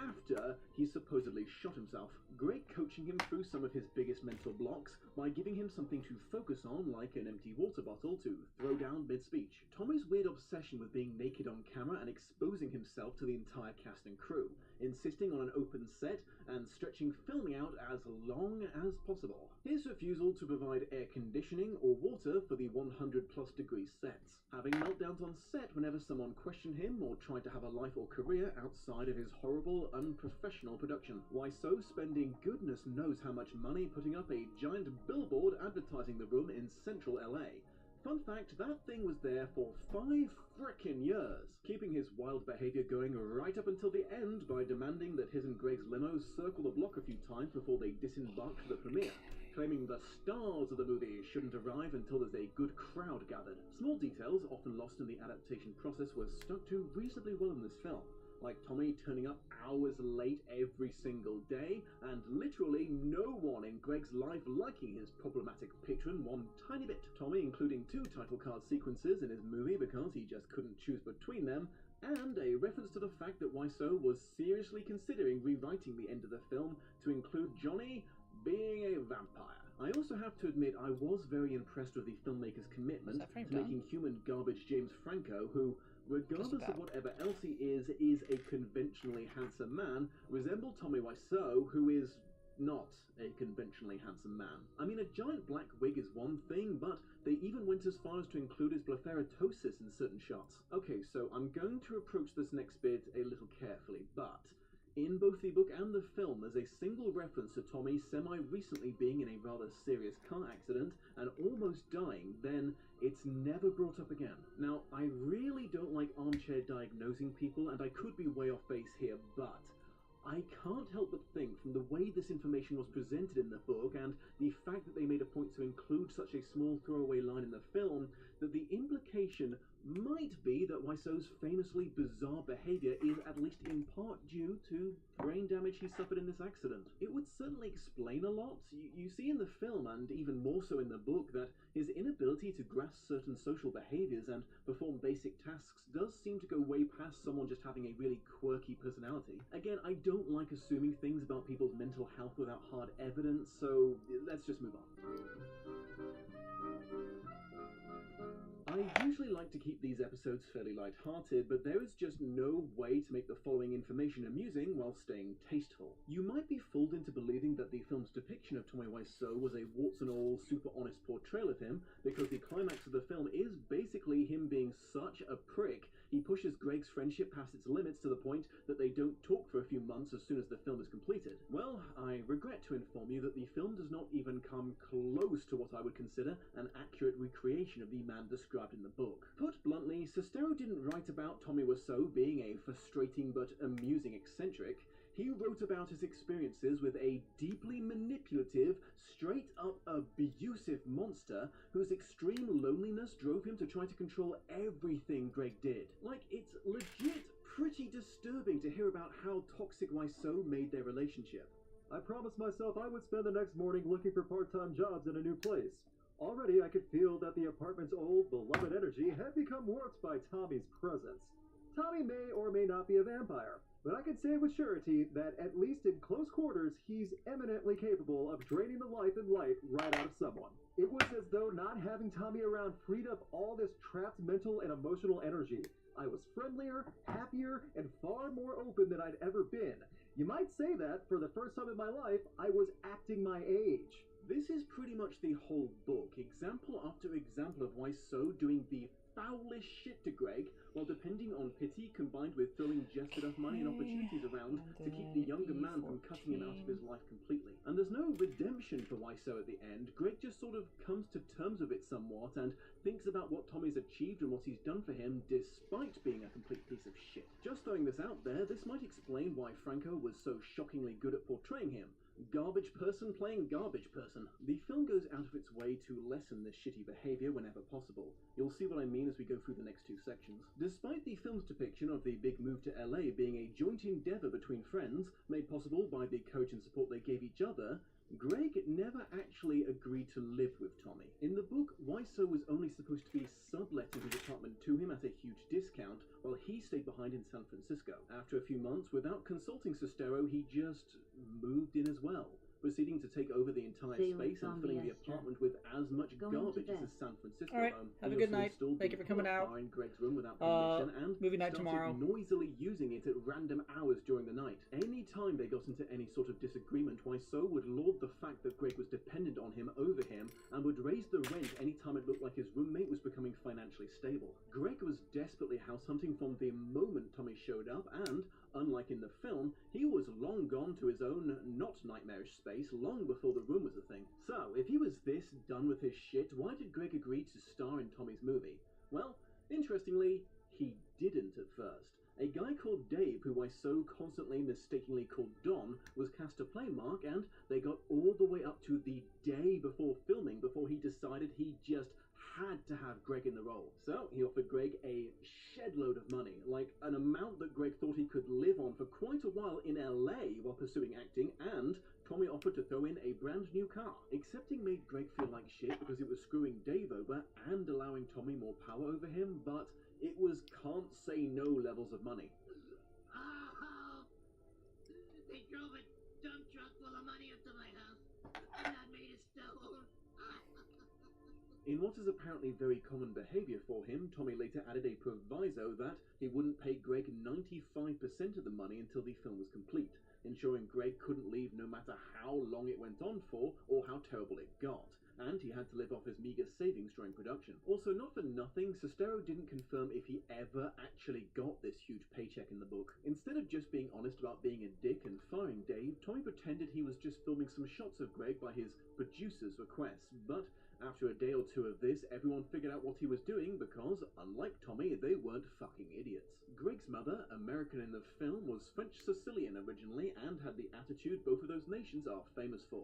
Speaker 14: after he supposedly shot himself. Greg coaching him through some of his biggest mental blocks by giving him something to focus on, like an empty water bottle to throw down mid-speech. Tommy's weird obsession with being naked on camera and exposing himself to the entire cast and crew, insisting on an open set and stretching filming out as long as possible. His refusal to provide air conditioning or water for the 100+ degree sets. Having meltdowns on set whenever someone questioned him or tried to have a life or career outside of his horrible, unprofessional production. Wiseau spending goodness knows how much money putting up a giant billboard advertising the room in central LA. Fun fact, that thing was there for 5 frickin' years, keeping his wild behavior going right up until the end by demanding that his and Greg's limos circle the block a few times before they disembark for the premiere, claiming the stars of the movie shouldn't arrive until there's a good crowd gathered. Small details, often lost in the adaptation process, were stuck to reasonably well in this film, like Tommy turning up hours late every single day, and literally no one in Greg's life liking his problematic patron one tiny bit. Tommy including 2 title card sequences in his movie because he just couldn't choose between them, and a reference to the fact that Wiseau was seriously considering rewriting the end of the film to include Johnny being a vampire. I also have to admit I was very impressed with the filmmaker's commitment to making human garbage James Franco, who, regardless of whatever else he is a conventionally handsome man, resemble Tommy Wiseau, who is not a conventionally handsome man. I mean, a giant black wig is one thing, but they even went as far as to include his blepharotosis in certain shots. Okay, so I'm going to approach this next bit a little carefully, but In both the book and the film, there's a single reference to Tommy semi-recently being in a rather serious car accident and almost dying, then it's never brought up again. Now, I really don't like armchair diagnosing people, and I could be way off base here, but I can't help but think, from the way this information was presented in the book and the fact that they made a point to include such a small throwaway line in the film, that the implication might be that Wiseau's famously bizarre behavior is at least in part due to brain damage he suffered in this accident. It would certainly explain a lot. You see in the film, and even more so in the book, that his inability to grasp certain social behaviors and perform basic tasks does seem to go way past someone just having a really quirky personality. Again, I don't like assuming things about people's mental health without hard evidence, so let's just move on. I usually like to keep these episodes fairly light-hearted, but there is just no way to make the following information amusing while staying tasteful. You might be fooled into believing that the film's depiction of Tommy Wiseau was a warts-and-all, super-honest portrayal of him, because the climax of the film is basically him being such a prick. He pushes Greg's friendship past its limits to the point that they don't talk for a few months as soon as the film is completed. Well, I regret to inform you that the film does not even come close to what I would consider an accurate recreation of the man described in the book. Put bluntly, Sestero didn't write about Tommy Wiseau being a frustrating but amusing eccentric. He wrote about his experiences with a deeply manipulative, straight-up abusive monster whose extreme loneliness drove him to try to control everything Greg did. Like, it's legit pretty disturbing to hear about how toxic Wiseau made their relationship.
Speaker 16: I promised myself I would spend the next morning looking for part-time jobs in a new place. Already I could feel that the apartment's old, beloved energy had become warped by Tommy's presence. Tommy may or may not be a vampire, but I can say with surety that, at least in close quarters, he's eminently capable of draining the life and light right out of someone. It was as though not having Tommy around freed up all this trapped mental and emotional energy. I was friendlier, happier, and far more open than I'd ever been. You might say that, for the first time in my life, I was acting my age.
Speaker 14: This is pretty much the whole book, example after example of Wiseau doing the foulest shit to Greg, while depending on pity combined with throwing just enough money and opportunities around to keep the younger man from cutting him out of his life completely. And there's no redemption for Wiseau at the end. Greg just sort of comes to terms with it somewhat and thinks about what Tommy's achieved and what he's done for him, despite being a complete piece of shit. Just throwing this out there, this might explain why Franco was so shockingly good at portraying him. Garbage person playing garbage person. The film goes out of its way to lessen this shitty behavior whenever possible. You'll see what I mean as we go through the next two sections. Despite the film's depiction of the big move to LA being a joint endeavor between friends, made possible by the courage and support they gave each other, Greg never actually agreed to live with Tommy. In the book, Wiseau was only supposed to be subletting his apartment to him at a huge discount, while he stayed behind in San Francisco. After a few months, without consulting Sestero, he just moved in as well, proceeding to take over the entire space and filling the apartment with as much garbage as his San Francisco
Speaker 1: All right,
Speaker 14: home.
Speaker 1: have a good night. Thank you for coming out.
Speaker 14: In Greg's room without permission and
Speaker 1: movie night
Speaker 14: started
Speaker 1: tomorrow.
Speaker 14: noisily using it at random hours during the night. Any time they got into any sort of disagreement, Wiseau would laud the fact that Greg was dependent on him over him and would raise the rent any time it looked like his roommate was becoming financially stable. Greg was desperately house hunting from the moment Tommy showed up, and unlike in the film, he was long gone to his own, not nightmarish space long before the room was a thing. So, if he was this done with his shit, why did Greg agree to star in Tommy's movie? Well, interestingly, he didn't at first. A guy called Dave, who Wiseau constantly mistakenly called Don, was cast to play Mark, and they got all the way up to the day before filming before he decided he just had to have Greg in the role. So he offered Greg a shed load of money, like an amount that Greg thought he could live on for quite a while in LA while pursuing acting, and Tommy offered to throw in a brand new car. Accepting made Greg feel like shit because it was screwing Dave over and allowing Tommy more power over him, but it was can't say no levels of money.
Speaker 6: Oh, they drove a dump truck full of money up to my house, and that made it stone.
Speaker 14: In what is apparently very common behavior for him, Tommy later added a proviso that he wouldn't pay Greg 95% of the money until the film was complete, ensuring Greg couldn't leave no matter how long it went on for or how terrible it got. and he had to live off his meager savings during production. Also, not for nothing, Sestero didn't confirm if he ever actually got this huge paycheck in the book. Instead of just being honest about being a dick and firing Dave, Tommy pretended he was just filming some shots of Greg by his producer's request, but after a day or two of this, everyone figured out what he was doing because, unlike Tommy, they weren't fucking idiots. Greg's mother, American in the film, was French-Sicilian originally and had the attitude both of those nations are famous for.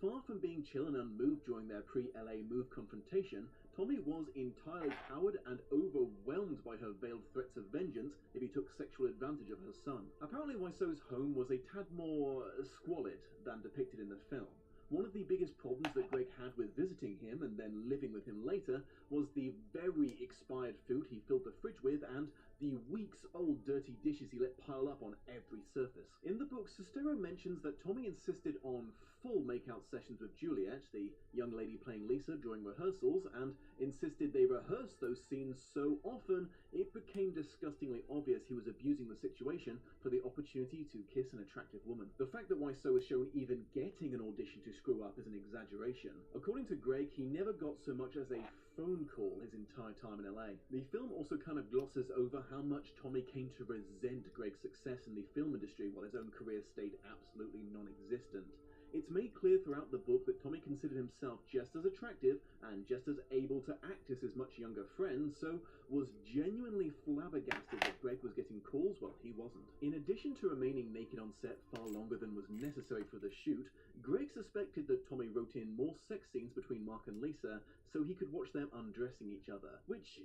Speaker 14: Far from being chill and unmoved during their pre-LA move confrontation, Tommy was entirely cowed and overwhelmed by her veiled threats of vengeance if he took sexual advantage of her son. Apparently Wiseau's home was a tad more squalid than depicted in the film. One of the biggest problems that Greg had with visiting him and then living with him later was the very expired food he filled the fridge with and the weeks-old dirty dishes he let pile up on every surface. In the book, Sestero mentions that Tommy insisted on full make-out sessions with Juliet, the young lady playing Lisa, during rehearsals, and insisted they rehearse those scenes so often it became disgustingly obvious he was abusing the situation for the opportunity to kiss an attractive woman. The fact that Wiseau was shown even getting an audition to screw up is an exaggeration. According to Greg, he never got so much as a phone call his entire time in LA. The film also kind of glosses over how much Tommy came to resent Greg's success in the film industry while his own career stayed absolutely non-existent. It's made clear throughout the book that Tommy considered himself just as attractive and just as able to act as his much younger friend, so was genuinely flabbergasted that Greg was getting calls while he wasn't. In addition to remaining naked on set far longer than was necessary for the shoot, Greg suspected that Tommy wrote in more sex scenes between Mark and Lisa so he could watch them undressing each other, which,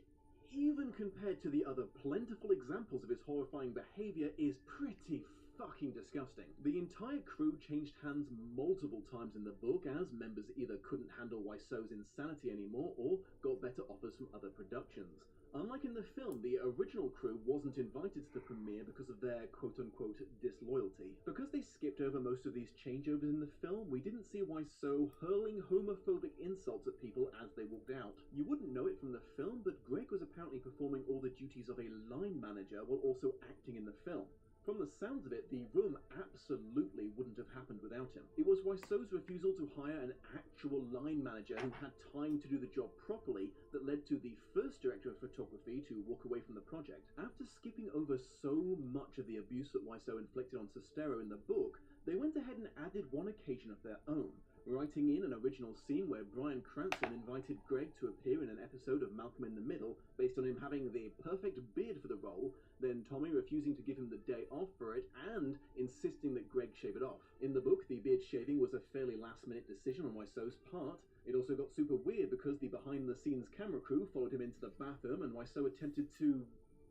Speaker 14: even compared to the other plentiful examples of his horrifying behavior, is pretty fucking disgusting. The entire crew changed hands multiple times in the book as members either couldn't handle Wiseau's insanity anymore or got better offers from other productions. Unlike in the film, the original crew wasn't invited to the premiere because of their quote-unquote disloyalty. Because they skipped over most of these changeovers in the film, we didn't see Wiseau hurling homophobic insults at people as they walked out. You wouldn't know it from the film, but Greg was apparently performing all the duties of a line manager while also acting in the film. From the sounds of it, the room absolutely wouldn't have happened without him. It was Wiseau's refusal to hire an actual line manager who had time to do the job properly that led to the first director of photography to walk away from the project. After skipping over so much of the abuse that Wiseau inflicted on Sestero in the book, they went ahead and added one occasion of their own, writing in an original scene where Bryan Cranston invited Greg to appear in an episode of Malcolm in the Middle based on him having the perfect beard for the role, then Tommy refusing to give him the day off for it and insisting that Greg shave it off. In the book, the beard shaving was a fairly last-minute decision on Wiseau's part. It also got super weird because the behind-the-scenes camera crew followed him into the bathroom and Wiseau attempted to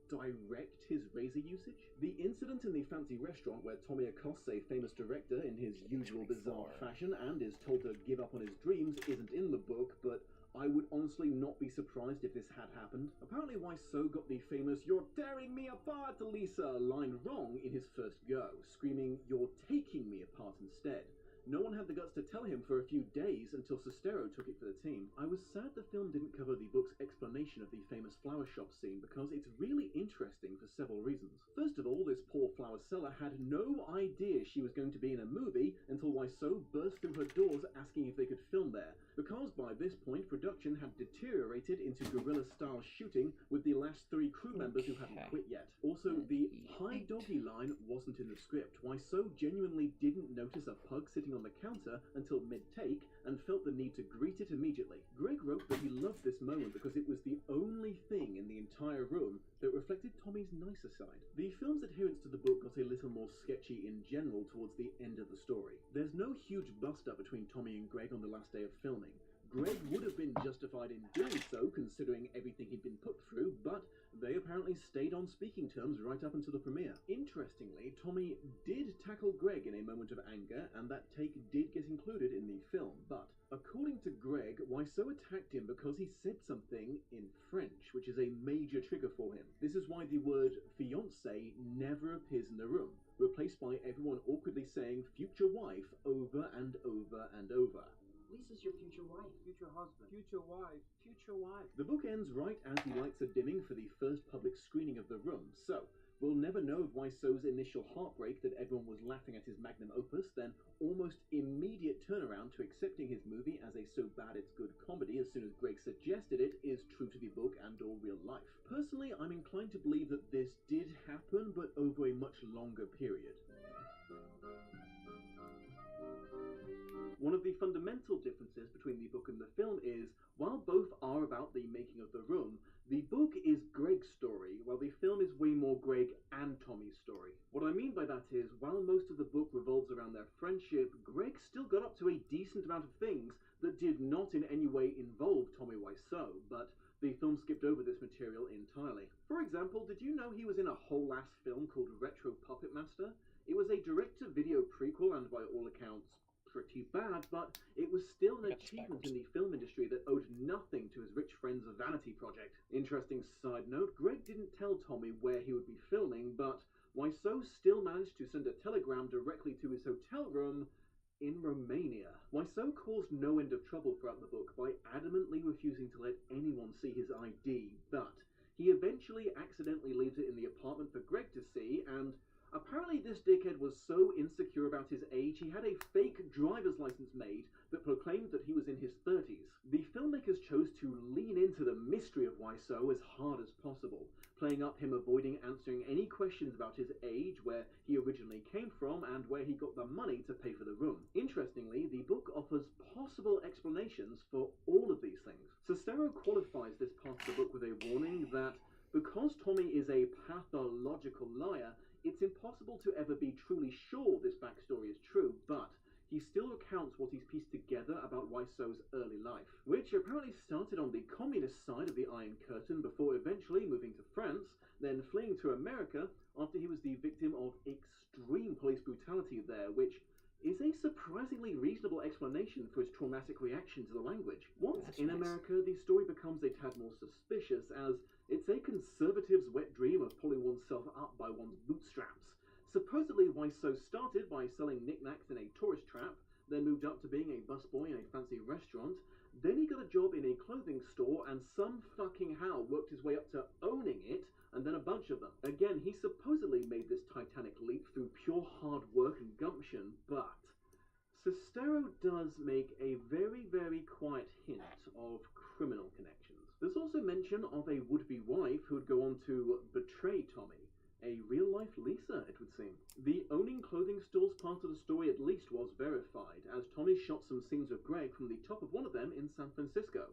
Speaker 14: direct his razor usage. The incident in the fancy restaurant where Tommy accosts a famous director in his usual bizarre fashion and is told to give up on his dreams isn't in the book, but I would honestly not be surprised if this had happened. Apparently Wiseau got the famous "You're tearing me apart, Lisa" line wrong in his first go, screaming "You're taking me apart" instead. No one had the guts to tell him for a few days until Sestero took it for the team. I was sad the film didn't cover the book's explanation of the famous flower shop scene because it's really interesting for several reasons. First of all, this poor flower seller had no idea she was going to be in a movie until Wiseau burst through her doors asking if they could film there, because by this point production had deteriorated into guerrilla-style shooting with the last 3 crew members who hadn't quit yet. Also, the "hi doggy" line wasn't in the script. Wiseau genuinely didn't notice a pug sitting on the counter until mid-take and felt the need to greet it immediately. Greg wrote that he loved this moment because it was the only thing in the entire room that reflected Tommy's nicer side. The film's adherence to the book got a little more sketchy in general towards the end of the story. There's no huge bust-up between Tommy and Greg on the last day of filming. Greg would have been justified in doing so considering everything he'd been put through, but they apparently stayed on speaking terms right up until the premiere. Interestingly, Tommy did tackle Greg in a moment of anger, and that take did get included in the film, but according to Greg, Wiseau attacked him because he said something in French, which is a major trigger for him. This is why the word fiancé never appears in the room, replaced by everyone awkwardly saying future wife over and over and over.
Speaker 10: Lisa's your future wife, future husband, future wife, future wife.
Speaker 14: The book ends right as the lights are dimming for the first public screening of the room, so We'll never know of Wiseau's initial heartbreak that everyone was laughing at his magnum opus, then almost immediate turnaround to accepting his movie as a so bad it's good comedy as soon as Greg suggested it is true to the book and or real life. Personally, I'm inclined to believe that this did happen, but over a much longer period. One of the fundamental differences between the book and the film is, while both are about the making of The Room, the book is Greg's story, while the film is way more Greg and Tommy's story. What I mean by that is, while most of the book revolves around their friendship, Greg still got up to a decent amount of things that did not in any way involve Tommy Wiseau, but the film skipped over this material entirely. For example, did you know he was in a whole-ass film called Retro Puppet Master? It was a direct-to-video prequel and, by all accounts, pretty bad, but it was still an achievement in the film industry that owed nothing to his rich friend's vanity project. Interesting side note, Greg didn't tell Tommy where he would be filming, but Wiseau still managed to send a telegram directly to his hotel room in Romania. Wiseau caused no end of trouble throughout the book by adamantly refusing to let anyone see his ID, but he eventually accidentally leaves it in the apartment for Greg to see, and apparently this dickhead was so insecure about his age, he had a fake driver's license made that proclaimed that he was in his 30s. The filmmakers chose to lean into the mystery of Wiseau as hard as possible, playing up him avoiding answering any questions about his age, where he originally came from, and where he got the money to pay for the room. Interestingly, the book offers possible explanations for all of these things. Sestero qualifies this part of the book with a warning that because Tommy is a pathological liar, it's impossible to ever be truly sure this backstory is true, but he still recounts what he's pieced together about Wiseau's early life, which apparently started on the communist side of the Iron Curtain before eventually moving to France, then fleeing to America after he was the victim of extreme police brutality there, which is a surprisingly reasonable explanation for his traumatic reaction to the language. Once in America, the story becomes a tad more suspicious, as it's a conservative's wet dream of pulling oneself up by one's bootstraps. Supposedly, Wiseau started by selling knickknacks in a tourist trap, then moved up to being a busboy in a fancy restaurant, then he got a job in a clothing store and some fucking how worked his way up to owning it, and then a bunch of them. Again, he supposedly made this titanic leap through pure hard work and gumption, but Sestero does make a very, very quiet hint of criminal connections. There's also mention of a would-be wife who would go on to betray Tommy. A real-life Lisa, it would seem. The owning clothing stores part of the story at least was verified, as Tommy shot some scenes of Greg from the top of one of them in San Francisco.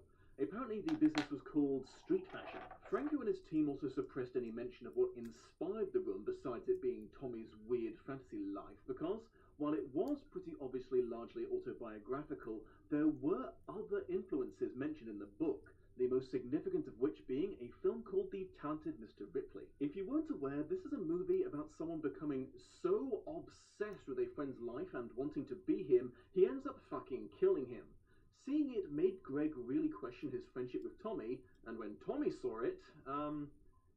Speaker 14: Apparently the business was called Street Fashion. Franco and his team also suppressed any mention of what inspired the room besides it being Tommy's weird fantasy life, because while it was pretty obviously largely autobiographical, there were other influences mentioned in the book, the most significant of which being a film called The Talented Mr. Ripley. If you weren't aware, this is a movie about someone becoming so obsessed with a friend's life and wanting to be him, he ends up fucking killing him. Seeing it made Greg really question his friendship with Tommy, and when Tommy saw it,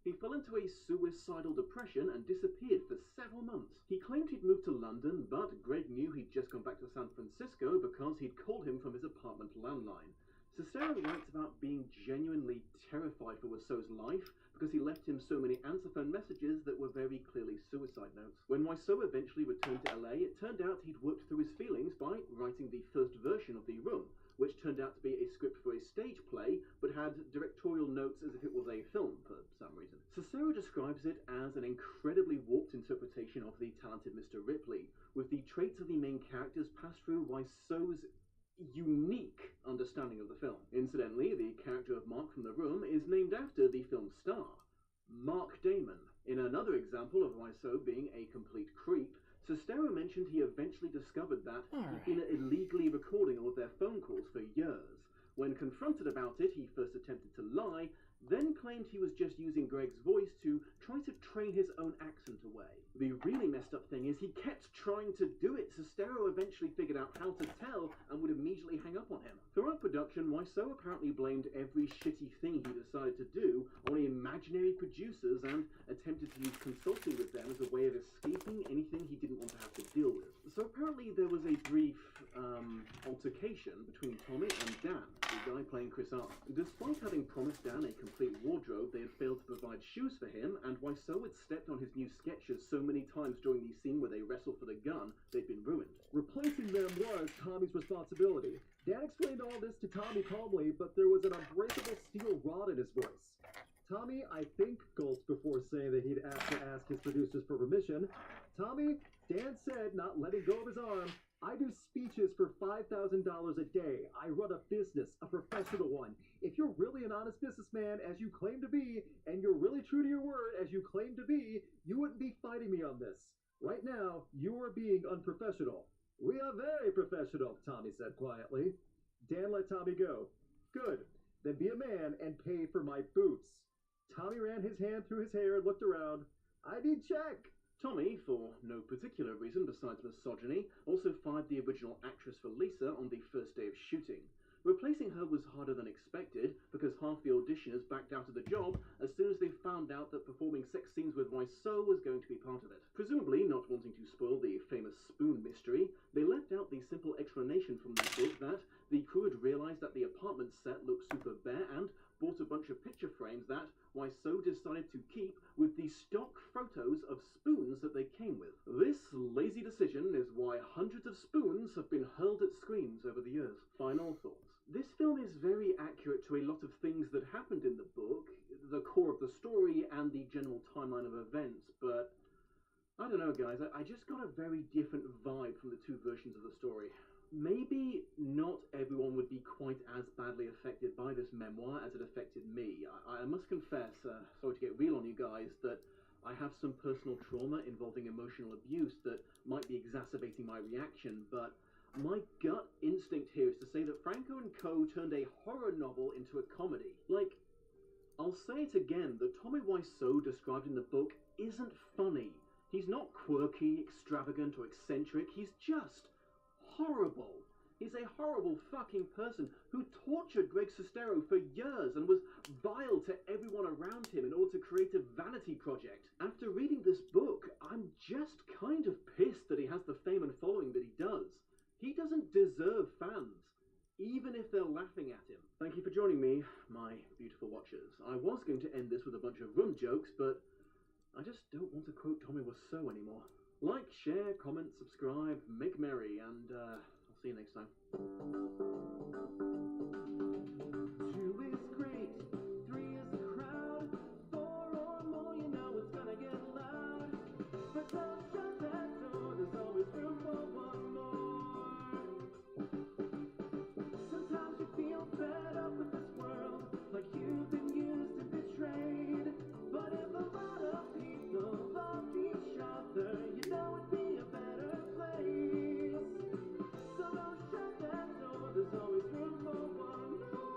Speaker 14: he fell into a suicidal depression and disappeared for several months. He claimed he'd moved to London, but Greg knew he'd just gone back to San Francisco because he'd called him from his apartment landline. Sestero writes about being genuinely terrified for Wiseau's life because he left him so many answer phone messages that were very clearly suicide notes. When Wiseau eventually returned to LA, it turned out he'd worked through his feelings by writing the first version of The Room, which turned out to be a script for a stage play, but had directorial notes as if it was a film for some reason. Sestero describes it as an incredibly warped interpretation of The Talented Mr. Ripley, with the traits of the main characters passed through Wiseau's unique understanding of the film. Incidentally, the character of Mark from The Room is named after the film's star, Mark Damon. In another example of Wiseau being a complete creep, Sestero mentioned he eventually discovered that he'd been illegally recording all of their phone calls for years. When confronted about it, he first attempted to lie, then claimed he was just using Greg's voice to try to train his own accent away. The really messed up thing is he kept trying to do it. Sestero eventually figured out how to tell and would immediately hang up on him. For Throughout production, Wiseau apparently blamed every shitty thing he decided to do on imaginary producers and attempted to use consulting with them as a way of escaping anything he didn't want to have to deal with. So apparently there was a brief, altercation between Tommy and Dan, the guy playing Chris R. Despite having promised Dan a complete wardrobe, they had failed to provide shoes for him, and Wiseau had stepped on his new sketches so many times during the scene where they wrestle for the gun, they'd been ruined.
Speaker 16: Replacing them was Tommy's responsibility. Dan explained all this to Tommy calmly, but there was an unbreakable steel rod in his voice. Tommy, I think, gulped before saying that he'd have to ask his producers for permission. Tommy, Dan said, not letting go of his arm, I do speeches for $5,000 a day. I run a business, a professional one. If you're really an honest businessman, as you claim to be, and you're really true to your word, as you claim to be, you wouldn't be fighting me on this. Right now, you are being unprofessional. We are very professional, Tommy said quietly. Dan let Tommy go. Good. Then be a man and pay for my boots. Tommy ran his hand through his hair and looked around. ID check.
Speaker 14: Tommy, for no particular reason besides misogyny, also fired the original actress for Lisa on the first day of shooting. Replacing her was harder than expected because half the auditioners backed out of the job as soon as they found out that performing sex scenes with Wiseau was going to be part of it. Presumably not wanting to spoil the famous spoon mystery, they left out the simple explanation from the book that the crew had realized that the apartment set looked super bare and bought a bunch of picture frames that Wiseau decided to keep with the stock photos of spoons that they came with. This lazy decision is why hundreds of spoons have been hurled at screens over the years. Final thoughts. This film is very accurate to a lot of things that happened in the book, the core of the story, and the general timeline of events, but I don't know, guys, I just got a very different vibe from the two versions of the story. Maybe not everyone would be quite as badly affected by this memoir as it affected me. I must confess, sorry to get real on you guys, that I have some personal trauma involving emotional abuse that might be exacerbating my reaction, but my gut instinct here is to say that Franco and Co. turned a horror novel into a comedy. Like, I'll say it again, the Tommy Wiseau described in the book isn't funny. He's not quirky, extravagant, or eccentric, he's just horrible. He's a horrible fucking person who tortured Greg Sestero for years and was vile to everyone around him in order to create a vanity project. After reading this book, I'm just kind of pissed that he has the fame and following that he does. He doesn't deserve fans, even if they're laughing at him. Thank you for joining me, my beautiful watchers. I was going to end this with a bunch of rum jokes, but I just don't want to quote Tommy Wiseau anymore. Like, share, comment, subscribe, make merry, and I'll see you next time.
Speaker 17: 2 is great, 3 is the crowd, 4 or more, you know it's gonna get loud. But don't shut that door, there's always room for one more. Sometimes you feel fed up with this world, like you've been used and betrayed. But if a lot of people loved each other, you know it'd be a better place. So don't shut that door, there's always room for one more.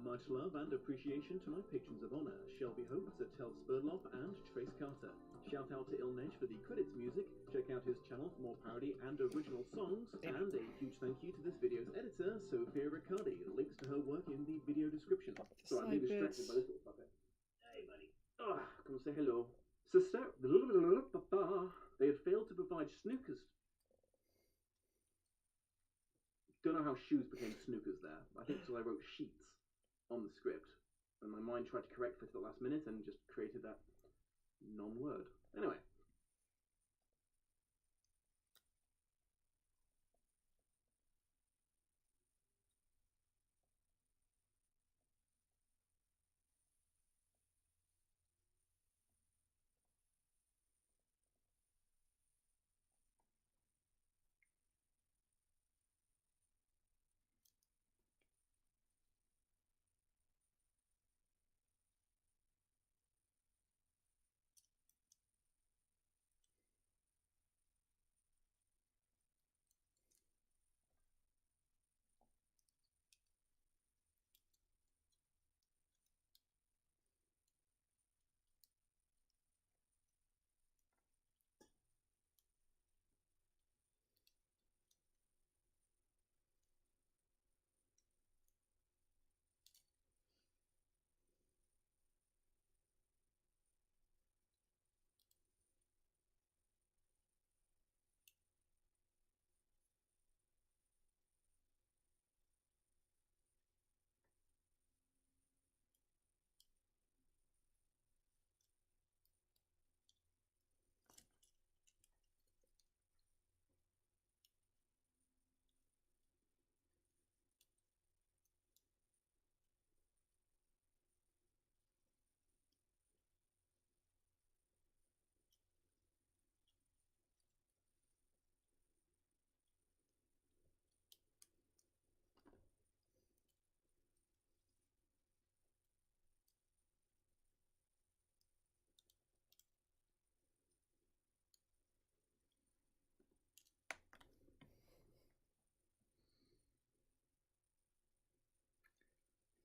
Speaker 14: Much love and appreciation to my patrons of honor, Shelby Hope, Tel Spurloff, and Trace Carter. Shout out to Ilnej for the credits music. Check out his channel for more parody and original songs. And a huge thank you to this video's editor, Sophia Riccardi. Links to her work in the video description. So I'm being distracted by this little puppet. Hey, buddy. Come say hello. Sister, they had failed to provide snookers. Don't know how shoes became snookers there. I think because I wrote sheets on the script, and my mind tried to correct it at the last minute and just created that non-word. Anyway.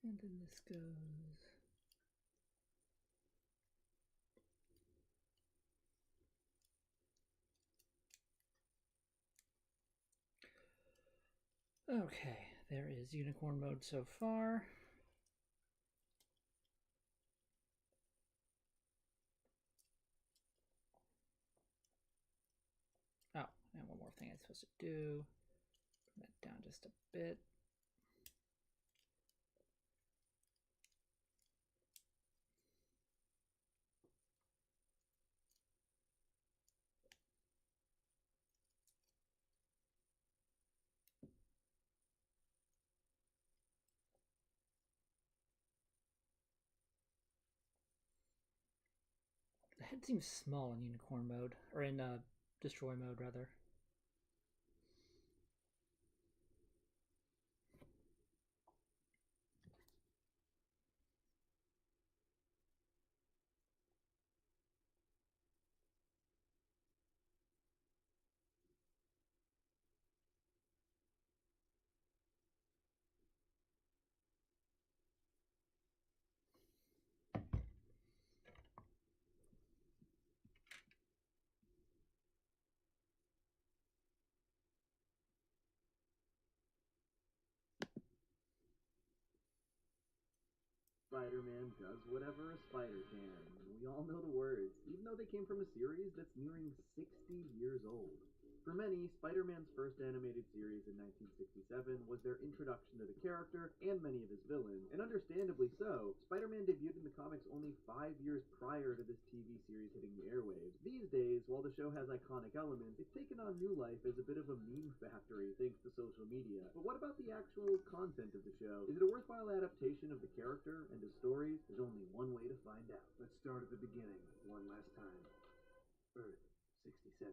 Speaker 1: And then this goes. Okay, there is unicorn mode so far. Oh, and one more thing I'm supposed to do. Bring that down just a bit. The head seems small in unicorn mode, or in destroy mode rather.
Speaker 16: Spider-Man does whatever a spider can. We all know the words, even though they came from a series that's nearing 60 years old. For many, Spider-Man's first animated series in 1967 was their introduction to the character and many of his villains, and understandably so. Spider-Man debuted in the comics only 5 years prior to this TV series hitting the airwaves. These days, while the show has iconic elements, it's taken on new life as a bit of a meme factory thanks to social media. But what about the actual content of the show? Is it a worthwhile adaptation of the character and his stories? There's only one way to find out. Let's start at the beginning, one last time. Earth 67.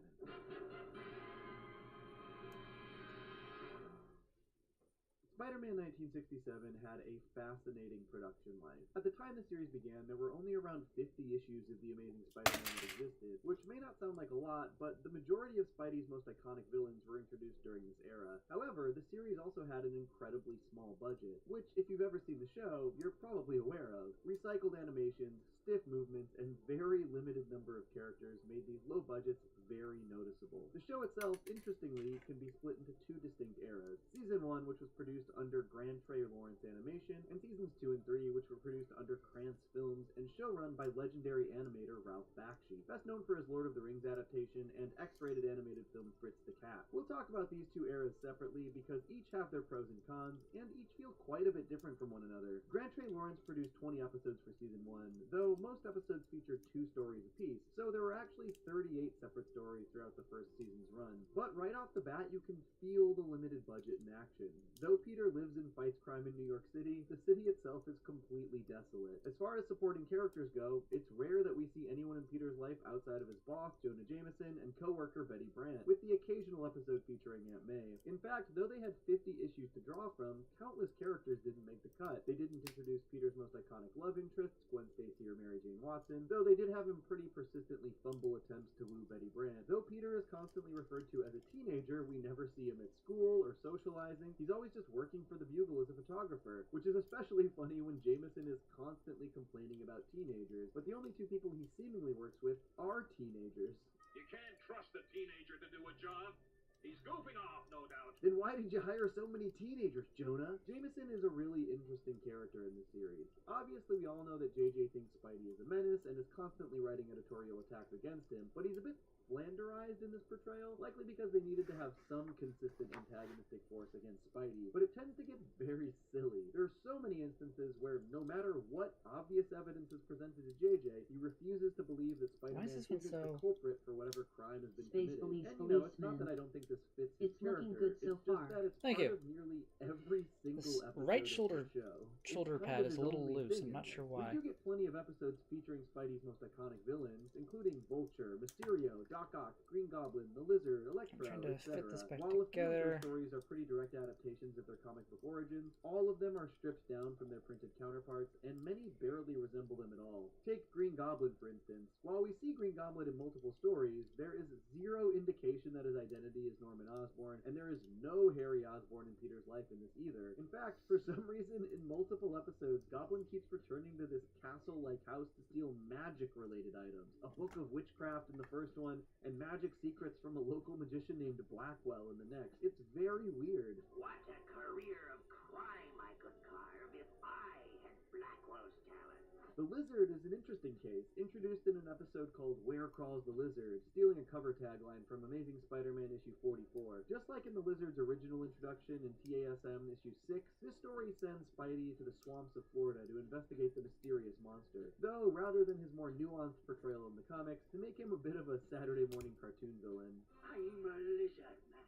Speaker 16: Spider-Man 1967 had a fascinating production life. At the time the series began, there were only around 50 issues of The Amazing Spider-Man that existed, which may not sound like a lot, but the majority of Spidey's most iconic villains were introduced during this era. However, the series also had an incredibly small budget, which, if you've ever seen the show, you're probably aware of. Recycled animations, stiff movements, and very limited number of characters made these low budgets very noticeable. The show itself, interestingly, can be split into two distinct eras. Season 1, which was produced under Grand Trey Lawrence Animation, and Seasons 2 and 3, which were produced under Krantz Films and showrun by legendary animator Ralph Bakshi, best known for his Lord of the Rings adaptation and X-rated animated film Fritz the Cat. We'll talk about these two eras separately because each have their pros and cons, and each feel quite a bit different from one another. Grand Trey Lawrence produced 20 episodes for Season 1, though most episodes featured 2 stories apiece, so there were actually 38 separate stories throughout the first season's run. But right off the bat, you can feel the limited budget in action. Though Peter lives and fights crime in New York City, the city itself is completely desolate. As far as supporting characters go, it's rare that we see anyone in Peter's life outside of his boss, Jonah Jameson, and co-worker Betty Brant, with the occasional episode featuring Aunt May. In fact, though they had 50 issues to draw from, countless characters didn't make the cut. They didn't introduce Peter's most iconic love interests, Gwen Stacy or Mary Jane Watson, though they did have him pretty persistently fumble attempts to woo Betty Brant. Though Peter is constantly referred to as a teenager, we never see him at school or socializing. He's always just working for the Bugle as a photographer, which is especially funny when Jameson is constantly complaining about teenagers, but the only two people he seemingly works with are teenagers.
Speaker 18: You can't trust a teenager to do a job. He's goofing off, no doubt.
Speaker 16: Then why did you hire so many teenagers, Jonah? Jameson is a really interesting character in this series. Obviously, we all know that JJ thinks Spidey is a menace and is constantly writing editorial attacks against him, but he's a bit flanderized in this portrayal, likely because they needed to have some consistent antagonistic force against Spidey, but it tends to get very silly. There are so many instances where no matter what obvious evidence is presented to JJ, he refuses to believe that Spider-Man isn't the culprit for whatever crime has been committed. And it's not that I don't think this fits his character,
Speaker 8: looking good so
Speaker 16: it's just
Speaker 8: far.
Speaker 16: that it's
Speaker 1: Thank
Speaker 16: part
Speaker 1: you.
Speaker 16: of nearly every single
Speaker 1: This
Speaker 16: episode
Speaker 1: right
Speaker 16: of
Speaker 1: shoulder
Speaker 16: the show.
Speaker 1: shoulder
Speaker 16: It's
Speaker 1: pad
Speaker 16: kind of
Speaker 1: is a
Speaker 16: his
Speaker 1: little
Speaker 16: only
Speaker 1: loose.
Speaker 16: thing
Speaker 1: I'm not
Speaker 16: in
Speaker 1: sure
Speaker 16: it.
Speaker 1: why.
Speaker 16: We do get plenty of episodes featuring Spidey's most iconic villains, including Vulture, Mysterio, Doc Ock, Green Goblin, the Lizard, Electro,
Speaker 1: I'm trying to
Speaker 16: etc.
Speaker 1: fit this back
Speaker 16: While a few of
Speaker 1: together.
Speaker 16: those stories are pretty direct adaptations of their comic book origins, all of them are stripped down from their printed counterparts, and many barely resemble them at all. Take Green Goblin, for instance. While we see Green Goblin in multiple stories, there is zero indication that his identity is Norman Osborn, and there is no Harry Osborn in Peter's life in this either. In fact, for some reason, in multiple multiple episodes, Goblin keeps returning to this castle-like house to steal magic-related items. A book of witchcraft in the first one, and magic secrets from a local magician named Blackwell in the next. It's very weird.
Speaker 6: What a career of crime I could carve if I had Blackwell's talent.
Speaker 16: The Lizard is an interesting case, introduced in an episode called Where Crawls the Lizard, stealing a cover tagline from Amazing Spider-Man issue 44. Just like in the Lizard's original introduction in TASM issue 6, this story sends Spidey to the swamps of Florida to investigate the mysterious monster. Though, rather than his more nuanced portrayal in the comics, they make him a bit of a Saturday morning cartoon villain.
Speaker 6: I'm a lizard man,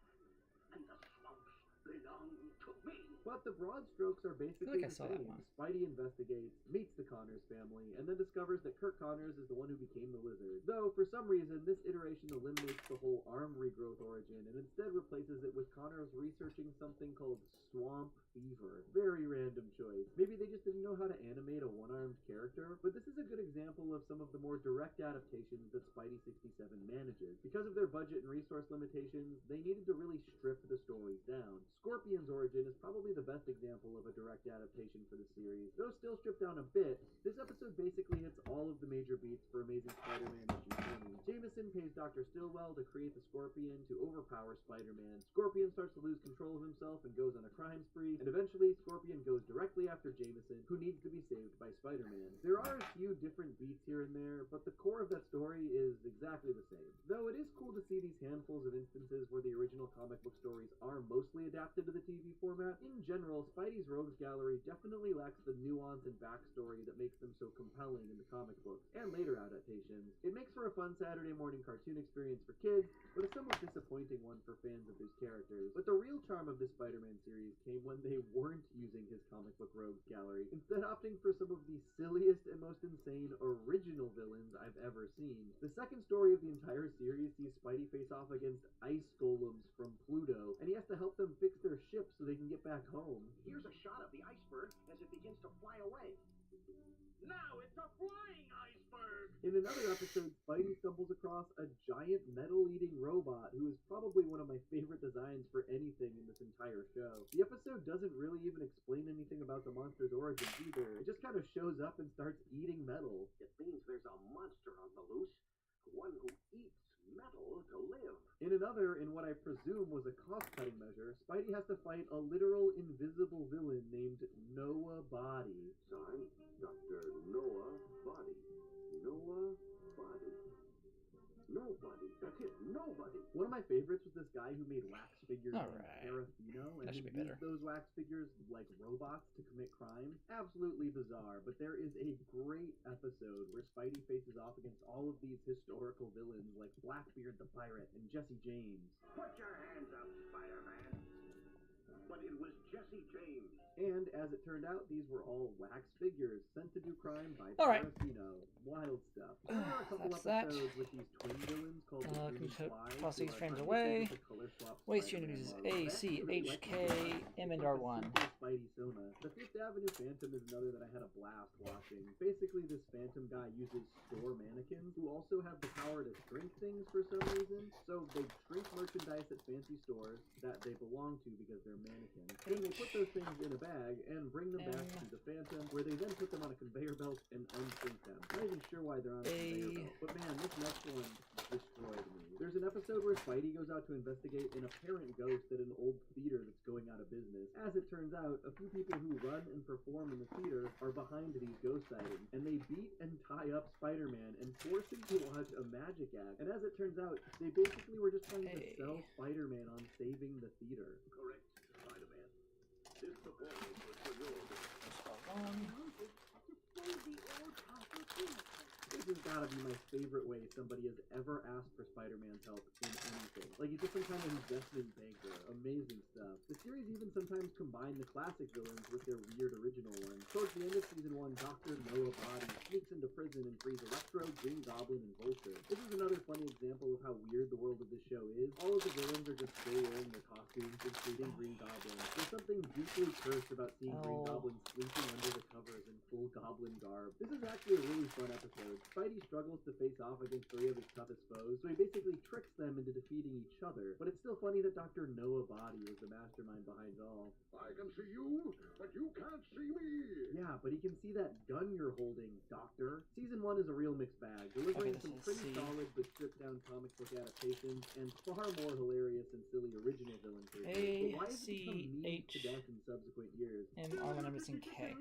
Speaker 6: and the swamps belong to me.
Speaker 16: But the broad strokes are basically the same. Spidey investigates, meets the Connors family, and then discovers that Kirk Connors is the one who became the Lizard. Though, for some reason, this iteration eliminates the whole arm regrowth origin and instead replaces it with Connors researching something called swamp fever. Very random choice. Maybe they just didn't know how to animate a one-armed character, but this is a good example of some of the more direct adaptations that Spidey 67 manages. Because of their budget and resource limitations, they needed to really strip the stories down. Scorpion's origin is probably the best example of a direct adaptation for the series. Though still stripped down a bit, this episode basically hits all of the major beats for Amazing Spider-Man issue 20. Jameson pays Dr. Stillwell to create the Scorpion to overpower Spider-Man. Scorpion starts to lose control of himself and goes on a crime spree, and eventually Scorpion goes directly after Jameson, who needs to be saved by Spider-Man. There are a few different beats here and there, but the core of that story is exactly the same. Though it is cool to see these handfuls of instances where the original comic book stories are mostly adapted to the TV format, in general, Spidey's Rogues Gallery definitely lacks the nuance and backstory that makes them so compelling in the comic books and later adaptations. It makes for a fun Saturday morning cartoon experience for kids, but a somewhat disappointing one for fans of these characters. But the real charm of this Spider-Man series came when they weren't using his comic book Rogues Gallery, instead opting for some of the silliest and most insane original villains I've ever seen. The second story of the entire series sees Spidey face off against ice golems from Pluto, and he has to help them fix their ship so they can get back home.
Speaker 6: Here's a shot of the iceberg as it begins to fly away. Now it's a flying iceberg!
Speaker 16: In another episode, Spidey stumbles across a giant metal-eating robot who is probably one of my favorite designs for anything in this entire show. The episode doesn't really even explain anything about the monster's origins either. It just kind of shows up and starts eating metal.
Speaker 6: It means there's a monster on the loose, one who eats metal to live.
Speaker 16: In another, in what I presume was a cost-cutting measure, Spidey has to fight a literal invisible villain named Noah Body.
Speaker 6: Son, Dr. Noah Body. Noah Body. Nobody. That's it. Nobody.
Speaker 16: One of my favorites was this guy who made wax figures named
Speaker 1: Alright.
Speaker 16: Serafino, and
Speaker 1: That
Speaker 16: he
Speaker 1: should be better.
Speaker 16: used those wax figures like robots to commit crime. Absolutely bizarre, but there is a great episode where Spidey faces off against all of these historical villains like Blackbeard the Pirate and Jesse James.
Speaker 6: Put your hands up, Spider-Man. But it was Jesse James.
Speaker 16: And as it turned out, these were all wax figures sent to do crime by
Speaker 1: Alright.
Speaker 16: Serafino. Wild stuff. There are a couple
Speaker 1: That's that.
Speaker 16: episodes with these twin villains called the Human Flies,
Speaker 1: Toss
Speaker 16: who
Speaker 1: these
Speaker 16: are
Speaker 1: frames
Speaker 16: trying to
Speaker 1: away.
Speaker 16: get the color swap
Speaker 1: Waste
Speaker 16: Spider-Man
Speaker 1: units
Speaker 16: model.
Speaker 1: A,
Speaker 16: I
Speaker 1: C,
Speaker 16: actually really
Speaker 1: H,
Speaker 16: like
Speaker 1: K,
Speaker 16: this one.
Speaker 1: M, and
Speaker 16: It's a
Speaker 1: R1.
Speaker 16: simple Spidey Sona. The Fifth Avenue Phantom is another that I had a blast watching. Basically, this Phantom guy uses store mannequins who also have the power to shrink things for some reason. So they shrink merchandise at fancy stores that they belong to because they're mannequins. Then they put those things in a bag and bring them back to the Phantom, where they then put them on a conveyor belt and unshrink them. I'm not even sure why they're on a conveyor belt, but man, this next one destroyed me. There's an episode where Spidey goes out to investigate an apparent ghost at an old theater that's going out of business. As it turns out, a few people who run and perform in the theater are behind these ghost sightings, and they beat and tie up Spider-Man and force him to watch a magic act. And as it turns out, they basically were just trying to sell Spider-Man on saving the theater.
Speaker 6: Correct, Spider-Man. This performance was for your
Speaker 16: This has gotta be my favorite way somebody has ever asked for Spider-Man's help in anything. Like, he's just some kind of investment banker. Amazing stuff. The series even sometimes combine the classic villains with their weird original ones. Towards the end of season 1, Dr. Noah Body sneaks into prison and frees Electro, Green Goblin, and Vulture. This is another funny example of how weird the world of this show is. All of the villains are just still wearing their costumes, including Green Goblin. There's something deeply cursed about seeing Green Goblin sleeping under the covers in full goblin garb. This is actually a really fun episode. Spidey
Speaker 14: struggles to face off against 3 of his toughest foes, so he basically tricks them into defeating each other. But it's still funny that Dr. Noah Body was the mastermind behind it all.
Speaker 19: I can see you, but you can't see me.
Speaker 14: Yeah, but he can see that gun you're holding, Doctor. Season 1 is a real mixed bag, delivering some pretty solid but stripped down comic book adaptations and far more hilarious and silly original villain creatures. But why has it become memed to death in subsequent years?
Speaker 1: And I'm missing K.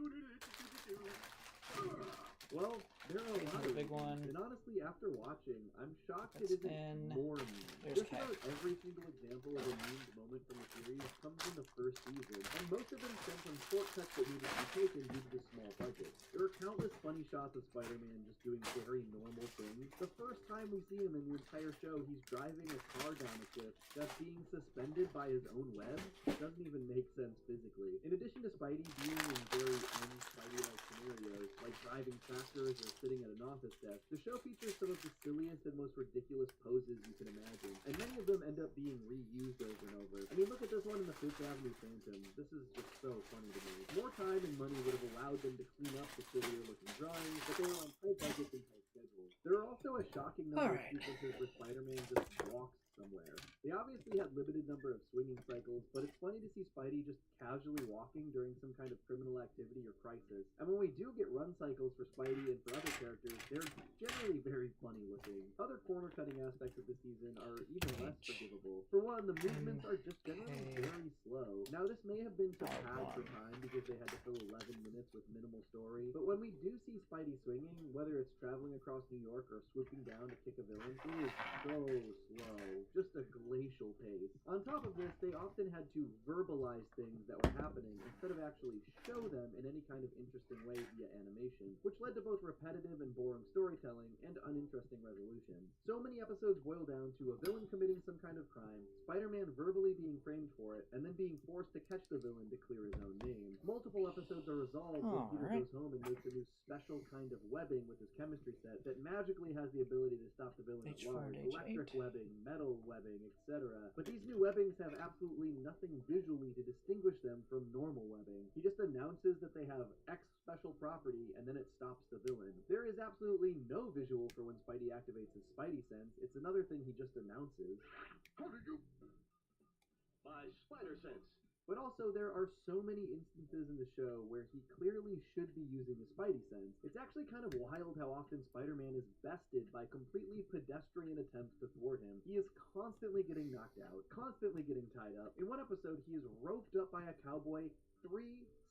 Speaker 14: Well, there are a lot of
Speaker 1: big one.
Speaker 14: And honestly, after watching, I'm shocked
Speaker 1: That's
Speaker 14: it isn't
Speaker 1: N.
Speaker 14: more meme.
Speaker 1: There's
Speaker 14: Just
Speaker 1: K.
Speaker 14: about every single example of a memed moment from the series comes in the first season, and most of them stem from shortcuts that needed to be taken due to the small budget. There are countless funny shots of Spider-Man just doing very normal things. The first time we see him in the entire show, he's driving a car down a cliff that's being suspended by his own web. It doesn't even make sense physically. In addition to Spidey being in very un-Spidey-like scenarios, like driving tractors or sitting at an office desk, the show features some of the silliest and most ridiculous poses you can imagine, and many of them end up being reused over and over. I mean, look at this one in the Fifth Avenue Phantom. This is just so funny to me. More time and money would have allowed them to clean up the sillier looking drawings, but they were on tight budgets and tight schedules. There are also a shocking number of sequences where Spider-Man just walks somewhere. They obviously had limited number of swinging cycles, but it's funny to see Spidey just casually walking during some kind of criminal activity or crisis. And when we do get run cycles for Spidey and for other characters, they're generally very funny looking. Other corner-cutting aspects of the season are even less forgivable. For one, the movements are just generally very slow. Now, this may have been to pad for time because they had to fill 11 minutes with minimal story, but when we do see Spidey swinging, whether it's traveling across New York or swooping down to kick a villain, it is so slow. Just a glacial pace. On top of this, they often had to verbalize things that were happening instead of actually show them in any kind of interesting way via animation, which led to both repetitive and boring storytelling and uninteresting resolution. So many episodes boil down to a villain committing some kind of crime, Spider-Man verbally being framed for it, and then being forced to catch the villain to clear his own name. Multiple episodes are resolved when Peter goes home and makes a new special kind of webbing with his chemistry set that magically has the ability to stop the villain at large. Electric webbing, metal webbing, etc. But these new webbings have absolutely nothing visually to distinguish them from normal webbing. He just announces that they have X special property and then it stops the villain. There is absolutely no visual for when Spidey activates his Spidey sense. It's another thing he just announces.
Speaker 19: How did you... My spider sense.
Speaker 14: But also, there are so many instances in the show where he clearly should be using his Spidey sense. It's actually kind of wild how often Spider-Man is bested by completely pedestrian attempts to thwart him. He is constantly getting knocked out, constantly getting tied up. In one episode, he is roped up by a cowboy 3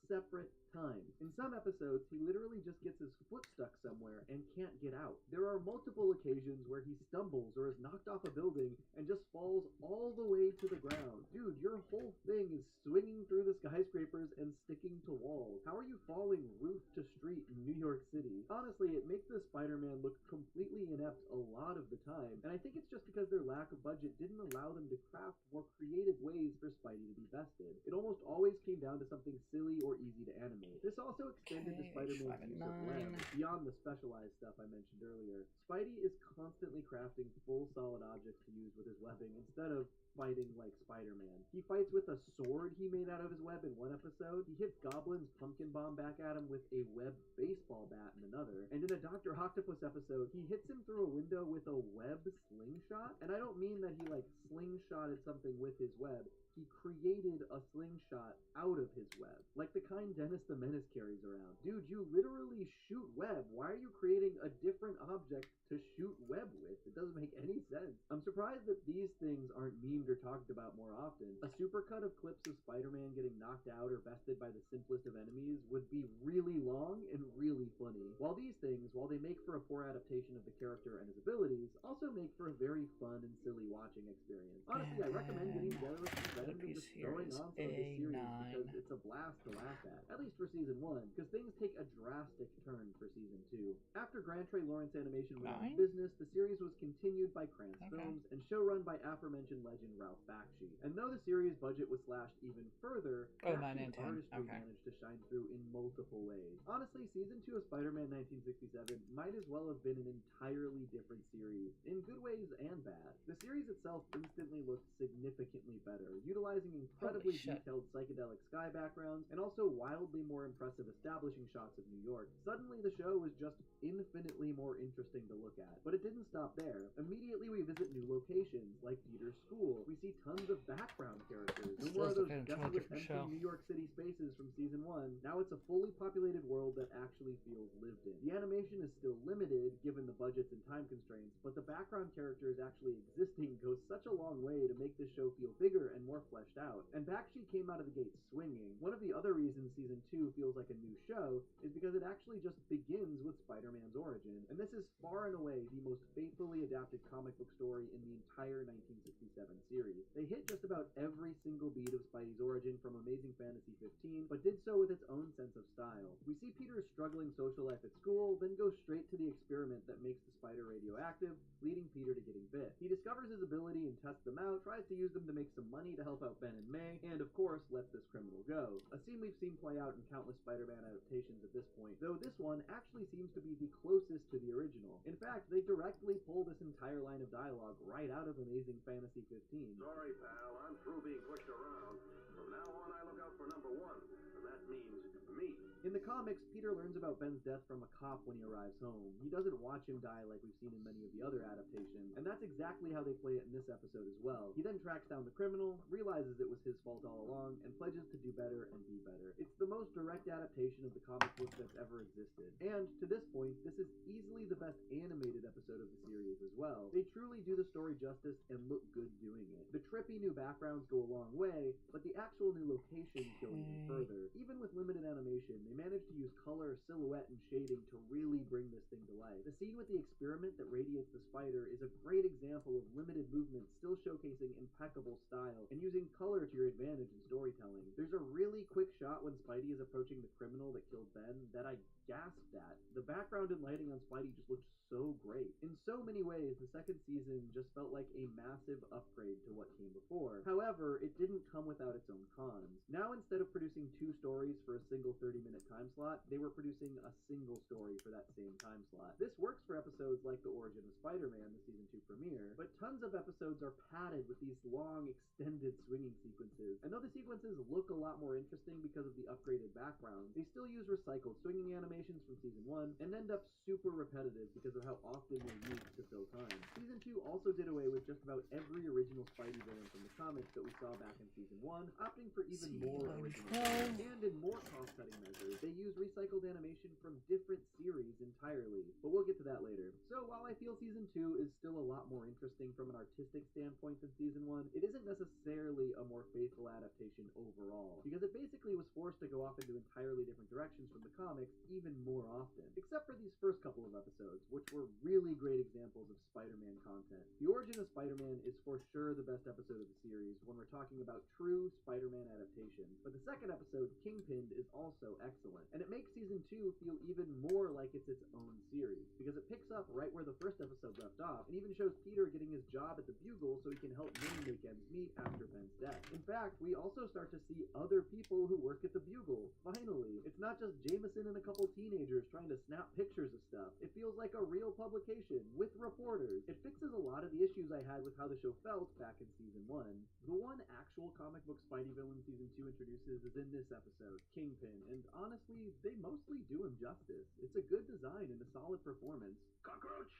Speaker 14: separate times. In some episodes, he literally just gets his foot stuck somewhere and can't get out. There are multiple occasions where he stumbles or is knocked off a building and just falls all the way to the ground. Dude, your whole thing is swinging through the skyscrapers and sticking to walls. How are you falling roof to street in New York City? Honestly, it makes this Spider-Man look completely inept a lot of the time, and I think it's just because their lack of budget didn't allow them to craft more creative ways for Spidey to be bested. It almost always came down to something silly or easy to animate. This also extended to Spider-Man's use of web beyond the specialized stuff I mentioned earlier. Spidey is constantly crafting full solid objects to use with his webbing instead of fighting like Spider-Man. He fights with a sword he made out of his web in one episode. He hits Goblin's pumpkin bomb back at him with a web baseball bat in another. And in a Dr. Octopus episode, he hits him through a window with a web slingshot. And I don't mean that he like slingshotted something with his web. He created a slingshot out of his web, like the kind Dennis the Menace carries around. Dude, you literally shoot web. Why are you creating a different object to shoot web with? It doesn't make any sense. I'm surprised that these things aren't memed or talked about more often. A supercut of clips of Spider-Man getting knocked out or bested by the simplest of enemies would be really long and really funny. While these things, while they make for a poor adaptation of the character and his abilities, also make for a very fun and silly watching experience. Honestly, I recommend getting together with some friends and just throwing on some of this series because it's a blast to laugh at least for season 1, because things take a drastic turn for season 2. After Grant Trey Lawrence Animation went out of business, the series was continued by Krantz Films and showrun by aforementioned legend Ralph Bakshi. And though the series budget was slashed even further, Bakši's artistry managed to shine through in multiple ways. Honestly, season 2 of Spider-Man 1967 might as well have been an entirely different series.
Speaker 16: in good ways and bad. The series itself instantly looked significantly better, utilizing incredibly detailed psychedelic sky backgrounds and also wildly more impressive establishing shots of New York. Suddenly the show was just infinitely more interesting to look at. But it didn't stop there. Immediately we visit new locations, like Peter's school. We see tons of background characters. No more of those desolate, empty New York City spaces from season 1. Now it's a fully populated world that actually feels lived in. The animation is still limited, given the budgets and time constraints, but the background characters actually existing goes such a long way to make this show feel bigger and more fleshed out. And Bakshi came out of the gate swinging. One of the other reasons season 2 feels like a new show is because it actually just begins with Spider-Man's origin, and this is far and away the most faithfully adapted comic book story in the entire 1967 series. They hit just about every single beat of Spidey's origin from Amazing Fantasy 15, but did so with its own sense of style. We see Peter's struggling social life at school, then go straight to the experiment that makes the spider radioactive, leading Peter to getting bit. He discovers his ability and tests them out, tries to use them to make some money to help out Ben and May, and of course, lets this criminal go. A scene we've seen play out in countless Spider-Man adaptations at this point, though this one actually seems to be the closest to the original. In fact, they directly pull this entire line of dialogue right out of Amazing Fantasy 15.
Speaker 18: Sorry, pal, I'm through being pushed around. From now on, I look out for number 1, and that means me.
Speaker 16: In the comics, Peter learns about Ben's death from a cop when he arrives home. He doesn't watch him die like we've seen in many of the other adaptations, and that's exactly how they play it in this episode as well. He then tracks down the criminal, realizes it was his fault all along, and pledges to do better and be better. It's the most direct adaptation of the comic book that's ever existed. And, to this point, this is easily the best animated episode of the series as well. They truly do the story justice and look good doing it. The trippy new backgrounds go a long way, but the actual new locations go even further. Even with limited animation, they managed to use color, silhouette, and shading to really bring this thing to life. The scene with the experiment that radiates the spider is a great example of limited movement still showcasing impeccable style and using color to your advantage in storytelling. There's a really quick shot when Spidey is approaching the criminal that killed Ben that I gasped at. The background and lighting on Spidey just looked so great. In so many ways, the second season just felt like a massive upgrade to what came before. However, it didn't come without its own cons. Now, instead of producing 2 stories for a single 30-minute time slot, they were producing a single story for that same time slot. This works for episodes like The Origin of Spider-Man, the season 2 premiere, but tons of episodes are padded with these long, extended swinging sequences. And though the sequences look a lot more interesting because of the upgraded backgrounds, they still use recycled swinging animations from season 1 and end up super repetitive because of how often they're used to fill time. Season 2 also did away with just about every original Spidey villain from the comics that we saw back in season 1, opting for even more original villains. And in more cost-cutting measures, they use recycled animation from different series entirely. But we'll get to that later. So while I feel season 2 is still a lot more interesting from an artistic standpoint than season 1, it isn't necessarily a more faithful adaptation overall, because it basically was forced to go off into entirely different directions from the comics even more often. Except for these first couple of episodes, which were really great examples of Spider-Man content. The Origin of Spider-Man is for sure the best episode of the series when we're talking about true Spider-Man adaptations, but the second episode, Kingpin, is also excellent, and it makes season 2 feel even more like it's its own series, because it picks up right where the first episode left off, and even shows Peter getting his job at the Bugle so he can help Minnie make ends meet after Ben's death. In fact, we also start to see other people who work at the Bugle. Finally, it's not just Jameson and a couple teenagers trying to snap pictures of stuff. It feels like a real publication, with reporters. It fixes a lot of the issues I had with how the show felt back in season 1. The one actual comic book Spidey villain season 2 introduces is in this episode, Kingpin, and honestly, they mostly do him justice. It's a good design and a solid performance.
Speaker 18: Cockroach!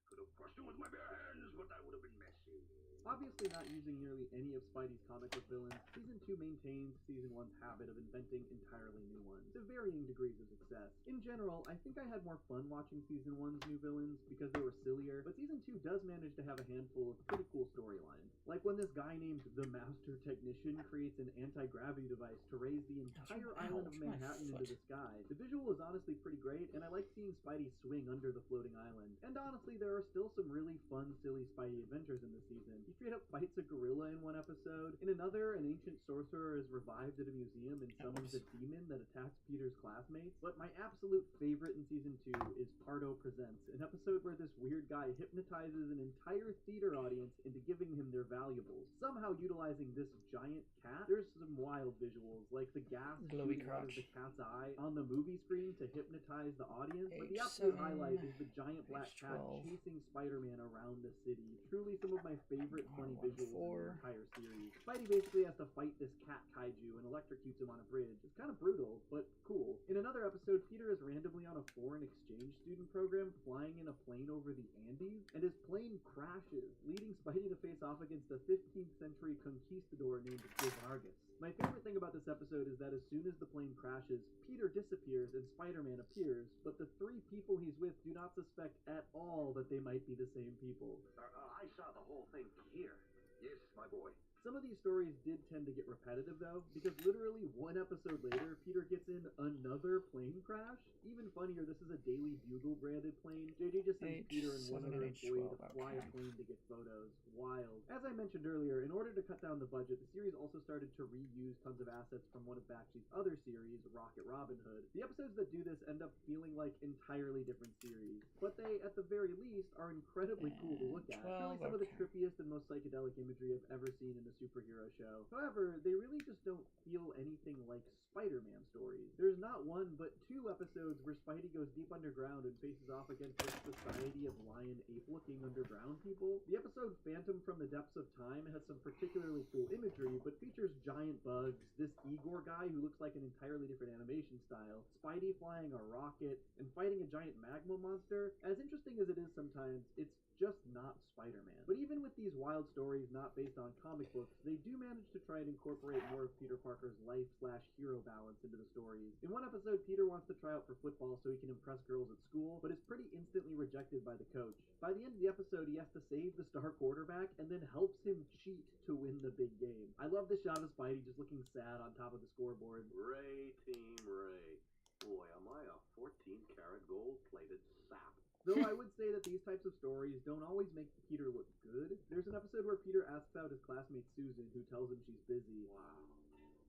Speaker 18: Could have crushed him with my bare hands, but that would have been messy.
Speaker 16: Obviously not using nearly any of Spidey's comic book villains, Season 2 maintains Season 1's habit of inventing entirely new ones, to varying degrees of success. In general, I think I had more fun watching Season 1's new villains because they were sillier, but Season 2 does manage to have a handful of pretty cool storylines. Like when this guy named the Master Technician creates an anti-gravity device to raise the entire island of Manhattan into the sky. The visual is honestly pretty great, and I like seeing Spidey swing under the floating island. And honestly, there are still some really fun, silly Spidey adventures in this season. He straight up fights a gorilla in one episode. In another, an ancient sorcerer is revived at a museum and summons a demon that attacks Peter's classmates. But my absolute favorite in Season 2 is Pardo Presents, an episode where this weird guy hypnotizes an entire theater audience into giving him their valuables, somehow utilizing this giant cat. There's some wild visuals, like the gas shooting out of the cat's eye on the movie screen to hypnotize the audience, but the absolute highlight is the giant black cat chasing chasing Spider-Man around the city. Truly some of my favorite funny visuals in the entire series. Spidey basically has to fight this cat kaiju and electrocutes him on a bridge. It's kind of brutal, but cool. In another episode, Peter is randomly on a foreign exchange student program flying in a plane over the Andes, and his plane crashes, leading Spidey to face off against a 15th century conquistador named Vargas. My favorite thing about this episode is that as soon as the plane crashes, Peter disappears and Spider-Man appears, but the three people he's with do not suspect at all that they might be the same people.
Speaker 18: I saw the whole thing from here. Yes, my boy.
Speaker 16: Some of these stories did tend to get repetitive, though, because literally one episode later, Peter gets in another plane crash. Even funnier, this is a Daily Bugle branded plane. JJ just sends Peter and one other employee to fly a plane to get photos. Wild. As I mentioned earlier, in order to cut down the budget, the series also started to reuse tons of assets from one of Bakshi's other series, Rocket Robin Hood. The episodes that do this end up feeling like entirely different series, but they, at the very least, are incredibly cool to look at. Really some of the trippiest and most psychedelic imagery I've ever seen in a superhero show. However, they really just don't feel anything like Spider-Man stories. There's not one, but two episodes where Spidey goes deep underground and faces off against this society of lion ape-looking underground people. The episode Phantom from the Depths of Time has some particularly cool imagery, but features giant bugs, this Igor guy who looks like an entirely different animation style, Spidey flying a rocket, and fighting a giant magma monster. As interesting as it is sometimes, it's just not Spider-Man. But even with these wild stories not based on comic books, they do manage to try and incorporate more of Peter Parker's life/hero balance into the stories. In one episode, Peter wants to try out for football so he can impress girls at school, but is pretty instantly rejected by the coach. By the end of the episode, he has to save the star quarterback and then helps him cheat to win the big game. I love this shot of Spidey just looking sad on top of the scoreboard.
Speaker 18: Ray, Team Ray. Boy, am I a 14-karat gold-plated sap.
Speaker 16: Though I would say that these types of stories don't always make Peter look good. There's an episode where Peter asks out his classmate Susan, who tells him she's busy.
Speaker 18: Wow.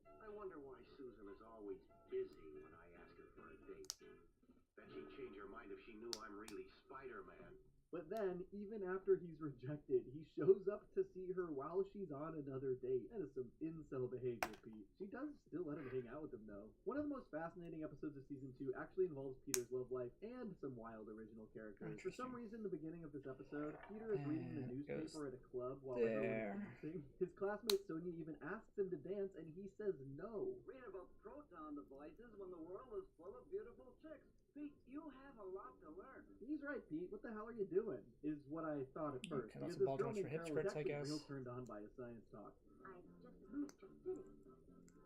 Speaker 18: I wonder why Susan is always busy when I ask her for a date. Bet she'd change her mind if she knew I'm really Spider-Man.
Speaker 16: But then, even after he's rejected, he shows up to see her while she's on another date. That is some incel behavior, Pete. She does still let him hang out with him, though. One of the most fascinating episodes of Season 2 actually involves Peter's love life and some wild original characters. For some reason, the beginning of this episode, Peter is reading the newspaper at a club while everyone is dancing. His classmate Sonia even asks him to dance, and he says no.
Speaker 6: Read about proton devices when the world is full of beautiful chicks. Pete, you have a lot to learn.
Speaker 16: He's right, Pete. What the hell are you doing? Is what I thought at first.
Speaker 1: Okay, lots
Speaker 16: Because
Speaker 1: of
Speaker 16: this girl
Speaker 1: baldwins
Speaker 16: named
Speaker 1: for hip
Speaker 16: Carol is
Speaker 1: skirts, I
Speaker 16: actually
Speaker 1: guess.
Speaker 16: real turned on by his science talk.
Speaker 8: I just moved to city.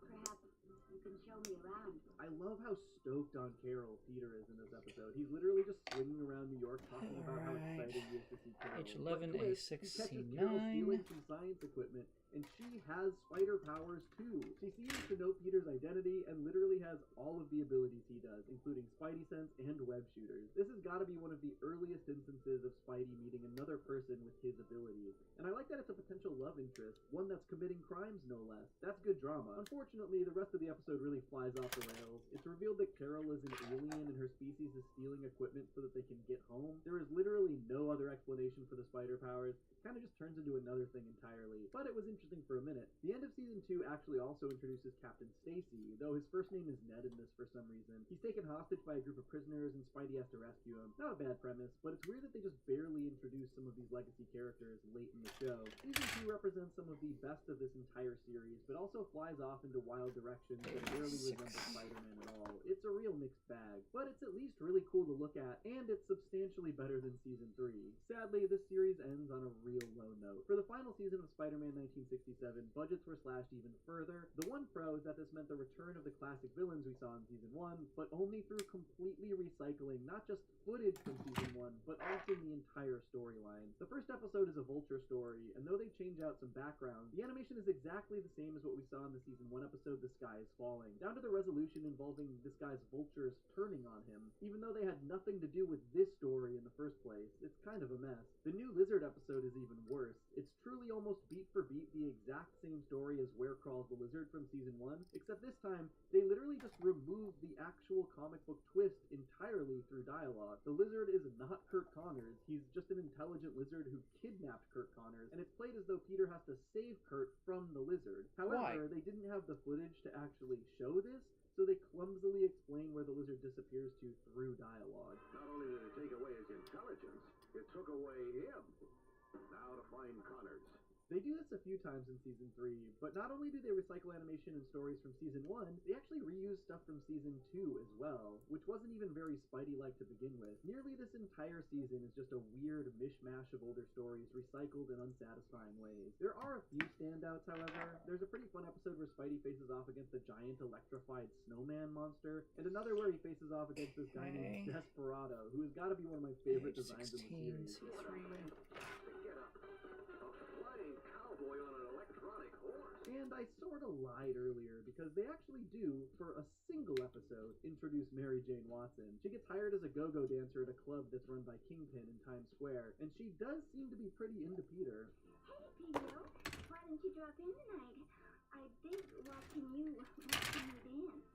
Speaker 8: Perhaps you can show me around.
Speaker 16: I love how stoked on Carol Peter is in this episode. He's literally just swinging around New York talking about how excited he is to see Carol.
Speaker 1: H11,
Speaker 16: But twist, he catches Carol stealing some science equipment, and she has spider powers too. She seems to know Peter's identity and literally has all of the abilities he does, including Spidey sense and web shooters. This has got to be one of the earliest instances of Spidey meeting another person with his abilities. And I like that it's a potential love interest, one that's committing crimes no less. That's good drama. Unfortunately, the rest of the episode really flies off the rails. It's revealed that Carol is an alien and her species is stealing equipment so that they can get home. There is literally no other explanation for the spider powers. Kind of just turns into another thing entirely. But it was interesting for a minute. The end of Season 2 actually also introduces Captain Stacy, though his first name is Ned in this for some reason. He's taken hostage by a group of prisoners and Spidey has to rescue him. Not a bad premise, but it's weird that they just barely introduced some of these legacy characters late in the show. Season 2 represents some of the best of this entire series, but also flies off into wild directions that rarely resemble Spider-Man at all. It's a real mixed bag, but it's at least really cool to look at, and it's substantially better than Season 3. Sadly, this series ends on a real low note. For the final season of Spider-Man 1967, budgets were slashed even further. The one pro is that this meant the return of the classic villains we saw in Season 1, but only through completely recycling not just footage from Season 1, but often the entire storyline. The first episode is a Vulture story, and though they change out some background, the animation is exactly the same as what we saw in the Season 1 episode, The Sky is Falling, down to the resolution involving this guy's vultures turning on him, even though they had nothing to do with this story in the first place. It's kind of a mess. The new Lizard episode is even worse. It's truly almost beat for beat the exact same story as Where Crawls the Lizard from Season 1, except this time, they literally just removed the actual comic book twist entirely through dialogue. The lizard is not Kurt Connors, he's just an intelligent lizard who kidnapped Kurt Connors, and it's played as though Peter has to save Kurt from the lizard. However, they didn't have the footage to actually show this, so they clumsily explain where the lizard disappears to through dialogue.
Speaker 18: Not only did it take away his intelligence, You took away him. Now to find Connors.
Speaker 16: They do this a few times in Season 3, but not only do they recycle animation and stories from Season 1, they actually reuse stuff from Season 2 as well, which wasn't even very Spidey-like to begin with. Nearly this entire season is just a weird mishmash of older stories recycled in unsatisfying ways. There are a few standouts, however. There's a pretty fun episode where Spidey faces off against a giant electrified snowman monster, and another where he faces off against this guy named Desperado, who has got to be one of my favorite designs in the series.
Speaker 18: Cowboy on an electronic horse.
Speaker 16: And I sorta lied earlier, because they actually do, for a single episode, introduce Mary Jane Watson. She gets hired as a go-go dancer at a club that's run by Kingpin in Times Square, and she does seem to be pretty into Peter.
Speaker 8: Hey, Peter, why don't you drop in tonight? I've been watching you dance.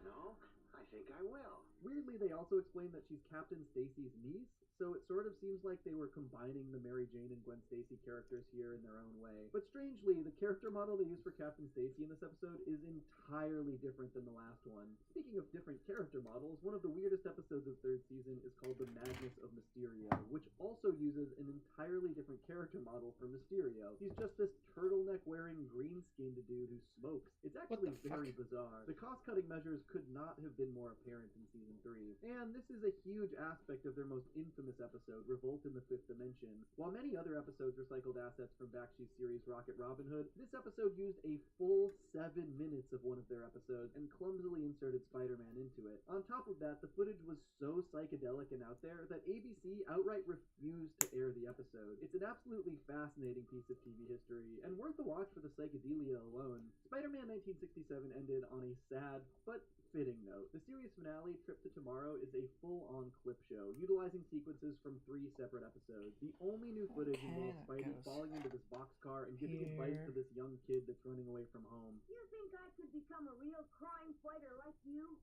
Speaker 18: No, I think I will.
Speaker 16: Weirdly, they also explain that she's Captain Stacy's niece, so it sort of seems like they were combining the Mary Jane and Gwen Stacy characters here in their own way. But strangely, the character model they use for Captain Stacy in this episode is entirely different than the last one. Speaking of different character models, one of the weirdest episodes of third season is called The Madness of Mysterio, which also uses an entirely different character model for Mysterio. He's just this turtleneck-wearing, green-skinned dude who smokes. It's actually very bizarre. The cost-cutting measures could not have been more apparent in Season 3. And this is a huge aspect of their most infamous episode, Revolt in the Fifth Dimension. While many other episodes recycled assets from Bakshi's series Rocket Robin Hood, this episode used a full 7 minutes of one of their episodes and clumsily inserted Spider-Man into it. On top of that, the footage was so psychedelic and out there that ABC outright refused to air the episode. It's an absolutely fascinating piece of TV history, and worth a watch for the psychedelia alone. Spider-Man 1967 ended on a sad, but fitting note. The series finale, Trip to Tomorrow, is a full-on clip show, utilizing sequences from 3 separate episodes. The only new footage involves Spidey falling into this boxcar and giving advice to this young kid that's running away from home.
Speaker 8: You think I could become a real crime fighter like you?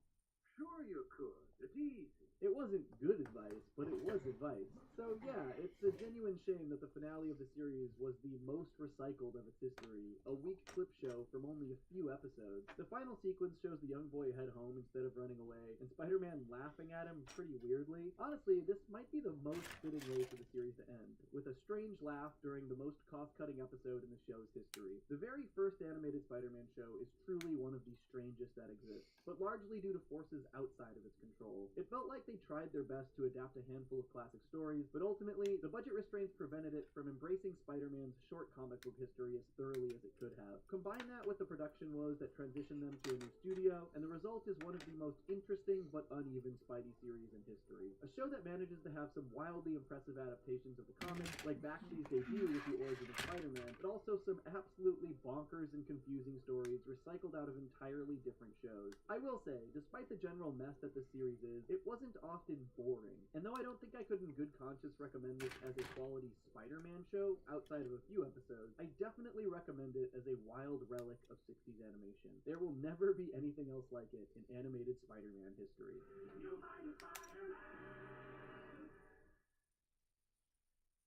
Speaker 18: Sure you could. It's easy.
Speaker 16: It wasn't good advice, but it was advice. So yeah, it's a genuine shame that the finale of the series was the most recycled of its history. A weak clip show from only a few episodes. The final sequence shows the young boy head home instead of running away, and Spider-Man laughing at him pretty weirdly. Honestly, this might be the most fitting way for the series to end, with a strange laugh during the most cost-cutting episode in the show's history. The very first animated Spider-Man show is truly one of the strangest that exists, but largely due to forces outside of its control. It felt like they tried their best to adapt a handful of classic stories, but ultimately, the budget restraints prevented it from embracing Spider-Man's short comic book history as thoroughly as it could have. Combine that with the production woes that transitioned them to a new studio, and the result is one of the most interesting but uneven Spidey series in history. A show that manages to have some wildly impressive adaptations of the comics, like Bakshi's debut with the origin of Spider-Man, but also some absolutely bonkers and confusing stories recycled out of entirely different shows. I will say, despite the general mess that this series is, it wasn't often boring. And though I don't think I could in good conscience recommend this as a quality Spider-Man show, outside of a few episodes, I definitely recommend it as a wild relic of 60s animation. There will never be anything else like it in animated Spider-Man history.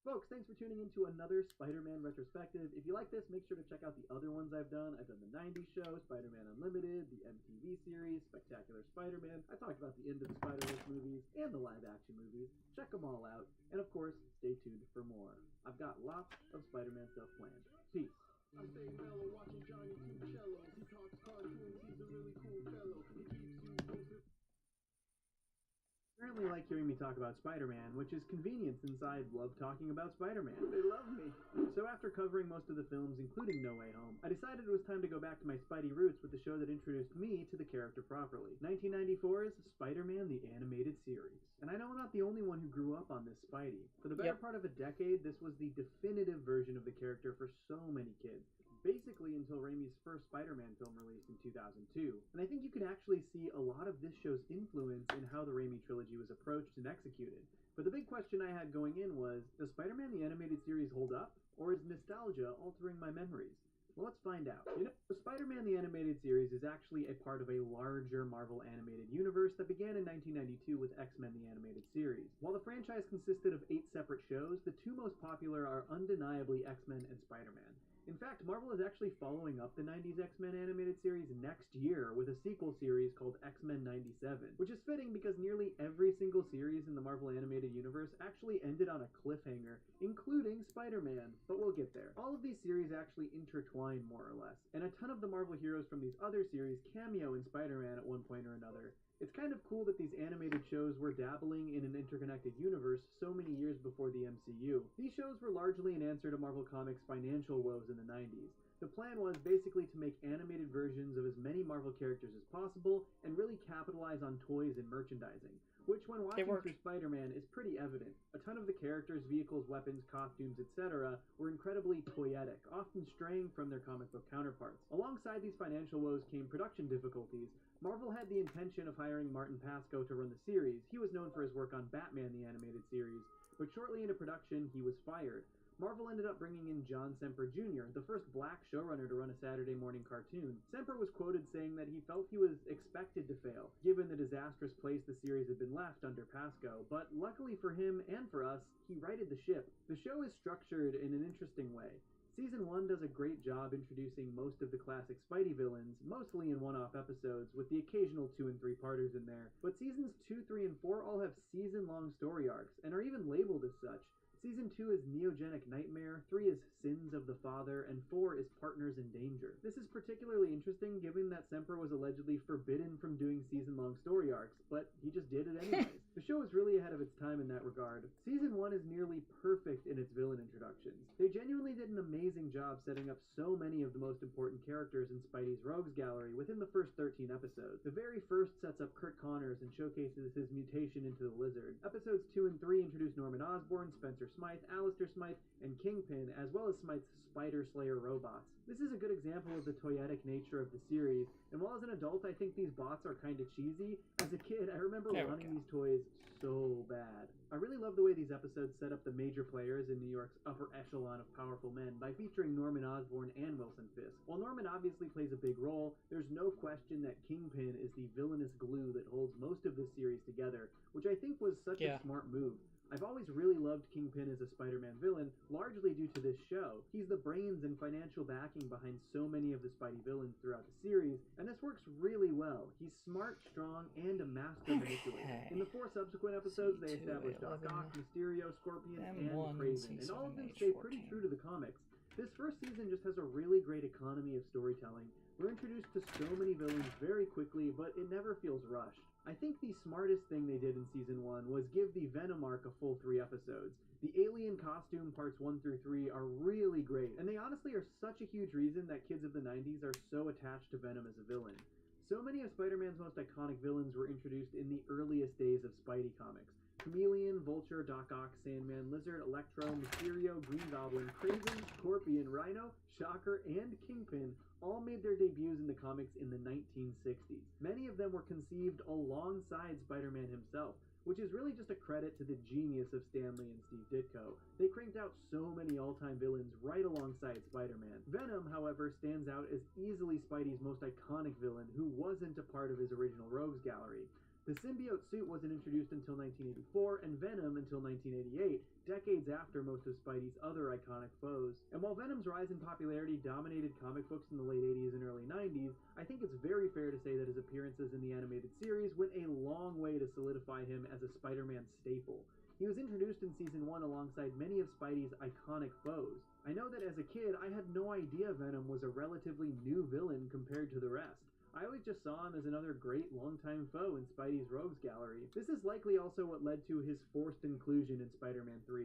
Speaker 16: Folks, thanks for tuning in to another Spider-Man retrospective. If you like this, make sure to check out the other ones I've done. I've done the 90s show, Spider-Man Unlimited, the MTV series, Spectacular Spider-Man. I talked about the End of the Spider-Verse movies and the live-action movies. Check them all out. And of course, stay tuned for more. I've got lots of Spider-Man stuff planned. Peace.
Speaker 17: I stay mellow, watching Johnny two cellos. He talks cartoons, he's a really cool fellow. He keeps you posted.
Speaker 16: Apparently like hearing me talk about Spider-Man, which is convenient since I love talking about Spider-Man.
Speaker 10: They love me.
Speaker 16: So after covering most of the films, including No Way Home, I decided it was time to go back to my Spidey roots with the show that introduced me to the character properly. 1994's Spider-Man the Animated Series. And I know I'm not the only one who grew up on this Spidey. For the better part of a decade, this was the definitive version of the character for so many kids. Basically until Raimi's first Spider-Man film released in 2002. And I think you can actually see a lot of this show's influence in how the Raimi trilogy was approached and executed. But the big question I had going in was, does Spider-Man the Animated Series hold up? Or is nostalgia altering my memories? Well, let's find out. You know, Spider-Man the Animated Series is actually a part of a larger Marvel animated universe that began in 1992 with X-Men the Animated Series. While the franchise consisted of 8 separate shows, the 2 most popular are undeniably X-Men and Spider-Man. In fact, Marvel is actually following up the 90s X-Men animated series next year with a sequel series called X-Men 97, which is fitting because nearly every single series in the Marvel animated universe actually ended on a cliffhanger, including Spider-Man, but we'll get there. All of these series actually intertwine more or less, and a ton of the Marvel heroes from these other series cameo in Spider-Man at one point or another. It's kind of cool that these animated shows were dabbling in an interconnected universe so many years before the MCU. These shows were largely an answer to Marvel Comics' financial woes in the 90s. The plan was basically to make animated versions of as many Marvel characters as possible and really capitalize on toys and merchandising, which when watching through Spider-Man is pretty evident. A ton of the characters, vehicles, weapons, costumes, etc. were incredibly toyetic, often straying from their comic book counterparts. Alongside these financial woes came production difficulties. Marvel had the intention of hiring Martin Pascoe to run the series. He was known for his work on Batman the Animated Series, but shortly into production he was fired. Marvel ended up bringing in John Semper Jr., the first black showrunner to run a Saturday morning cartoon. Semper was quoted saying that he felt he was expected to fail, given the disastrous place the series had been left under Pascoe, but luckily for him and for us, he righted the ship. The show is structured in an interesting way. Season 1 does a great job introducing most of the classic Spidey villains, mostly in one-off episodes, with the occasional 2- and 3-parters in there, but seasons 2, 3, and 4 all have season-long story arcs, and are even labeled as such. Season 2 is Neogenic Nightmare, 3 is Sins of the Father, and 4 is Partners in Danger. This is particularly interesting given that Semper was allegedly forbidden from doing season-long story arcs, but he just did it anyways. The show is really ahead of its time in that regard. Season 1 is nearly perfect in its villain introductions. They genuinely did an amazing job setting up so many of the most important characters in Spidey's Rogues Gallery within the first 13 episodes. The very first sets up Kurt Connors and showcases his mutation into the Lizard. Episodes 2 and 3 introduce Norman Osborn, Spencer Smythe, Alistair Smythe, and Kingpin, as well as Smythe's Spider Slayer robots. This is a good example of the toyetic nature of the series, and while as an adult I think these bots are kinda cheesy, as a kid I remember wanting these toys so bad. I really love the way these episodes set up the major players in New York's upper echelon of powerful men by featuring Norman Osborn and Wilson Fisk. While Norman obviously plays a big role, there's no question that Kingpin is the villainous glue that holds most of this series together, which I think was such a smart move. I've always really loved Kingpin as a Spider-Man villain, largely due to this show. He's the brains and financial backing behind so many of the Spidey villains throughout the series, and this works really well. He's smart, strong, and a master manipulator. In the 4 subsequent episodes, they established Doc Ock, Mysterio, Scorpion, and Kraven, and all of them stay pretty true to the comics. This first season just has a really great economy of storytelling. We're introduced to so many villains very quickly, but it never feels rushed. I think the smartest thing they did in Season 1 was give the Venom arc a full 3 episodes. The alien costume parts 1 through 3 are really great, and they honestly are such a huge reason that kids of the 90s are so attached to Venom as a villain. So many of Spider-Man's most iconic villains were introduced in the earliest days of Spidey comics. Chameleon, Vulture, Doc Ock, Sandman, Lizard, Electro, Mysterio, Green Goblin, Kraven, Scorpion, Rhino, Shocker, and Kingpin all made their debuts in the comics in the 1960s. Many of them were conceived alongside Spider-Man himself, which is really just a credit to the genius of Stan Lee and Steve Ditko. They cranked out so many all-time villains right alongside Spider-Man. Venom, however, stands out as easily Spidey's most iconic villain who wasn't a part of his original Rogues Gallery. The symbiote suit wasn't introduced until 1984, and Venom until 1988, decades after most of Spidey's other iconic foes. And while Venom's rise in popularity dominated comic books in the late 80s and early 90s, I think it's very fair to say that his appearances in the animated series went a long way to solidify him as a Spider-Man staple. He was introduced in Season 1 alongside many of Spidey's iconic foes. I know that as a kid, I had no idea Venom was a relatively new villain compared to the rest. I always just saw him as another great longtime foe in Spidey's Rogues Gallery. This is likely also what led to his forced inclusion in Spider-Man 3.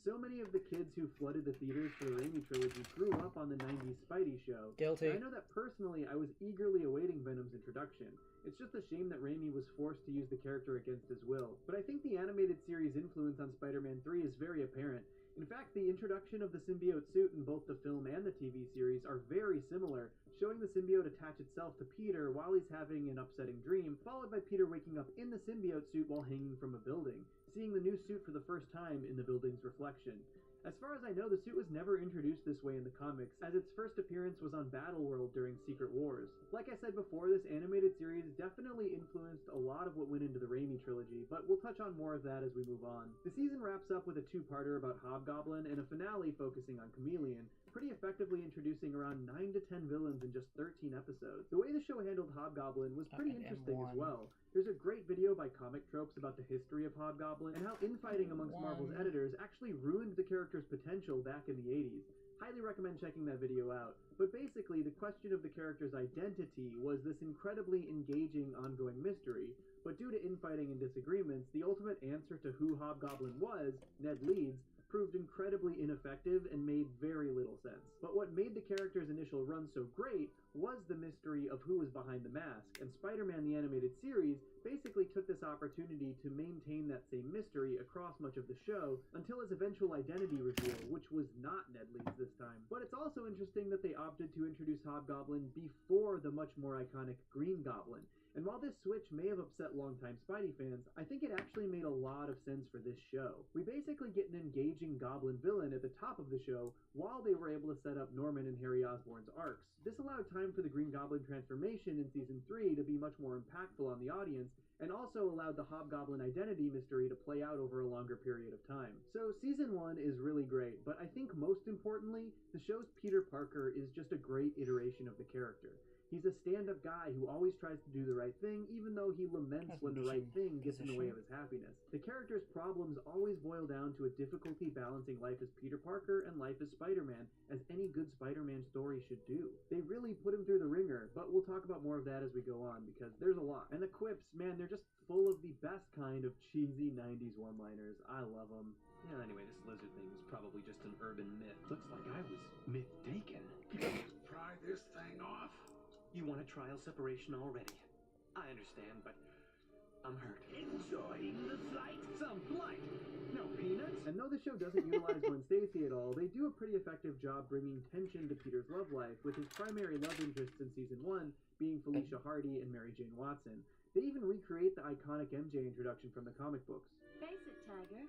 Speaker 16: So many of the kids who flooded the theaters for the Raimi trilogy grew up on the 90s Spidey show.
Speaker 1: Guilty.
Speaker 16: And I know that personally I was eagerly awaiting Venom's introduction. It's just a shame that Raimi was forced to use the character against his will. But I think the animated series' influence on Spider-Man 3 is very apparent. In fact, the introduction of the symbiote suit in both the film and the TV series are very similar, showing the symbiote attach itself to Peter while he's having an upsetting dream, followed by Peter waking up in the symbiote suit while hanging from a building, seeing the new suit for the first time in the building's reflection. As far as I know, the suit was never introduced this way in the comics, as its first appearance was on Battleworld during Secret Wars. Like I said before, this animated series definitely influenced a lot of what went into the Raimi trilogy, but we'll touch on more of that as we move on. The season wraps up with a 2-parter about Hobgoblin and a finale focusing on Chameleon. pretty effectively introducing around 9 to 10 villains in just 13 episodes. The way the show handled Hobgoblin was pretty interesting as well. There's a great video by Comic Tropes about the history of Hobgoblin and how infighting amongst Marvel's editors actually ruined the character's potential back in the 80s. Highly recommend checking that video out. But basically, the question of the character's identity was this incredibly engaging ongoing mystery, but due to infighting and disagreements, the ultimate answer to who Hobgoblin was, Ned Leeds, proved incredibly ineffective and made very little sense. But what made the character's initial run so great was the mystery of who was behind the mask, and Spider-Man the Animated Series basically took this opportunity to maintain that same mystery across much of the show until his eventual identity reveal, which was not Ned Leeds this time. But it's also interesting that they opted to introduce Hobgoblin before the much more iconic Green Goblin. And while this switch may have upset longtime Spidey fans, I think it actually made a lot of sense for this show. We basically get an engaging Goblin villain at the top of the show while they were able to set up Norman and Harry Osborn's arcs. This allowed time for the Green Goblin transformation in Season 3 to be much more impactful on the audience, and also allowed the Hobgoblin identity mystery to play out over a longer period of time. So Season 1 is really great, but I think most importantly, the show's Peter Parker is just a great iteration of the character. He's a stand-up guy who always tries to do the right thing, even though he laments when the right thing gets in the way of his happiness. The character's problems always boil down to a difficulty balancing life as Peter Parker and life as Spider-Man, as any good Spider-Man story should do. They really put him through the ringer, but we'll talk about more of that as we go on, because there's a lot. And the quips, man, they're just full of the best kind of cheesy 90s one-liners. I love them.
Speaker 20: Yeah, anyway, this lizard thing is probably just an urban myth. Looks like I was myth-taken.
Speaker 18: Pry this thing off.
Speaker 20: You want a trial separation already? I understand, but I'm hurt.
Speaker 18: Enjoying the flight?
Speaker 20: Some flight! No peanuts?
Speaker 16: And though the show doesn't utilize Gwen Stacy at all, they do a pretty effective job bringing tension to Peter's love life, with his primary love interests in Season 1 being Felicia Hardy and Mary Jane Watson. They even recreate the iconic MJ introduction from the comic books.
Speaker 21: Face it, Tiger.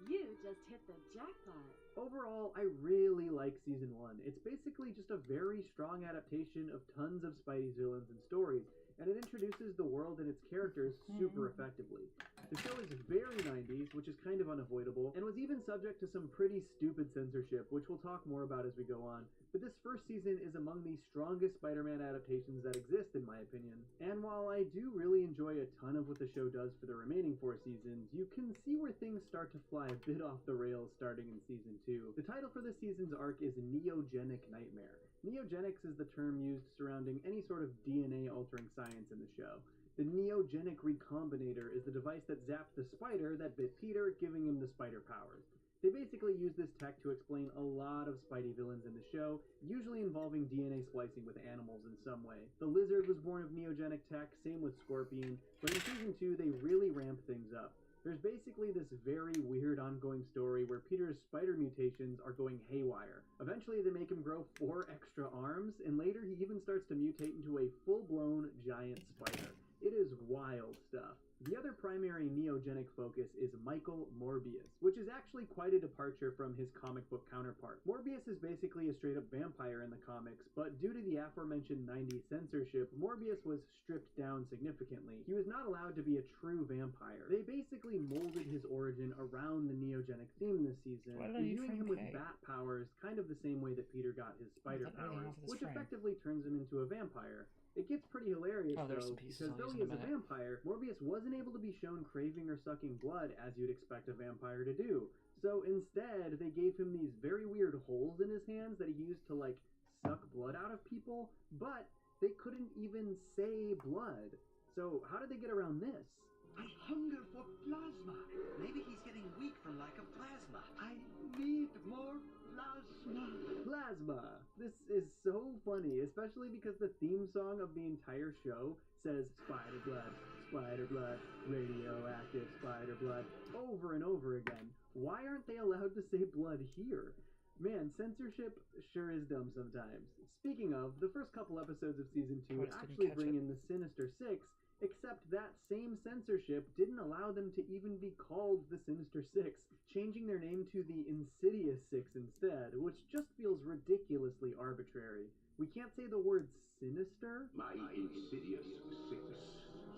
Speaker 21: You just hit the jackpot.
Speaker 16: Overall, I really like Season 1. It's basically just a very strong adaptation of tons of Spidey's villains and stories, and it introduces the world and its characters super effectively. The show is very 90s, which is kind of unavoidable, and was even subject to some pretty stupid censorship, which we'll talk more about as we go on. But this first season is among the strongest Spider-Man adaptations that exist, in my opinion. And while I do really enjoy a ton of what the show does for the remaining 4 seasons, you can see where things start to fly a bit off the rails starting in Season 2. The title for this season's arc is Neogenic Nightmare. Neogenics is the term used surrounding any sort of DNA-altering science in the show. The Neogenic Recombinator is the device that zapped the spider that bit Peter, giving him the spider powers. They basically use this tech to explain a lot of Spidey villains in the show, usually involving DNA splicing with animals in some way. The Lizard was born of neogenic tech, same with Scorpion, but in Season 2 they really ramp things up. There's basically this very weird ongoing story where Peter's spider mutations are going haywire. Eventually they make him grow 4 extra arms, and later he even starts to mutate into a full-blown giant spider. It is wild stuff. The other primary neogenic focus is Michael Morbius, which is actually quite a departure from his comic book counterpart. Morbius is basically a straight-up vampire in the comics, but due to the aforementioned 90s censorship, Morbius was stripped down significantly. He was not allowed to be a true vampire. They basically molded his origin around the neogenic theme this season, imbuing him with bat powers, kind of the same way that Peter got his spider powers, which effectively turns him into a vampire. It gets pretty hilarious, though, because though he is a vampire, Morbius wasn't able to be shown craving or sucking blood as you'd expect a vampire to do. So instead, they gave him these very weird holes in his hands that he used to, like, suck blood out of people, but they couldn't even say blood. So how did they get around this?
Speaker 6: I hunger for plasma. Maybe he's getting weak from lack of plasma. I need more plasma.
Speaker 16: Plasma! This is so funny, especially because the theme song of the entire show says spider blood, radioactive spider blood, over and over again. Why aren't they allowed to say blood here? Man, censorship sure is dumb sometimes. Speaking of, the first couple episodes of Season 2 actually bring in the Sinister Six, except that same censorship didn't allow them to even be called the Sinister Six, changing their name to the Insidious Six instead, which just feels ridiculously arbitrary. We can't say the word sinister?
Speaker 18: My Insidious Six.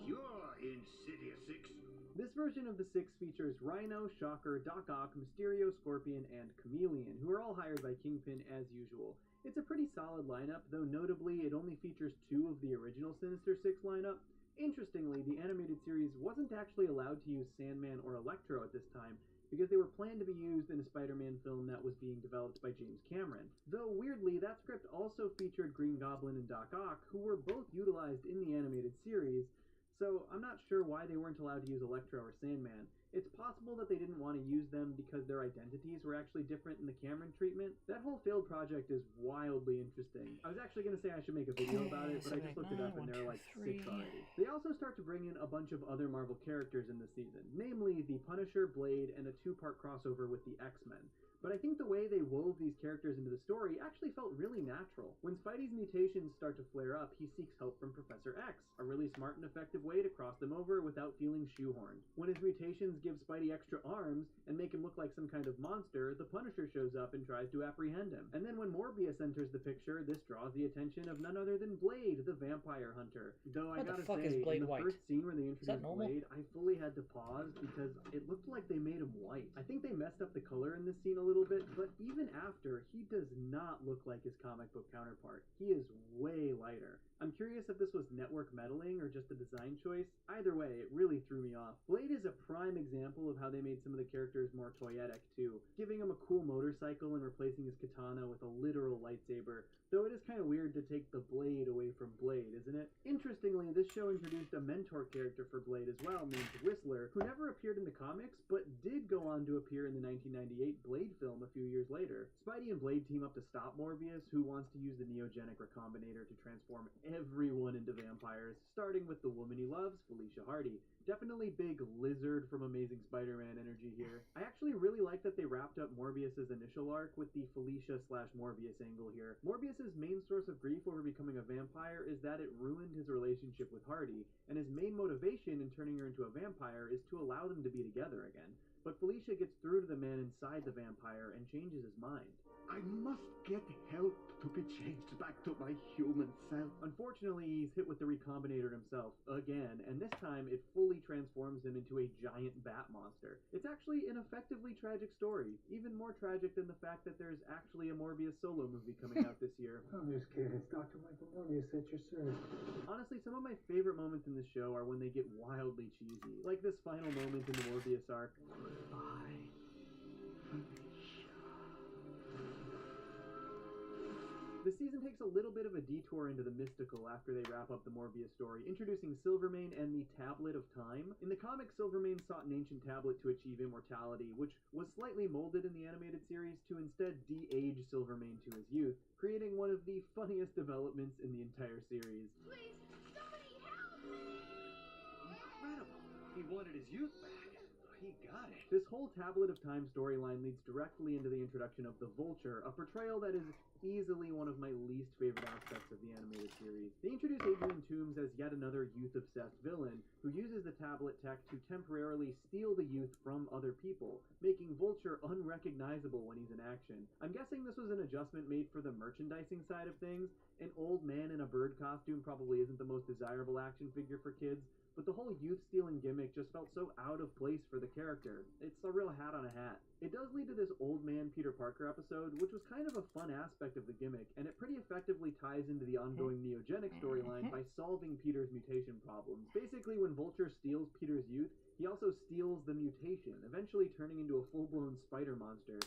Speaker 18: Your Insidious Six.
Speaker 16: This
Speaker 2: version of the Six features Rhino, Shocker, Doc Ock, Mysterio, Scorpion, and Chameleon, who are all hired by Kingpin as usual. It's a pretty solid lineup, though notably it only features 2 of the original Sinister Six lineup. Interestingly, the animated series wasn't actually allowed to use Sandman or Electro at this time, because they were planned to be used in a Spider-Man film that was being developed by James Cameron. Though weirdly, that script also featured Green Goblin and Doc Ock, who were both utilized in the animated series, so I'm not sure why they weren't allowed to use Electro or Sandman. It's possible that they didn't want to use them because their identities were actually different in the Cameron treatment. That whole failed project is wildly interesting. I was actually going to say I should make a video about it, but I just looked it up and there are like 6 already. They also start to bring in a bunch of other Marvel characters in this season, namely the Punisher, Blade, and a 2-part crossover with the X-Men. But I think the way they wove these characters into the story actually felt really natural. When Spidey's mutations start to flare up, he seeks help from Professor X, a really smart and effective way to cross them over without feeling shoehorned. When his mutations give Spidey extra arms and make him look like some kind of monster, the Punisher shows up and tries to apprehend him. And then when Morbius enters the picture, this draws the attention of none other than Blade, the vampire hunter. Though I gotta say, in the first scene where they introduced Blade, I fully had to pause because it looked like they made him white. I think they messed up the color in this scene a little bit, but even after, he does not look like his comic book counterpart. He is way lighter. I'm curious if this was network meddling or just a design choice. Either way, it really threw me off. Blade is a prime example of how they made some of the characters more toyetic too, giving him a cool motorcycle and replacing his katana with a literal lightsaber, though it is kind of weird to take the blade away from Blade, isn't it? Interestingly, this show introduced a mentor character for Blade as well, named Whistler, who never appeared in the comics, but did go on to appear in the 1998 Blade film a few years later. Spidey and Blade team up to stop Morbius, who wants to use the neogenic recombinator to transform everyone into vampires, starting with the woman he loves, Felicia Hardy. Definitely big Lizard from Amazing Spider-Man energy here. I actually really like that they wrapped up Morbius's initial arc with the Felicia/Morbius angle here. Morbius's main source of grief over becoming a vampire is that it ruined his relationship with Hardy, and his main motivation in turning her into a vampire is to allow them to be together again. But Felicia gets through to the man inside the vampire and changes his mind.
Speaker 22: I must get help to be changed back to my human self.
Speaker 2: Unfortunately, he's hit with the recombinator himself again, and this time it fully transforms him into a giant bat monster. It's actually an effectively tragic story, even more tragic than the fact that there's actually a Morbius solo movie coming out this year.
Speaker 22: I'm just kidding. It's Dr. Michael Morbius at your service.
Speaker 2: Honestly, some of my favorite moments in this show are when they get wildly cheesy, like this final moment in the Morbius arc. The season takes a little bit of a detour into the mystical after they wrap up the Morbius story, introducing Silvermane and the Tablet of Time. In the comics, Silvermane sought an ancient tablet to achieve immortality, which was slightly molded in the animated series to instead de-age Silvermane to his youth, creating one of the funniest developments in the entire series.
Speaker 17: Please, somebody help me!
Speaker 20: Incredible. He wanted his youth back. He got it.
Speaker 2: This whole Tablet of Time storyline leads directly into the introduction of the Vulture, a portrayal that is easily one of my least favorite aspects of the animated series. They introduce Adrian Toomes as yet another youth-obsessed villain, who uses the tablet tech to temporarily steal the youth from other people, making Vulture unrecognizable when he's in action. I'm guessing this was an adjustment made for the merchandising side of things. An old man in a bird costume probably isn't the most desirable action figure for kids, but the whole youth-stealing gimmick just felt so out of place for the character. It's a real hat on a hat. It does lead to this old man Peter Parker episode, which was kind of a fun aspect of the gimmick, and it pretty effectively ties into the ongoing neogenic storyline by solving Peter's mutation problems. Basically, when Vulture steals Peter's youth, he also steals the mutation, eventually turning into a full-blown spider monster.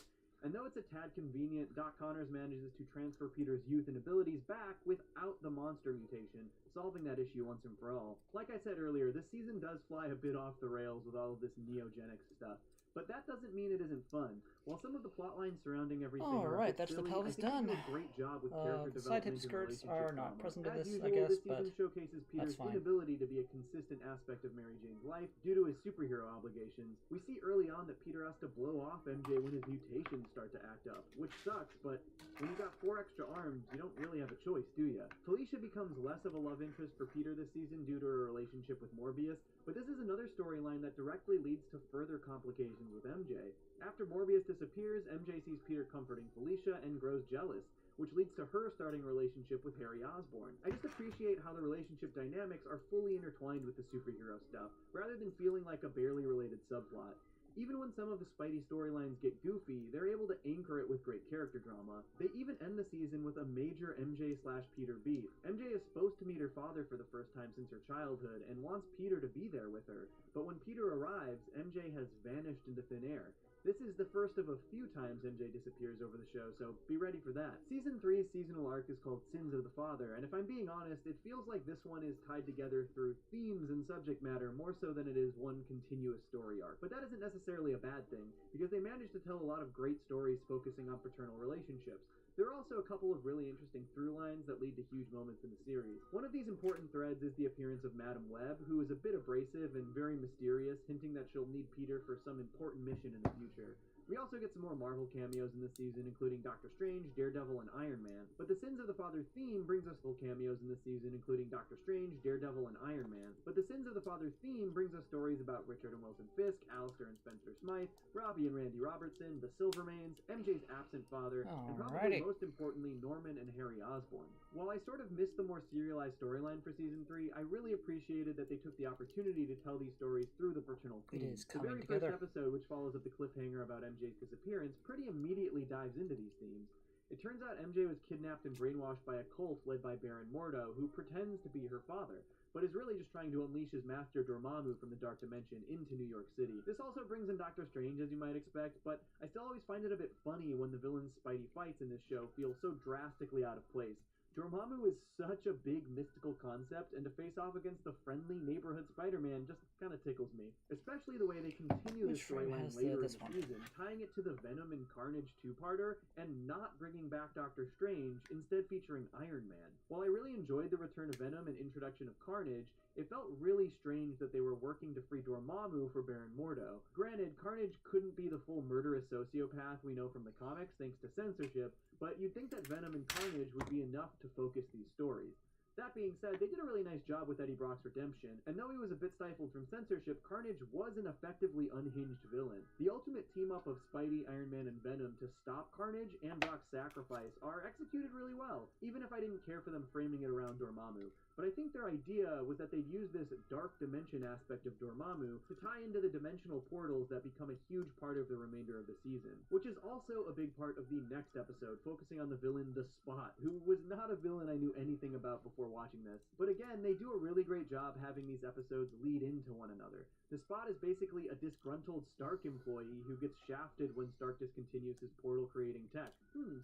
Speaker 2: And though it's a tad convenient, Doc Connors manages to transfer Peter's youth and abilities back without the monster mutation, solving that issue once and for all. Like I said earlier, this season does fly a bit off the rails with all of this neogenic stuff, but that doesn't mean it isn't fun. While some of the plot lines surrounding everything are
Speaker 1: right, that's
Speaker 2: silly,
Speaker 1: the pelvis
Speaker 2: I think
Speaker 1: done.
Speaker 2: they do a great job with character
Speaker 1: The side hip
Speaker 2: development and
Speaker 1: skirts
Speaker 2: relationship
Speaker 1: are not
Speaker 2: drama.
Speaker 1: present in
Speaker 2: As
Speaker 1: this,
Speaker 2: usual,
Speaker 1: I guess,
Speaker 2: this season
Speaker 1: but
Speaker 2: showcases Peter's
Speaker 1: fine.
Speaker 2: inability to be a consistent aspect of Mary Jane's life due to his superhero obligations. We see early on that Peter has to blow off MJ when his mutations start to act up, which sucks, but when you got 4 extra arms, you don't really have a choice, do ya? Felicia becomes less of a love interest for Peter this season due to her relationship with Morbius, but this is another storyline that directly leads to further complications with MJ. After Morbius disappears, MJ sees Peter comforting Felicia and grows jealous. which leads to her starting a relationship with Harry Osborn. I just appreciate how the relationship dynamics are fully intertwined with the superhero stuff, rather than feeling like a barely related subplot. Even when some of the Spidey storylines get goofy, they're able to anchor it with great character drama. They even end the season with a major MJ/Peter beef. MJ is supposed to meet her father for the first time since her childhood and wants Peter to be there with her, but when Peter arrives, MJ has vanished into thin air. This is the first of a few times MJ disappears over the show, so be ready for that. Season 3's seasonal arc is called Sins of the Father, and if I'm being honest, it feels like this one is tied together through themes and subject matter more so than it is one continuous story arc. But that isn't necessarily a bad thing, because they managed to tell a lot of great stories focusing on paternal relationships. There are also a couple of really interesting through lines that lead to huge moments in the series. One of these important threads is the appearance of Madam Web, who is a bit abrasive and very mysterious, hinting that she'll need Peter for some important mission in the future. We also get some more Marvel cameos in this season, including Doctor Strange, Daredevil, and Iron Man. But the Sins of the Father theme brings us full cameos in this season, including Doctor Strange, Daredevil, and Iron Man. But the Sins of the Father theme brings us stories about Richard and Wilson Fisk, Alistair and Spencer Smythe, Robbie and Randy Robertson, the Silvermanes, MJ's absent father, and probably most importantly, Norman and Harry Osborn. While I sort of missed the more serialized storyline for Season 3, I really appreciated that they took the opportunity to tell these stories through the paternal theme.
Speaker 1: It is
Speaker 2: The very
Speaker 1: coming together.
Speaker 2: first episode, which follows up the cliffhanger about MJ's disappearance, pretty immediately dives into these themes. It turns out MJ was kidnapped and brainwashed by a cult led by Baron Mordo, who pretends to be her father, but is really just trying to unleash his master Dormammu from the Dark Dimension into New York City. This also brings in Doctor Strange, as you might expect, but I still always find it a bit funny when the villain's Spidey fights in this show feel so drastically out of place. Dormammu is such a big mystical concept, and to face off against the friendly neighborhood Spider-Man just kind of tickles me. Especially the way they continue this storyline later in the season, tying it to the Venom and Carnage two-parter, and not bringing back Doctor Strange, instead featuring Iron Man. While I really enjoyed the return of Venom and introduction of Carnage, it felt really strange that they were working to free Dormammu for Baron Mordo. Granted, Carnage couldn't be the full murderous sociopath we know from the comics thanks to censorship, but you'd think that Venom and Carnage would be enough to focus these stories. That being said, they did a really nice job with Eddie Brock's redemption, and though he was a bit stifled from censorship, Carnage was an effectively unhinged villain. The ultimate team-up of Spidey, Iron Man, and Venom to stop Carnage and Brock's sacrifice are executed really well, even if I didn't care for them framing it around Dormammu. But I think their idea was that they'd use this dark dimension aspect of Dormammu to tie into the dimensional portals that become a huge part of the remainder of the season, which is also a big part of the next episode, focusing on the villain The Spot, who was not a villain I knew anything about before watching this. But again, they do a really great job having these episodes lead into one another. The Spot is basically a disgruntled Stark employee who gets shafted when Stark discontinues his portal-creating tech.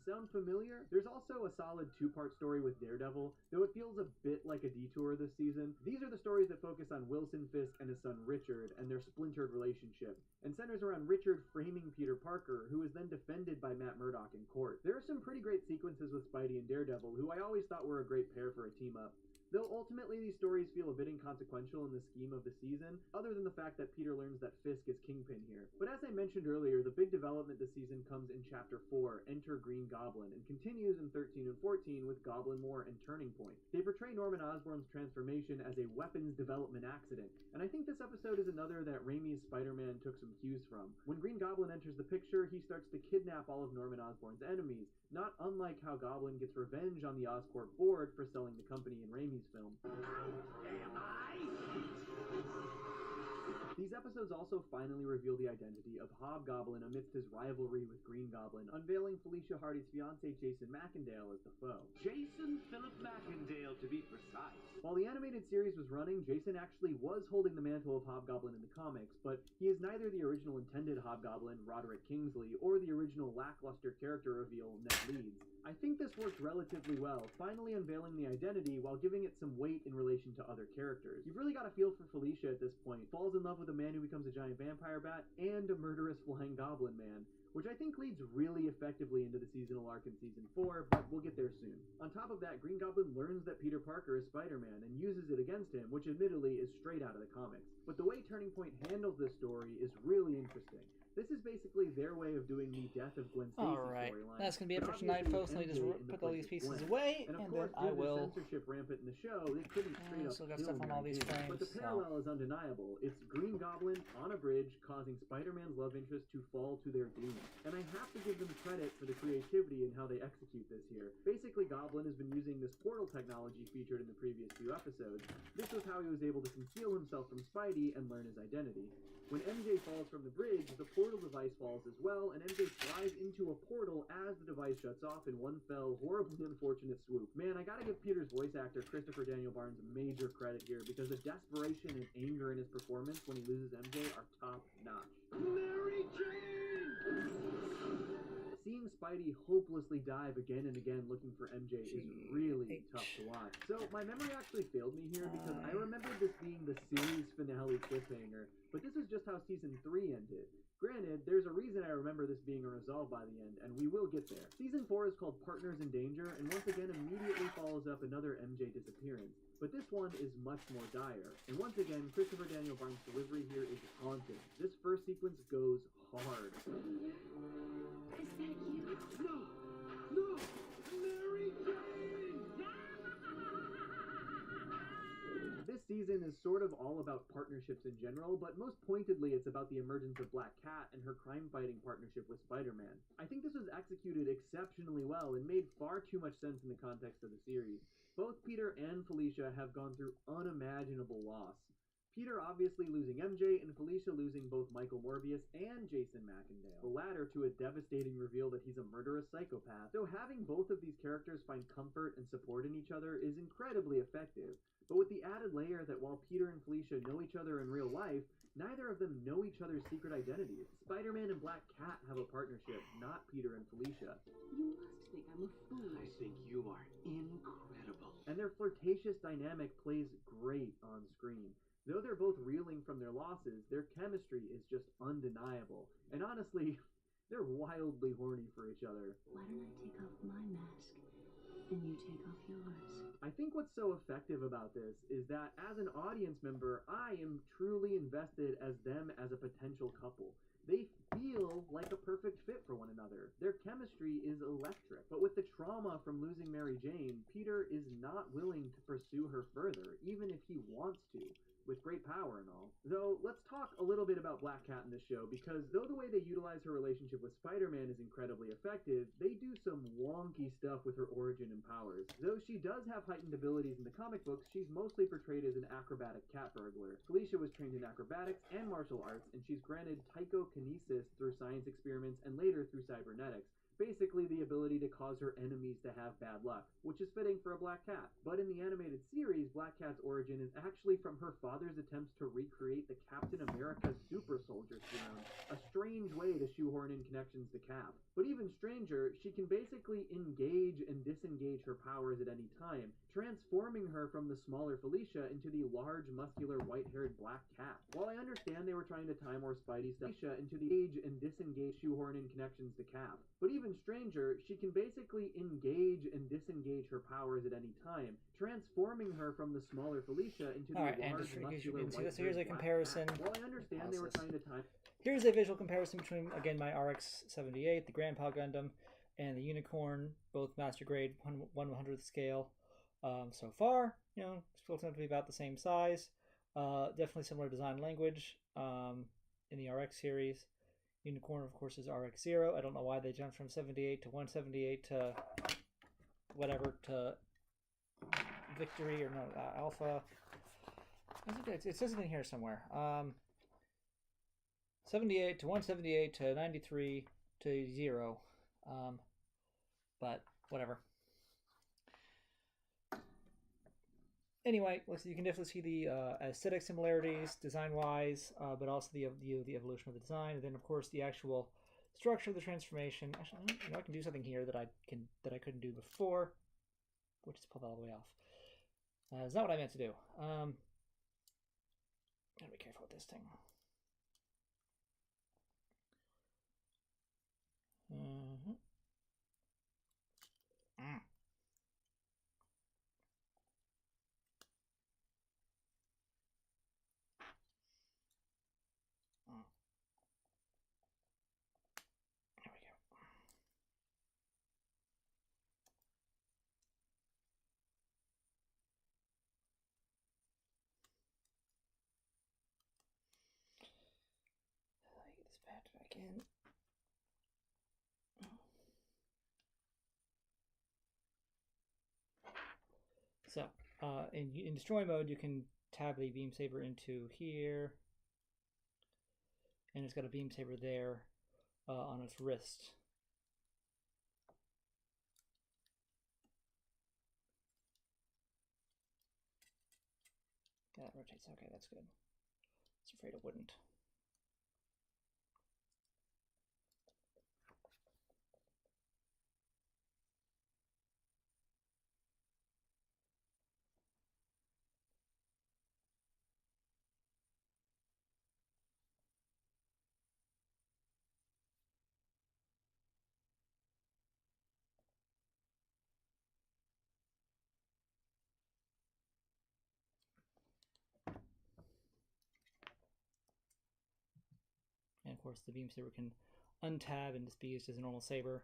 Speaker 2: Sound familiar? There's also a solid two-part story with Daredevil, though it feels a bit like a detour this season. These are the stories that focus on Wilson Fisk and his son Richard and their splintered relationship, and centers around Richard framing Peter Parker, who is then defended by Matt Murdock in court. There are some pretty great sequences with Spidey and Daredevil, who I always thought were a great pair for a team-up. Though ultimately these stories feel a bit inconsequential in the scheme of the season, other than the fact that Peter learns that Fisk is Kingpin here. But as I mentioned earlier, the big development this season comes in Chapter 4, Enter Green Goblin, and continues in 13 and 14 with Goblin War and Turning Point. They portray Norman Osborn's transformation as a weapons development accident, and I think this episode is another that Raimi's Spider-Man took some cues from. When Green Goblin enters the picture, he starts to kidnap all of Norman Osborn's enemies, not unlike how Goblin gets revenge on the Oscorp board for selling the company in Raimi's film. These episodes also finally reveal the identity of Hobgoblin amidst his rivalry with Green Goblin, unveiling Felicia Hardy's fiancé Jason Macendale as the foe.
Speaker 20: Jason Philip Macendale, to be precise.
Speaker 2: While the animated series was running, Jason actually was holding the mantle of Hobgoblin in the comics, but he is neither the original intended Hobgoblin, Roderick Kingsley, or the original lackluster character reveal, Ned Leeds. I think this worked relatively well, finally unveiling the identity while giving it some weight in relation to other characters. You've really got a feel for Felicia at this point, falls in love with a man who becomes a giant vampire bat, and a murderous flying goblin man, which I think leads really effectively into the seasonal arc in Season 4, but we'll get there soon. On top of that, Green Goblin learns that Peter Parker is Spider-Man and uses it against him, which admittedly is straight out of the comics. But the way Turning Point handles this story is really interesting. This is basically their way of doing the death of Gwen Stacy
Speaker 1: Alright,
Speaker 2: storyline.
Speaker 1: that's going to be it
Speaker 2: But
Speaker 1: for tonight,
Speaker 2: obviously
Speaker 1: folks. Let me just
Speaker 2: MJ in the
Speaker 1: put all
Speaker 2: place
Speaker 1: these
Speaker 2: of
Speaker 1: pieces
Speaker 2: Gwen.
Speaker 1: away,
Speaker 2: And of
Speaker 1: and
Speaker 2: course,
Speaker 1: then I
Speaker 2: due to the
Speaker 1: will...
Speaker 2: censorship rampant in the show, they couldn't straight up
Speaker 1: still got
Speaker 2: kill
Speaker 1: stuff on
Speaker 2: Mary
Speaker 1: all these
Speaker 2: Jane.
Speaker 1: frames,
Speaker 2: But the
Speaker 1: so...
Speaker 2: parallel is undeniable. It's Green Goblin on a bridge causing Spider-Man's love interest to fall to their doom. And I have to give them credit for the creativity in how they execute this here. Basically, Goblin has been using this portal technology featured in the previous few episodes. This was how he was able to conceal himself from Spidey and learn his identity. When MJ falls from the bridge, the portal device falls as well, and MJ flies into a portal as the device shuts off in one fell, horribly unfortunate swoop. Man, I gotta give Peter's voice actor, Christopher Daniel Barnes, major credit here, because the desperation and anger in his performance when he loses MJ are top-notch.
Speaker 17: Mary Jane!
Speaker 2: Seeing Spidey hopelessly dive again and again looking for MJ is really tough to watch. So my memory actually failed me here because I remembered this being the series finale cliffhanger, but this is just how season 3 ended. Granted, there's a reason I remember this being a resolve by the end, and we will get there. Season 4 is called Partners in Danger, and once again immediately follows up another MJ disappearance. But this one is much more dire. And once again, Christopher Daniel Barnes' delivery here is haunting. This first sequence goes hard.
Speaker 17: Is that you? No! No! Mary Jane!
Speaker 2: This season is sort of all about partnerships in general, but most pointedly it's about the emergence of Black Cat and her crime-fighting partnership with Spider-Man. I think this was executed exceptionally well and made far too much sense in the context of the series. Both Peter and Felicia have gone through unimaginable loss. Peter obviously losing MJ, and Felicia losing both Michael Morbius and Jason Macendale. The latter to a devastating reveal that he's a murderous psychopath. So having both of these characters find comfort and support in each other is incredibly effective. But with the added layer that while Peter and Felicia know each other in real life, neither of them know each other's secret identities. Spider-Man and Black Cat have a partnership, not Peter and Felicia.
Speaker 21: You must think I'm a fool.
Speaker 20: I think you are incredible.
Speaker 2: And their flirtatious dynamic plays great on screen. Though they're both reeling from their losses, their chemistry is just undeniable. And honestly, they're wildly horny for each other.
Speaker 21: Why don't I take off my mask and you take off yours?
Speaker 2: I think what's so effective about this is that as an audience member, I am truly invested as them as a potential couple. They feel like a perfect fit for one another. Their chemistry is electric. But with the trauma from losing Mary Jane, Peter is not willing to pursue her further, even if he wants to, with great power and all. Though, let's talk a little bit about Black Cat in this show, because though the way they utilize her relationship with Spider-Man is incredibly effective, they do some wonky stuff with her origin and powers. Though she does have heightened abilities in the comic books, she's mostly portrayed as an acrobatic cat burglar. Felicia was trained in acrobatics and martial arts, and she's granted psychokinesis through science experiments and later through cybernetics. Basically the ability to cause her enemies to have bad luck, which is fitting for a Black Cat. But in the animated series, Black Cat's origin is actually from her father's attempts to recreate the Captain America Super Soldier serum, a strange way to shoehorn in connections to Cap. But even stranger, she can basically engage and disengage her powers at any time, transforming her from the smaller Felicia into the large, muscular, white-haired Black Cat. While I understand they were trying to tie more Spidey stuff, Felicia into the age and disengage shoehorn in connections to Cap. But even stranger, she can basically engage and disengage her powers at any time, transforming her from the smaller Felicia into the large, muscular, white-haired
Speaker 1: so here's a comparison.
Speaker 2: While I understand they were trying to tie...
Speaker 1: Here's a visual comparison between, again, my RX-78, the Grandpa Gundam, and the Unicorn, both master grade, 1/100th scale. So far, you know, still tend to be about the same size. Definitely similar design language in the RX series. Unicorn, of course, is RX-0. I don't know why they jumped from 78 to 178 to whatever, to Victory, or no, Alpha. It says it in here somewhere. 78 to 178 to 93 to 0. But whatever. Anyway, you can definitely see the aesthetic similarities, design-wise, but also the evolution of the design, and then of course the actual structure of the transformation. Actually, you know, I can do something here that I couldn't do before, which is pull that all the way off. It's not what I meant to do. Gotta be careful with this thing. in. So, in destroy mode, you can tab the beam saber into here, and it's got a beam saber there on its wrist. That rotates. Okay, that's good. I was afraid it wouldn't. And of course, the beam saber can untab and just be used as a normal saber.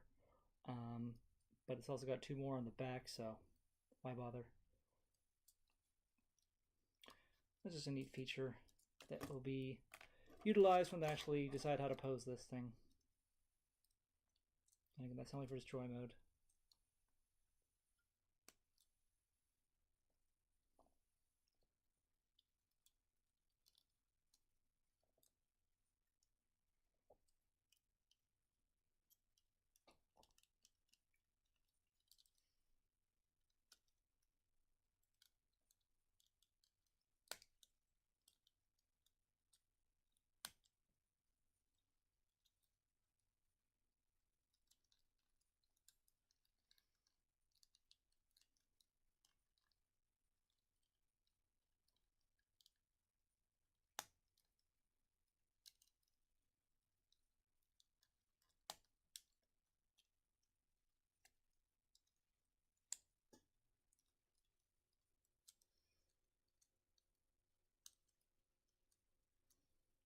Speaker 1: But it's also got 2 more on the back, so why bother? That's just a neat feature that will be utilized when they actually decide how to pose this thing. And again, that's only for destroy mode.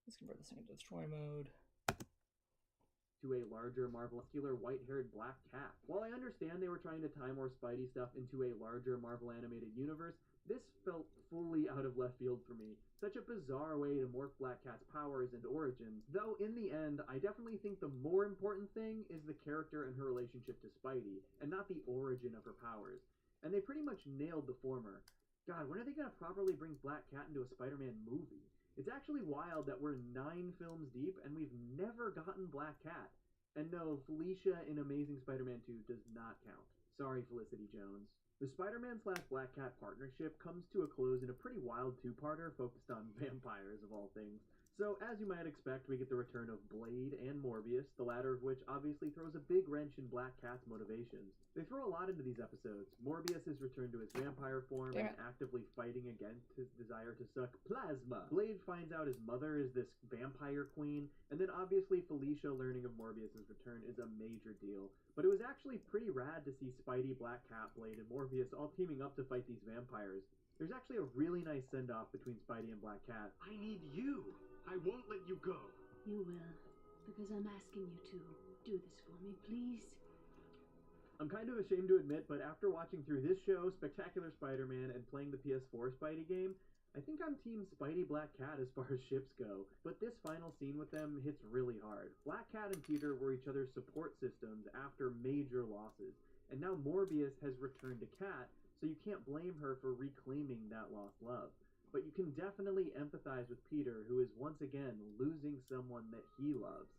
Speaker 1: Let's convert this thing into destroy mode.
Speaker 2: To a larger, muscular, white-haired black cat. While I understand they were trying to tie more Spidey stuff into a larger Marvel animated universe, this felt fully out of left field for me. Such a bizarre way to morph Black Cat's powers and origins. Though in the end, I definitely think the more important thing is the character and her relationship to Spidey, and not the origin of her powers. And they pretty much nailed the former. God, when are they gonna properly bring Black Cat into a Spider-Man movie? It's actually wild that we're 9 films deep and we've never gotten Black Cat. And no, Felicia in Amazing Spider-Man 2 does not count. Sorry, Felicity Jones. The Spider-Man / Black Cat partnership comes to a close in a pretty wild 2-parter focused on vampires of all things. So, as you might expect, we get the return of Blade and Morbius, the latter of which obviously throws a big wrench in Black Cat's motivations. They throw a lot into these episodes. Morbius is returned to his vampire form and actively fighting against his desire to suck plasma. Blade finds out his mother is this vampire queen, and then obviously Felicia learning of Morbius's return is a major deal. But it was actually pretty rad to see Spidey, Black Cat, Blade, and Morbius all teaming up to fight these vampires. There's actually a really nice send-off between Spidey and Black Cat.
Speaker 22: I need you. I won't let you go.
Speaker 21: You will, because I'm asking you to. Do this for me, please.
Speaker 2: I'm kind of ashamed to admit, but after watching through this show, Spectacular Spider-Man, and playing the PS4 Spidey game, I think I'm Team Spidey Black Cat as far as ships go. But this final scene with them hits really hard. Black Cat and Peter were each other's support systems after major losses, and now Morbius has returned to Cat, so you can't blame her for reclaiming that lost love. But you can definitely empathize with Peter, who is once again losing someone that he loves.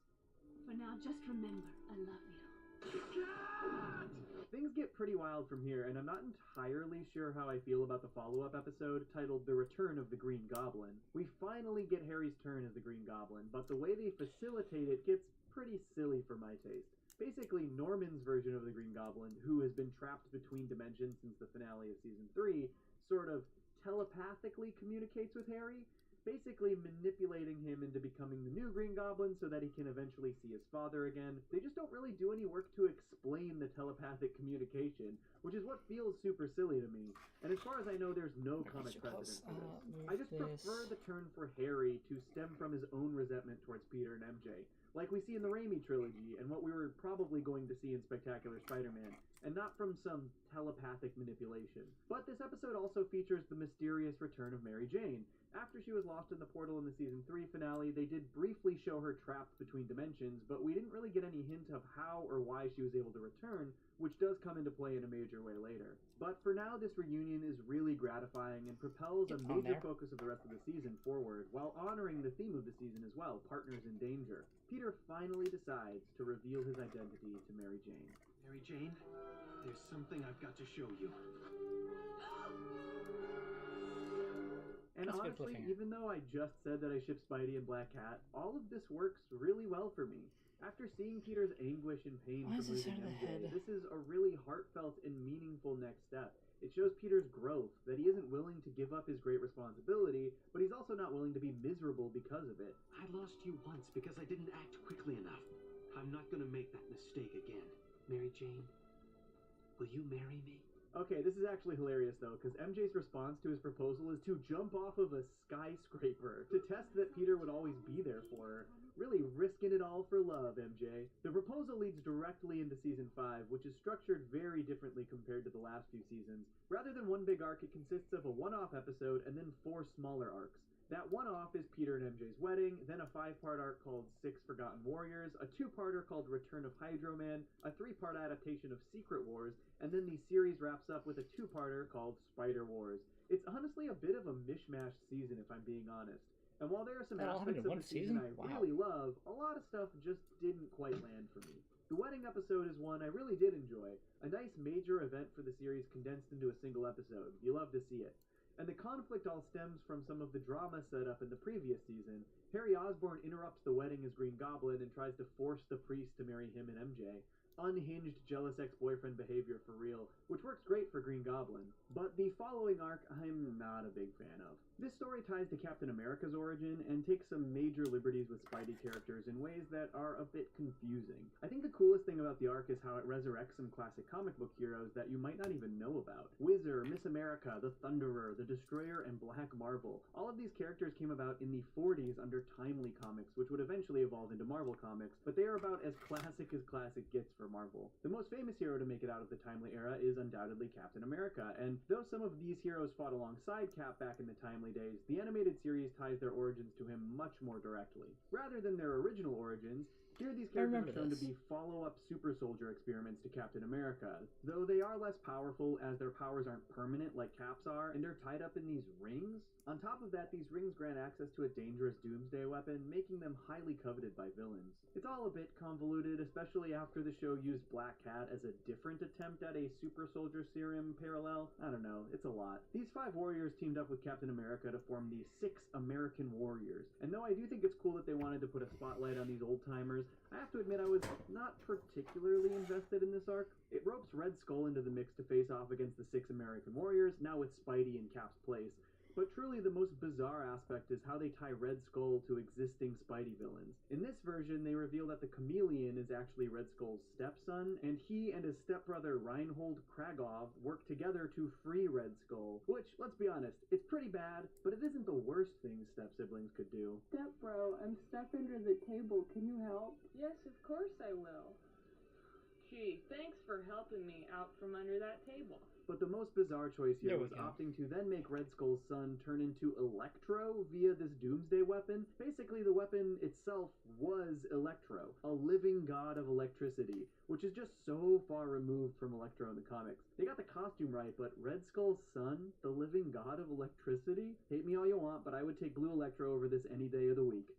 Speaker 21: For now, just remember, I love you.
Speaker 2: Things get pretty wild from here, and I'm not entirely sure how I feel about the follow-up episode titled The Return of the Green Goblin. We finally get Harry's turn as the Green Goblin, but the way they facilitate it gets pretty silly for my taste. Basically, Norman's version of the Green Goblin, who has been trapped between dimensions since the finale of Season 3, sort of telepathically communicates with Harry, basically manipulating him into becoming the new Green Goblin so that he can eventually see his father again. They just don't really do any work to explain the telepathic communication, which is what feels super silly to me. And as far as I know, there's no comic precedent for this. I just prefer the turn for Harry to stem from his own resentment towards Peter and MJ, like we see in the Raimi trilogy and what we were probably going to see in Spectacular Spider-Man, and not from some telepathic manipulation. But this episode also features the mysterious return of Mary Jane, After she was lost in the portal in the Season 3 finale, they did briefly show her trapped between dimensions, but we didn't really get any hint of how or why she was able to return, which does come into play in a major way later. But for now, this reunion is really gratifying and propels a major focus of the rest of the season forward, while honoring the theme of the season as well, partners in danger. Peter finally decides to reveal his identity to Mary Jane.
Speaker 20: Mary Jane, there's something I've got to show you.
Speaker 2: And honestly, even though I just said that I ship Spidey and Black Cat, all of this works really well for me. After seeing Peter's anguish and pain from losing MJ, this is a really heartfelt and meaningful next step. It shows Peter's growth, that he isn't willing to give up his great responsibility, but he's also not willing to be miserable because of it.
Speaker 20: I lost you once because I didn't act quickly enough. I'm not gonna make that mistake again. Mary Jane, will you marry me?
Speaker 2: Okay, this is actually hilarious though, because MJ's response to his proposal is to jump off of a skyscraper to test that Peter would always be there for her. Really risking it all for love, MJ. The proposal leads directly into Season 5, which is structured very differently compared to the last few seasons. Rather than one big arc, it consists of a one-off episode and then 4 smaller arcs. That one-off is Peter and MJ's wedding, then a 5-part arc called 6 Forgotten Warriors, a 2-parter called Return of Hydro Man, a 3-part adaptation of Secret Wars, and then the series wraps up with a 2-parter called Spider Wars. It's honestly a bit of a mishmash season, if I'm being honest. And while there are some aspects of the season I really love, a lot of stuff just didn't quite land for me. The wedding episode is one I really did enjoy. A nice major event for the series condensed into a single episode. You love to see it. And the conflict all stems from some of the drama set up in the previous season. Harry Osborn interrupts the wedding as Green Goblin and tries to force the priest to marry him and MJ. Unhinged, jealous ex-boyfriend behavior for real, which works great for Green Goblin. But the following arc, I'm not a big fan of. This story ties to Captain America's origin and takes some major liberties with Spidey characters in ways that are a bit confusing. I think the coolest thing about the arc is how it resurrects some classic comic book heroes that you might not even know about. Whizzer, Miss America, the Thunderer, the Destroyer, and Black Marvel. All of these characters came about in the 40s under Timely Comics, which would eventually evolve into Marvel Comics, but they are about as classic gets for Marvel. The most famous hero to make it out of the Timely era is undoubtedly Captain America, and though some of these heroes fought alongside Cap back in the Timely days, the animated series ties their origins to him much more directly. Rather than their original origins, here these characters are shown to be follow-up super soldier experiments to Captain America, though they are less powerful as their powers aren't permanent like Cap's are, and they're tied up in these rings. On top of that, these rings grant access to a dangerous doomsday weapon, making them highly coveted by villains. It's all a bit convoluted, especially after the show used Black Cat as a different attempt at a super soldier serum parallel. I don't know, it's a lot. These 5 warriors teamed up with Captain America to form the 6 American Warriors, and though I do think it's cool that they wanted to put a spotlight on these old-timers, I have to admit I was not particularly invested in this arc. It ropes Red Skull into the mix to face off against the 6 American Warriors, now with Spidey in Cap's place. But truly the most bizarre aspect is how they tie Red Skull to existing Spidey villains. In this version, they reveal that the Chameleon is actually Red Skull's stepson, and he and his stepbrother Reinhold Kragov work together to free Red Skull, which, let's be honest, it's pretty bad, but it isn't the worst thing step-siblings could do.
Speaker 4: Step-bro, I'm stuck under the table. Can you help?
Speaker 7: Yes, of course I will. Gee, thanks for helping me out from under that table.
Speaker 2: But the most bizarre choice here was opting to then make Red Skull's son turn into Electro via this doomsday weapon. Basically, the weapon itself was Electro, a living god of electricity, which is just so far removed from Electro in the comics. They got the costume right, but Red Skull's son, the living god of electricity? Hate me all you want, but I would take Blue Electro over this any day of the week.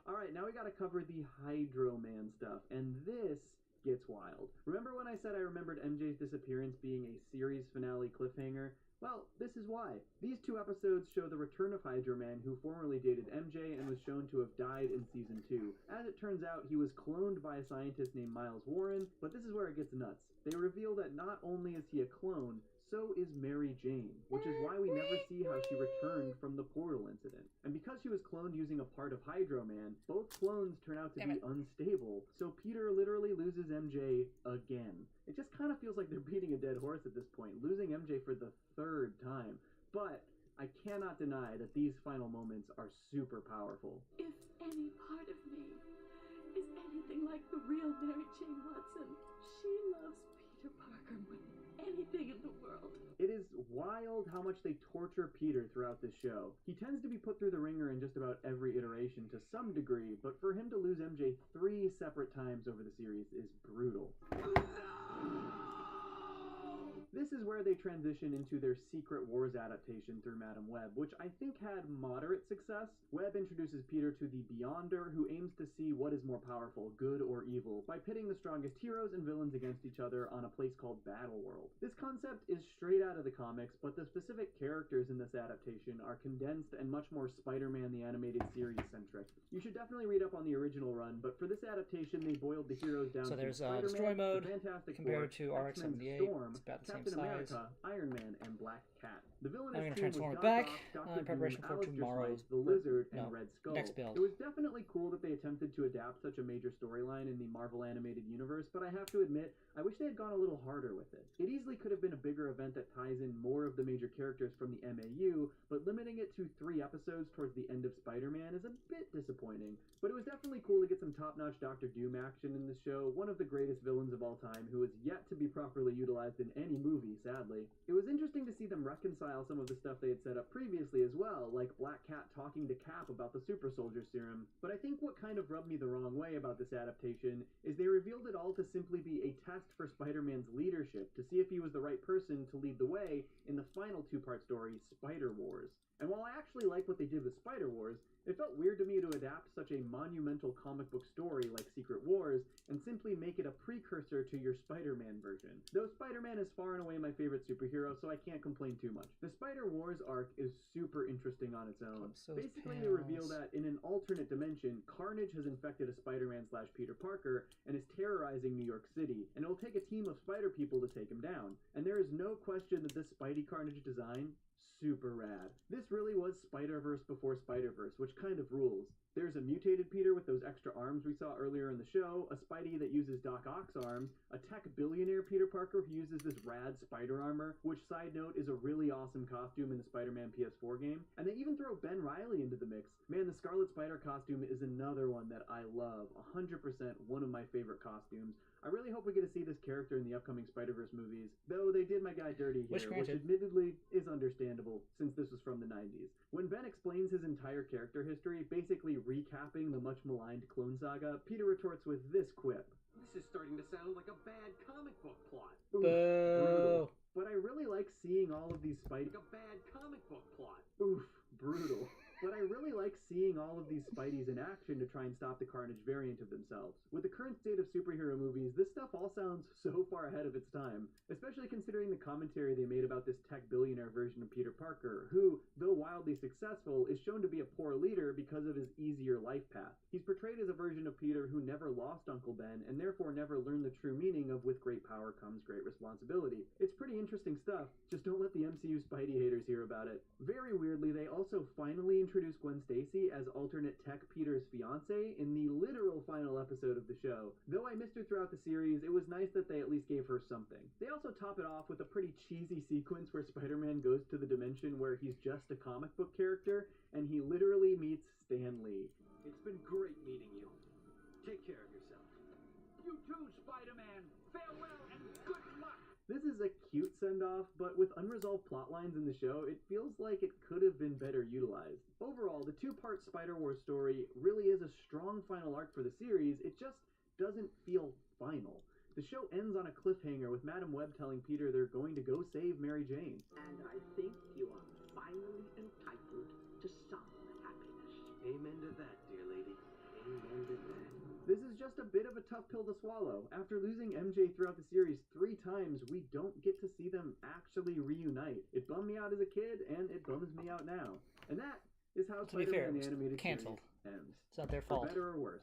Speaker 2: Alright, now we gotta cover the Hydro Man stuff, and this gets wild. Remember when I said I remembered MJ's disappearance being a series finale cliffhanger? Well, this is why. These 2 episodes show the return of Hydro Man, who formerly dated MJ and was shown to have died in Season 2. As it turns out, he was cloned by a scientist named Miles Warren, but this is where it gets nuts. They reveal that not only is he a clone, so is Mary Jane, which is why we never see how she returned from the portal incident. And because she was cloned using a part of Hydro Man, both clones turn out to be unstable, so Peter literally loses MJ again. It just kind of feels like they're beating a dead horse at this point, losing MJ for the 3rd time. But I cannot deny that these final moments are super powerful.
Speaker 21: If any part of me is anything like the real Mary Jane Watson, she loves
Speaker 4: Peter Parker more than anything in the world.
Speaker 2: It is wild how much they torture Peter throughout this show. He tends to be put through the ringer in just about every iteration to some degree, but for him to lose MJ 3 separate times over the series is brutal. This is where they transition into their Secret Wars adaptation through Madame Web, which I think had moderate success. Web introduces Peter to the Beyonder, who aims to see what is more powerful, good or evil, by pitting the strongest heroes and villains against each other on a place called Battleworld. This concept is straight out of the comics, but the specific characters in this adaptation are condensed and much more Spider-Man the Animated Series centric. You should definitely read up on the original run, but for this adaptation they boiled the heroes down
Speaker 1: So
Speaker 2: to
Speaker 1: there's
Speaker 2: Spider-Man,
Speaker 1: Destroy Mode
Speaker 2: the Fantastic
Speaker 1: compared
Speaker 2: Four,
Speaker 1: to RX-78.
Speaker 2: Storm,
Speaker 1: It's about the same
Speaker 2: Captain
Speaker 1: size.
Speaker 2: America, Iron Man, and Black Cat. The villainous
Speaker 1: I'm going to
Speaker 2: team
Speaker 1: transform
Speaker 2: was
Speaker 1: it back
Speaker 2: Doc Ock,
Speaker 1: in preparation for
Speaker 2: Alistair
Speaker 1: tomorrow's
Speaker 2: Smythe, the Lizard, and
Speaker 1: no,
Speaker 2: Red Skull.
Speaker 1: next build.
Speaker 2: It was definitely cool that they attempted to adapt such a major storyline in the Marvel Animated Universe, but I have to admit, I wish they had gone a little harder with it. It easily could have been a bigger event that ties in more of the major characters from the MAU, but limiting it to 3 episodes towards the end of Spider-Man is a bit disappointing. But it was definitely cool to get some top-notch Dr. Doom action in the show, one of the greatest villains of all time, who is yet to be properly utilized in any movie, sadly. It was interesting to see them reconcile some of the stuff they had set up previously as well, like Black Cat talking to Cap about the Super Soldier Serum. But I think what kind of rubbed me the wrong way about this adaptation is they revealed it all to simply be a test for Spider-Man's leadership, to see if he was the right person to lead the way in the final 2-part story, Spider Wars. And while I actually like what they did with Spider Wars, it felt weird to me to adapt such a monumental comic book story like Secret Wars and simply make it a precursor to your Spider-Man version. Though Spider-Man is far and away my favorite superhero, so I can't complain too much. The Spider Wars arc is super interesting on its own. Basically, they reveal that in an alternate dimension, Carnage has infected a Spider-Man / Peter Parker and is terrorizing New York City, and it will take a team of Spider people to take him down. And there is no question that this Spidey Carnage design, super rad. This really was Spider-Verse before Spider-Verse, which kind of rules. There's a mutated Peter with those extra arms we saw earlier in the show, a Spidey that uses Doc Ock's arms, a tech billionaire Peter Parker who uses this rad spider armor, which, side note, is a really awesome costume in the Spider-Man PS4 game, and they even throw Ben Reilly into the mix. Man, the Scarlet Spider costume is another one that I love, 100% one of my favorite costumes. I really hope we get to see this character in the upcoming Spider-Verse movies, though they did my guy dirty here, which admittedly is understandable since this was from the 90s. When Ben explains his entire character history, basically recapping the much-maligned Clone Saga, Peter retorts with this quip.
Speaker 20: This is starting to sound like a bad comic book plot.
Speaker 2: Oof, brutal. But I really like seeing all of these Spidey...
Speaker 20: Like a bad comic book plot.
Speaker 2: Oof, brutal. But I really like seeing all of these Spideys in action to try and stop the Carnage variant of themselves. With the current state of superhero movies, this stuff all sounds so far ahead of its time, especially considering the commentary they made about this tech billionaire version of Peter Parker, who, though wildly successful, is shown to be a poor leader because of his easier life path. He's portrayed as a version of Peter who never lost Uncle Ben, and therefore never learned the true meaning of with great power comes great responsibility. It's pretty interesting stuff, just don't let the MCU Spidey haters hear about it. Very weirdly, they also finally introduced Gwen Stacy as alternate tech Peter's fiancée in the literal final episode of the show. Though I missed her throughout the series, it was nice that they at least gave her something. They also top it off with a pretty cheesy sequence where Spider-Man goes to the dimension where he's just a comic book character, and he literally meets Stan Lee.
Speaker 20: It's been great meeting you. Take care of yourself.
Speaker 19: You too, Spider-Man. Farewell and good luck.
Speaker 2: This is a cute send-off, but with unresolved plot lines in the show, it feels like it could have been better utilized. Overall, the 2-part Spider-Wars story really is a strong final arc for the series, it just doesn't feel final. The show ends on a cliffhanger with Madame Web telling Peter they're going to go save Mary Jane.
Speaker 3: And I think you are finally entitled to some happiness.
Speaker 20: Amen to that, dear lady. Amen to that.
Speaker 2: This is just a bit of a tough pill to swallow. After losing MJ throughout the series 3 times, we don't get to see them actually reunite. It bummed me out as a kid, and it bums me out now. And that is how Spider-Man the Animated
Speaker 1: Series
Speaker 2: ends.
Speaker 1: It's not their fault.
Speaker 2: For better or worse.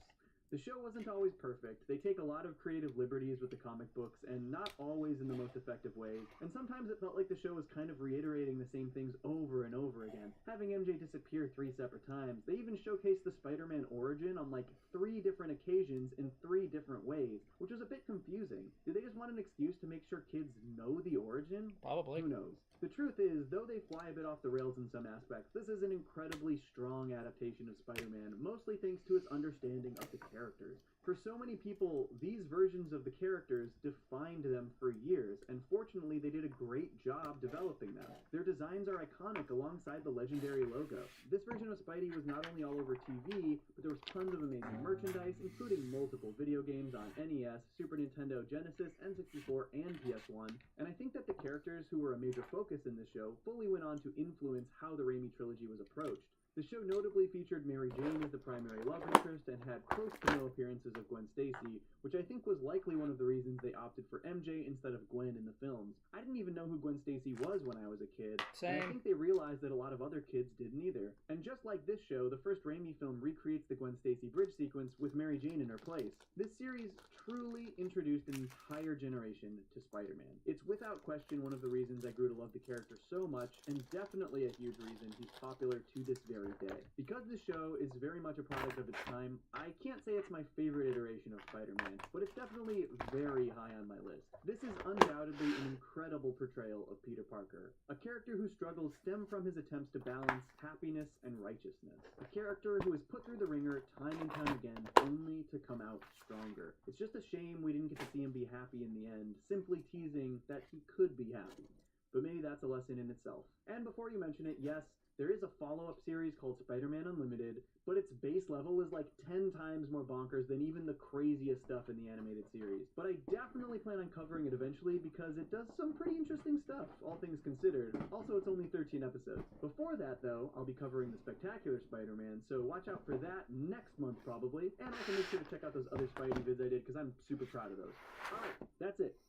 Speaker 2: The show wasn't always perfect. They take a lot of creative liberties with the comic books, and not always in the most effective ways. And sometimes it felt like the show was kind of reiterating the same things over and over again. Having MJ disappear 3 separate times, they even showcased the Spider-Man origin on like 3 different occasions in 3 different ways, which was a bit confusing. Did they just want an excuse to make sure kids know the origin?
Speaker 1: Probably.
Speaker 2: Who knows? The truth is, though they fly a bit off the rails in some aspects, this is an incredibly strong adaptation of Spider-Man, mostly thanks to its understanding of the character. characters. For so many people, these versions of the characters defined them for years, and fortunately they did a great job developing them. Their designs are iconic alongside the legendary logo. This version of Spidey was not only all over TV, but there was tons of amazing merchandise, including multiple video games on NES, Super Nintendo, Genesis, N64, and PS1, and I think that the characters who were a major focus in this show fully went on to influence how the Raimi trilogy was approached. The show notably featured Mary Jane as the primary love interest and had close to no appearances of Gwen Stacy, which I think was likely one of the reasons they opted for MJ instead of Gwen in the films. I didn't even know who Gwen Stacy was when I was a kid, and I think they realized that a lot of other kids didn't either. And just like this show, the first Raimi film recreates the Gwen Stacy bridge sequence with Mary Jane in her place. This series truly introduced an entire generation to Spider-Man. It's without question one of the reasons I grew to love the character so much, and definitely a huge reason he's popular to this very day. Because this show is very much a product of its time, I can't say it's my favorite iteration of Spider-Man, but it's definitely very high on my list. This is undoubtedly an incredible portrayal of Peter Parker, a character whose struggles stem from his attempts to balance happiness and righteousness, a character who is put through the ringer time and time again only to come out stronger. It's just a shame we didn't get to see him be happy in the end, simply teasing that he could be happy. But maybe that's a lesson in itself. And before you mention it, yes, there is a follow-up series called Spider-Man Unlimited, but its base level is like 10 times more bonkers than even the craziest stuff in the animated series. But I definitely plan on covering it eventually because it does some pretty interesting stuff, all things considered. Also, it's only 13 episodes. Before that, though, I'll be covering the Spectacular Spider-Man, so watch out for that next month probably. And also make sure to check out those other Spidey vids I did because I'm super proud of those. Alright, that's it.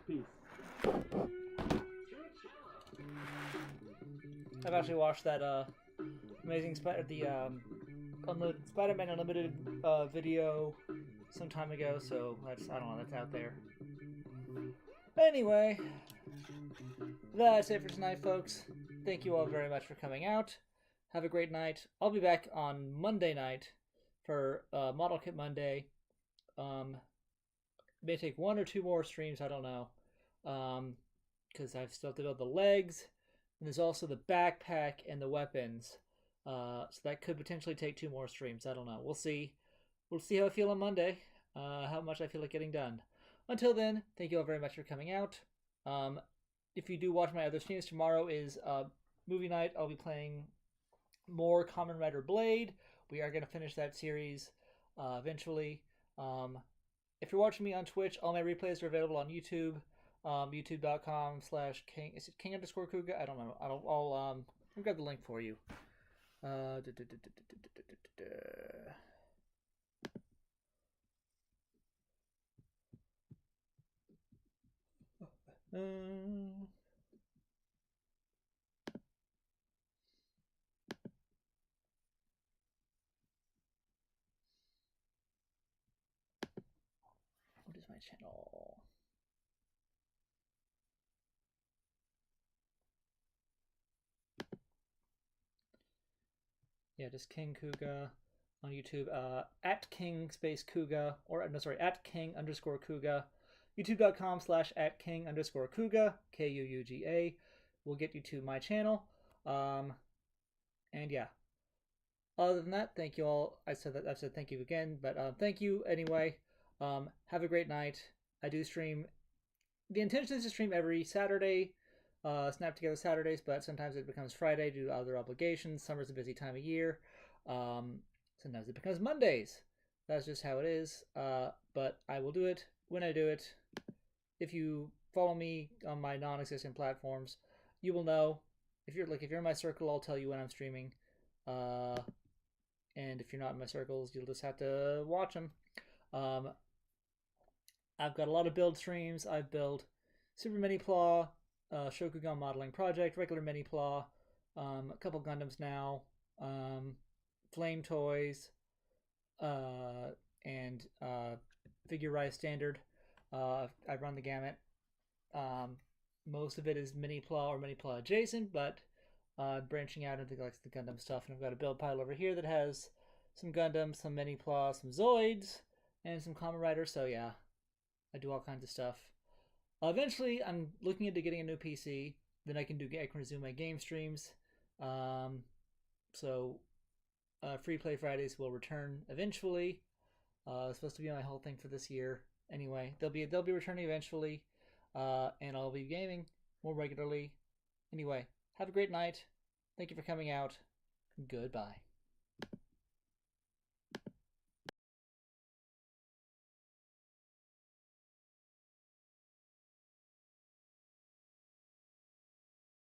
Speaker 2: Peace.
Speaker 1: I've actually watched that amazing Spider-Man Unlimited video some time ago, so that's, I don't know, that's out there. Anyway, that's it for tonight, folks. Thank you all very much for coming out. Have a great night. I'll be back on Monday night for Model Kit Monday. May take 1 or 2 more streams, I don't know, because I've still to build the legs. And there's also the backpack and the weapons. So that could potentially take 2 more streams. I don't know. We'll see. We'll see how I feel on Monday. How much I feel like getting done. Until then, thank you all very much for coming out. If you do watch my other streams, tomorrow is movie night. I'll be playing more Kamen Rider Blade. We are going to finish that series eventually. If you're watching me on Twitch, all my replays are available on YouTube. YouTube.com/King. Is it King_Kuga? I don't know. I'll grab the link for you. What is my channel? Yeah, just King Kuga on YouTube. At King Kuga, or no, sorry, at King_Kuga. YouTube.com/@King_Kuga, Kuuga, will get you to my channel. And yeah. Other than that, thank you all. I've said thank you again, but thank you anyway. Have a great night. I do stream. The intention is to stream every Saturday. Snap together Saturdays, but sometimes it becomes Friday due to other obligations. Summer's a busy time of year. Sometimes it becomes Mondays. That's just how it is. But I will do it when I do it. If you follow me on my non-existent platforms, you will know. If you're in my circle, I'll tell you when I'm streaming. And if you're not in my circles, you'll just have to watch them. I've got a lot of build streams. I've built Super Mini Claw, Shokugan Modeling Project, regular Mini Claw, a couple Gundams now, Flame Toys, and Figure Rise Standard. I run the gamut. Most of it is Mini Claw or Mini Claw adjacent, but branching out into like the Gundam stuff. And I've got a build pile over here that has some Gundams, some Mini Claw, some Zoids, and some Kamen Rider. So yeah, I do all kinds of stuff. Eventually, I'm looking into getting a new PC. Then I can resume my game streams. So Free Play Fridays will return eventually. It's supposed to be my whole thing for this year. Anyway, they'll be returning eventually, and I'll be gaming more regularly. Anyway, have a great night. Thank you for coming out. Goodbye.